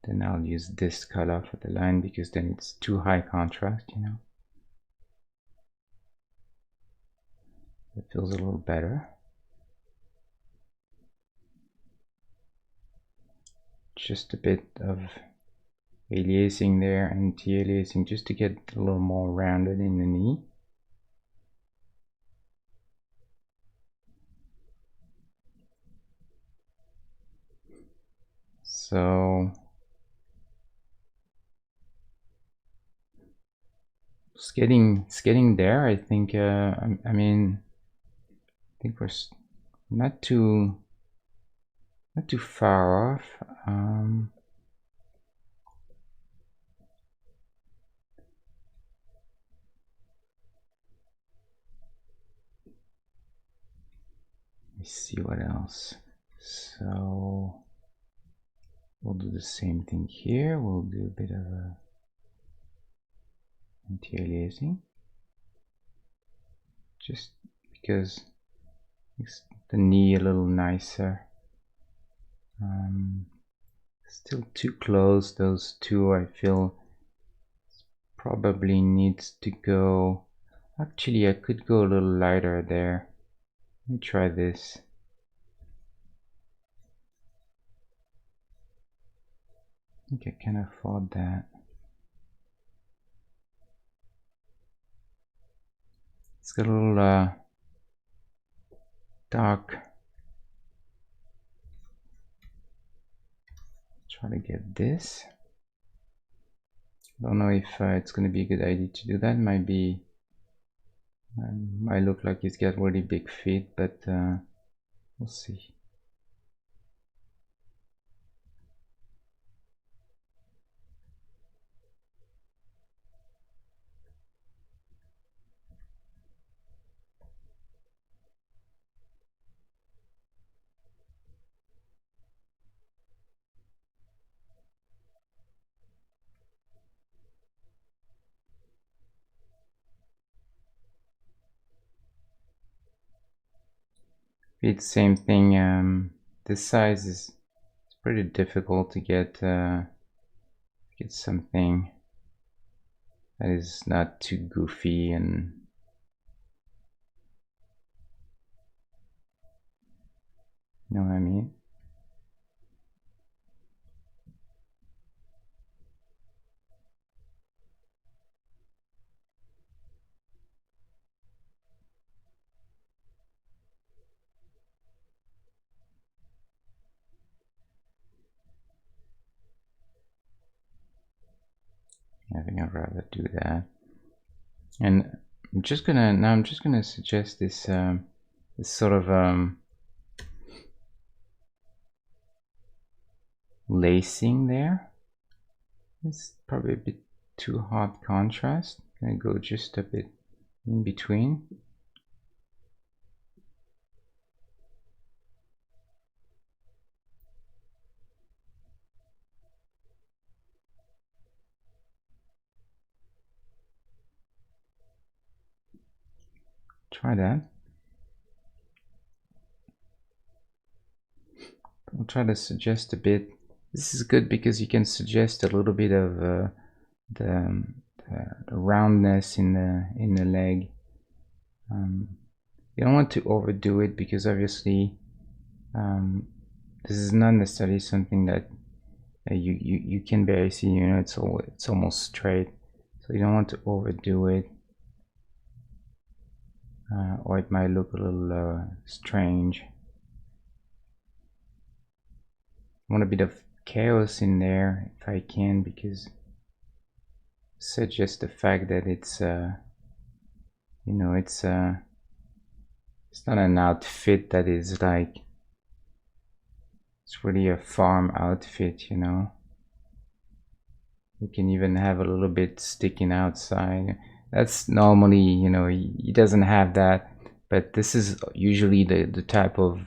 Then I'll use this color for the line, because then it's too high contrast, you know. It feels a little better. Just a bit of aliasing there, anti-aliasing, just to get a little more rounded in the knee. So it's getting there. I think. I mean, I think we're not too far off. Let me see what else. So we'll do the same thing here. We'll do a bit of a anti-aliasing, just because it makes the knee a little nicer. Still too close, those two. I feel probably needs to go. Actually, I could go a little lighter there. Let me try this. I think I can afford that. It's got a little dark. Try to get this. Don't know if it's going to be a good idea to do that. Might be. Might look like he's got really big feet, but we'll see. It's the same thing. This size is pretty difficult to get something that is not too goofy, and you know what I mean. think I'd rather do that. And I'm just gonna suggest this this sort of lacing there. It's probably a bit too hot contrast. I'm gonna go just a bit in between. Try that. I'll try to suggest a bit. This is good because you can suggest a little bit of the roundness in the leg. You don't want to overdo it because obviously this is not necessarily something that you can barely see. You know, it's almost straight, so you don't want to overdo it, or it might look a little strange. I want a bit of chaos in there if I can, because suggest the fact that it's you know, it's not an outfit that is like, it's really a farm outfit, you know. You can even have a little bit sticking outside. That's normally, you know, he doesn't have that, but this is usually the type of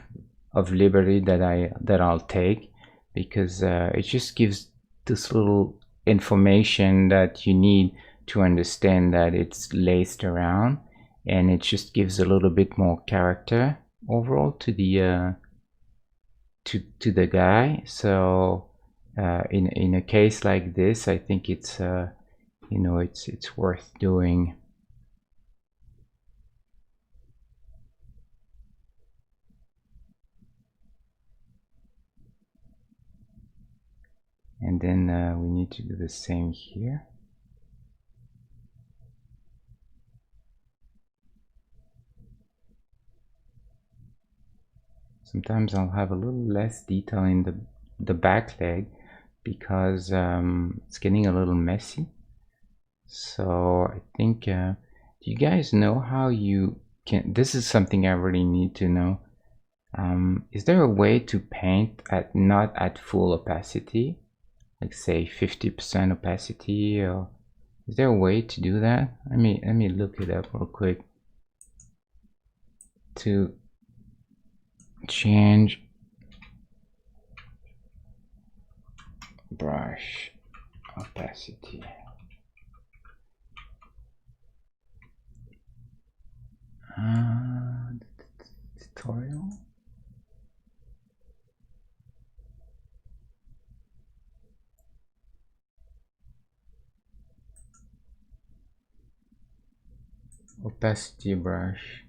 liberty that I'll take, because it just gives this little information that you need to understand that it's laced around, and it just gives a little bit more character overall to the to the guy. So in a case like this, I think it's you know, it's worth doing. And then we need to do the same here. Sometimes I'll have a little less detail in the back leg because it's getting a little messy. So I think, do you guys know how you can, this is something I really need to know. Is there a way to paint at not at full opacity, like say 50% opacity, or is there a way to do that? Let me look it up real quick. To change brush opacity. Tutorial. Opacity brush.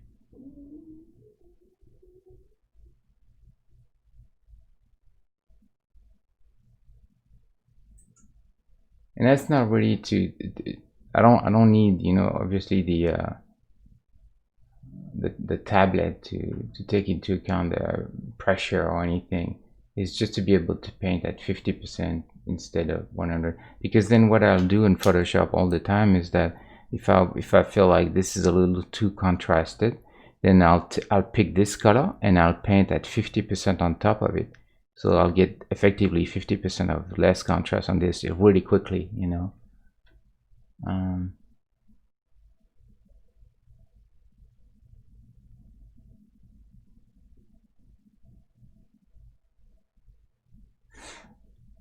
And that's not really to, I don't need, you know, obviously the tablet to take into account the pressure or anything. Is just to be able to paint at 50% instead of 100, because then what I'll do in Photoshop all the time is that if I feel like this is a little too contrasted, then I'll pick this color and I'll paint at 50% on top of it, so I'll get effectively 50% of less contrast on this really quickly, you know.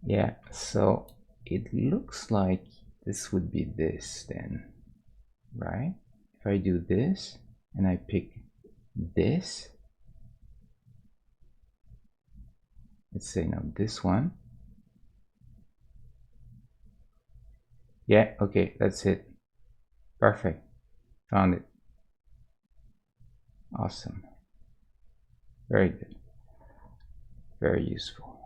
Yeah, so it looks like this would be this then, right? If I do this and I pick this, let's say now this one. Yeah, okay, that's it. Perfect. Found it. Awesome. Very good. Very useful.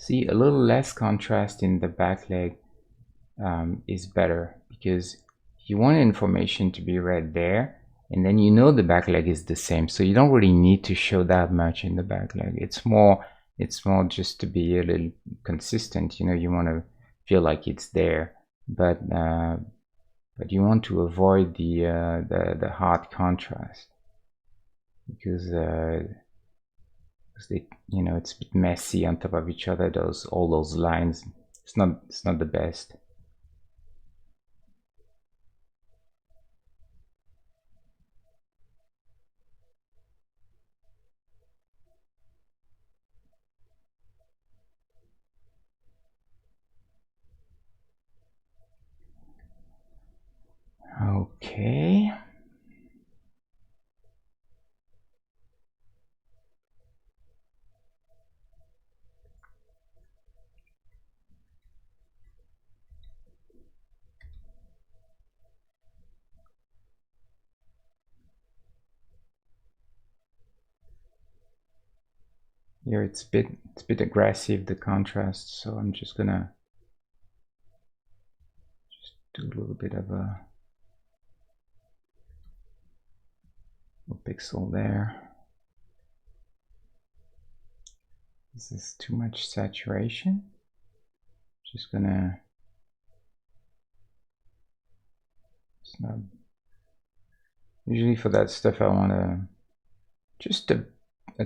See, a little less contrast in the back leg is better, because you want information to be right there, and then you know the back leg is the same, so you don't really need to show that much in the back leg. It's more It's more just to be a little consistent. You know, you want to feel like it's there, but you want to avoid the hard contrast, because they, you know, it's a bit messy on top of each other. All those lines. It's not the best. Okay. Here it's a bit aggressive, the contrast, so I'm just gonna do a little bit of a pixel there. This is too much saturation. Just gonna snub. Usually for that stuff I want to just a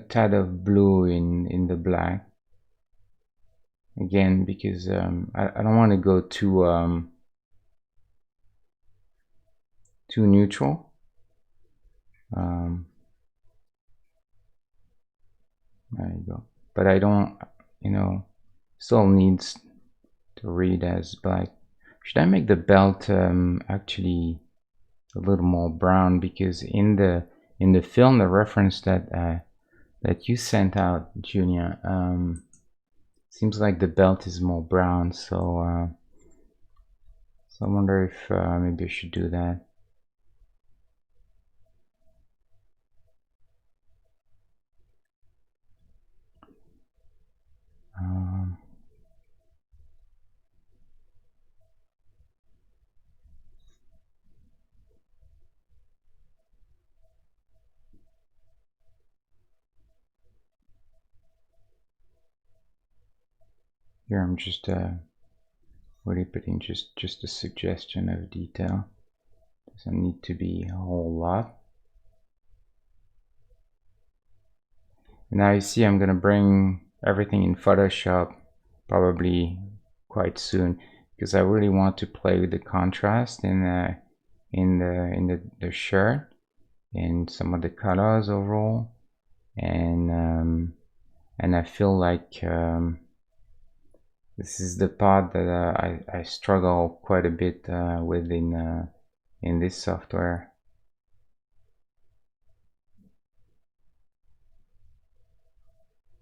tad of blue in the black. Again, because I don't want to go too neutral. There you go. But I don't, you know, still needs to read as black. Should I make the belt actually a little more brown? Because in the film, the reference that you sent out, Junior, seems like the belt is more brown. So I wonder if maybe I should do that. Here I'm just really putting just a suggestion of detail. Doesn't need to be a whole lot. Now you see I'm gonna bring everything in Photoshop probably quite soon, because I really want to play with the contrast in the shirt and some of the colors overall, and I feel like this is the part that I struggle quite a bit with in this software.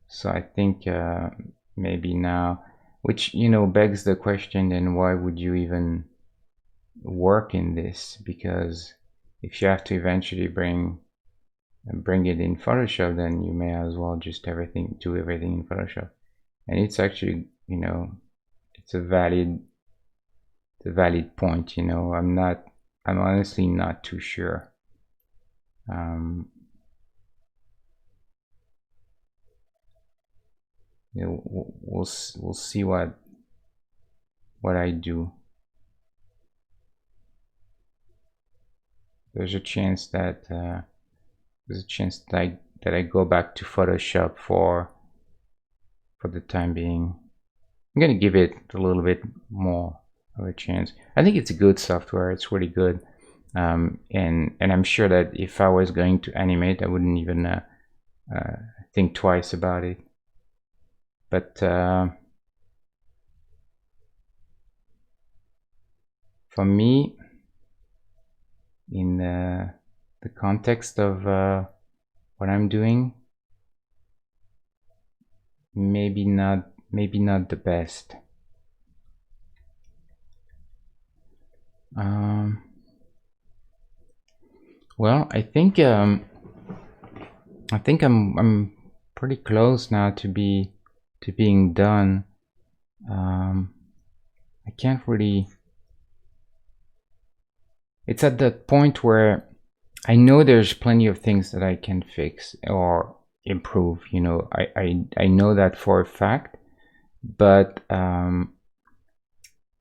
So I think maybe now, which, you know, begs the question, then why would you even work in this? Because if you have to eventually bring it in Photoshop, then you may as well just do everything in Photoshop. And it's actually, you know, it's a valid point. You know, I'm honestly not too sure. You know, we'll see what I do. There's a chance that I go back to Photoshop for the time being. I'm gonna give it a little bit more of a chance. I think it's a good software. It's really good, and I'm sure that if I was going to animate, I wouldn't even think twice about it. But for me, in the context of what I'm doing, maybe not the best. Well, I think I'm pretty close now to being done. I can't really. It's at that point where I know there's plenty of things that I can fix, or improve. You know, I know that for a fact, but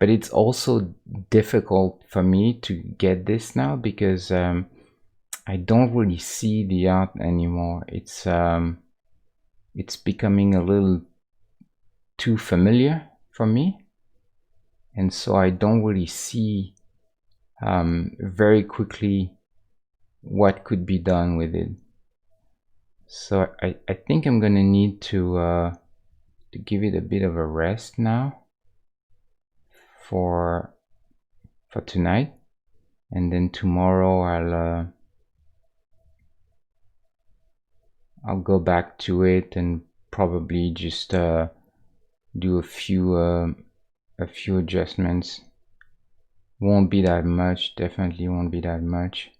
it's also difficult for me to get this now because I don't really see the art anymore. It's becoming a little too familiar for me, and so I don't really see very quickly what could be done with it. So I think I'm gonna need to give it a bit of a rest now for tonight, and then tomorrow I'll go back to it and probably just do a few adjustments. Won't be that much, definitely won't be that much.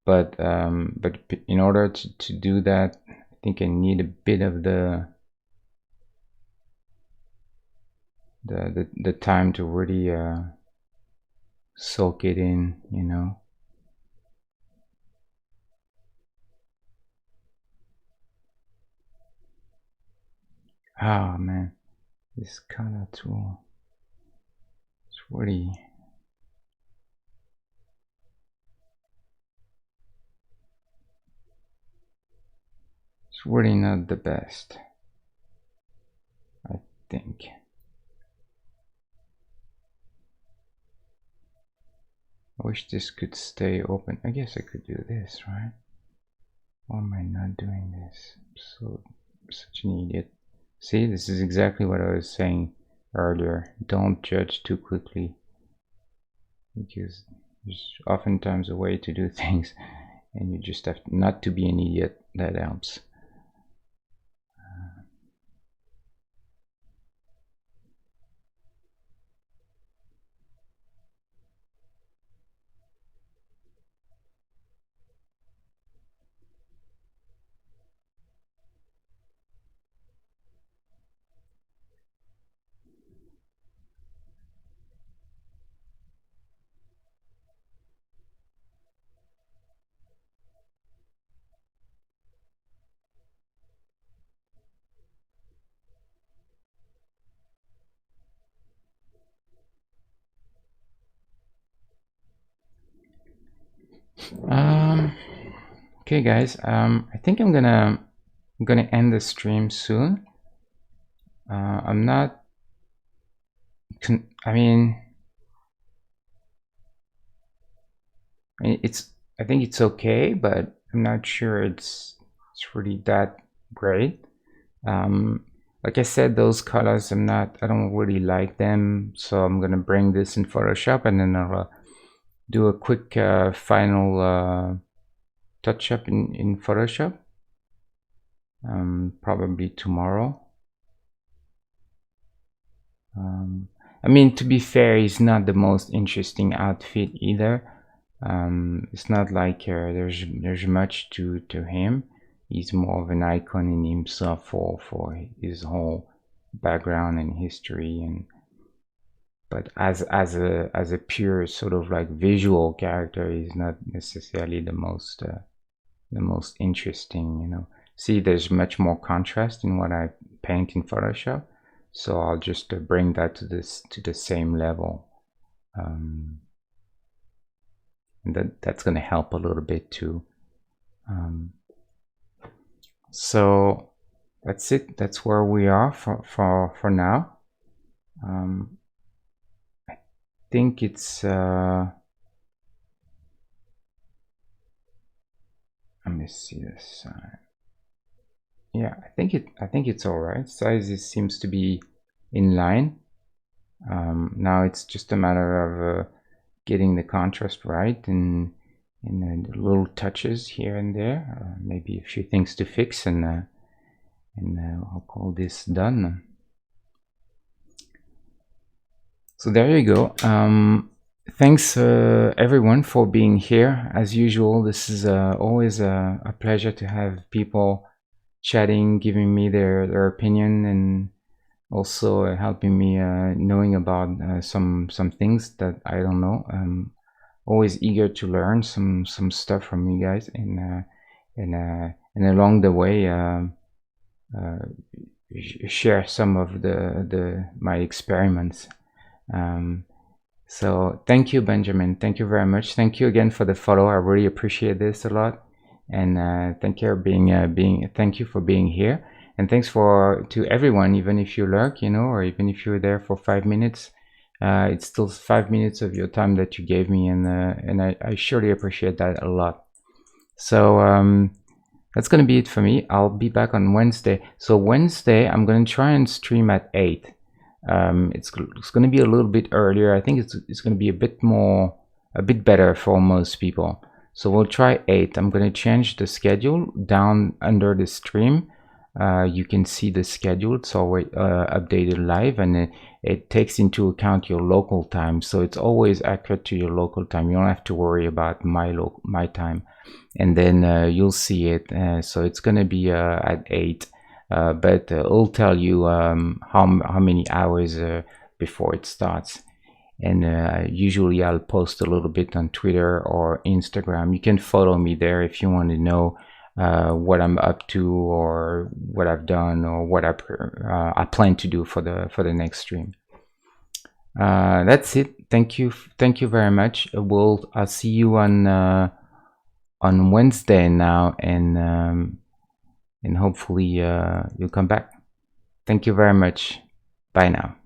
But in order to do that, I think I need a bit of the time to really soak it in, you know. Ah, man, this color tool, it's really, not the best, I think. I wish this could stay open. I guess I could do this, right? Why am I not doing this? I'm such an idiot. See, this is exactly what I was saying earlier. Don't judge too quickly, because there's oftentimes a way to do things, and you just have not to be an idiot. That helps. Okay, guys. I think I'm gonna end the stream soon. I'm not. I mean, it's. I think it's okay, but I'm not sure it's really that great. Like I said, those colors, I don't really like them, so I'm gonna bring this in Photoshop, and then I'll do a quick final touch up in Photoshop, probably tomorrow. I mean, to be fair, he's not the most interesting outfit either. It's not like there's much to him. He's more of an icon in himself for his whole background and history, and but as a pure sort of like visual character, he's not necessarily the most interesting, you know. See, there's much more contrast in what I paint in Photoshop, so I'll just bring that to the same level, and that's going to help a little bit too. So that's it. That's where we are for now. I think it's let me see this side. Yeah, I think it's all right. Sizes seems to be in line. Now it's just a matter of getting the contrast right, and the little touches here and there. Maybe a few things to fix, and I'll call this done. So there you go. Thanks everyone for being here. As usual, this is always a pleasure to have people chatting, giving me their opinion, and also helping me knowing about some things that I don't know. Always eager to learn some stuff from you guys, and and along the way share some of my experiments. So thank you, Benjamin. Thank you very much. Thank you again for the follow. I really appreciate this a lot, and thank you for being here, and thanks to everyone, even if you lurk, or even if you're there for 5 minutes. It's still 5 minutes of your time that you gave me, and I surely appreciate that a lot. So that's gonna be it for me. I'll be back on Wednesday. So Wednesday, I'm gonna try and stream at 8. It's going to be a little bit earlier. I think it's going to be a bit better for most people. So we'll try 8. I'm going to change the schedule down under the stream. You can see the schedule. It's always updated live, and it takes into account your local time. So it's always accurate to your local time. You don't have to worry about my time. And then you'll see it. So it's going to be at 8. But it'll tell you how many hours before it starts. And usually I'll post a little bit on Twitter or Instagram. You can follow me there if you want to know what I'm up to, or what I've done, or what I plan to do for the next stream. That's it. Thank you very much. I'll see you on Wednesday now, and hopefully you'll come back. Thank you very much. Bye now.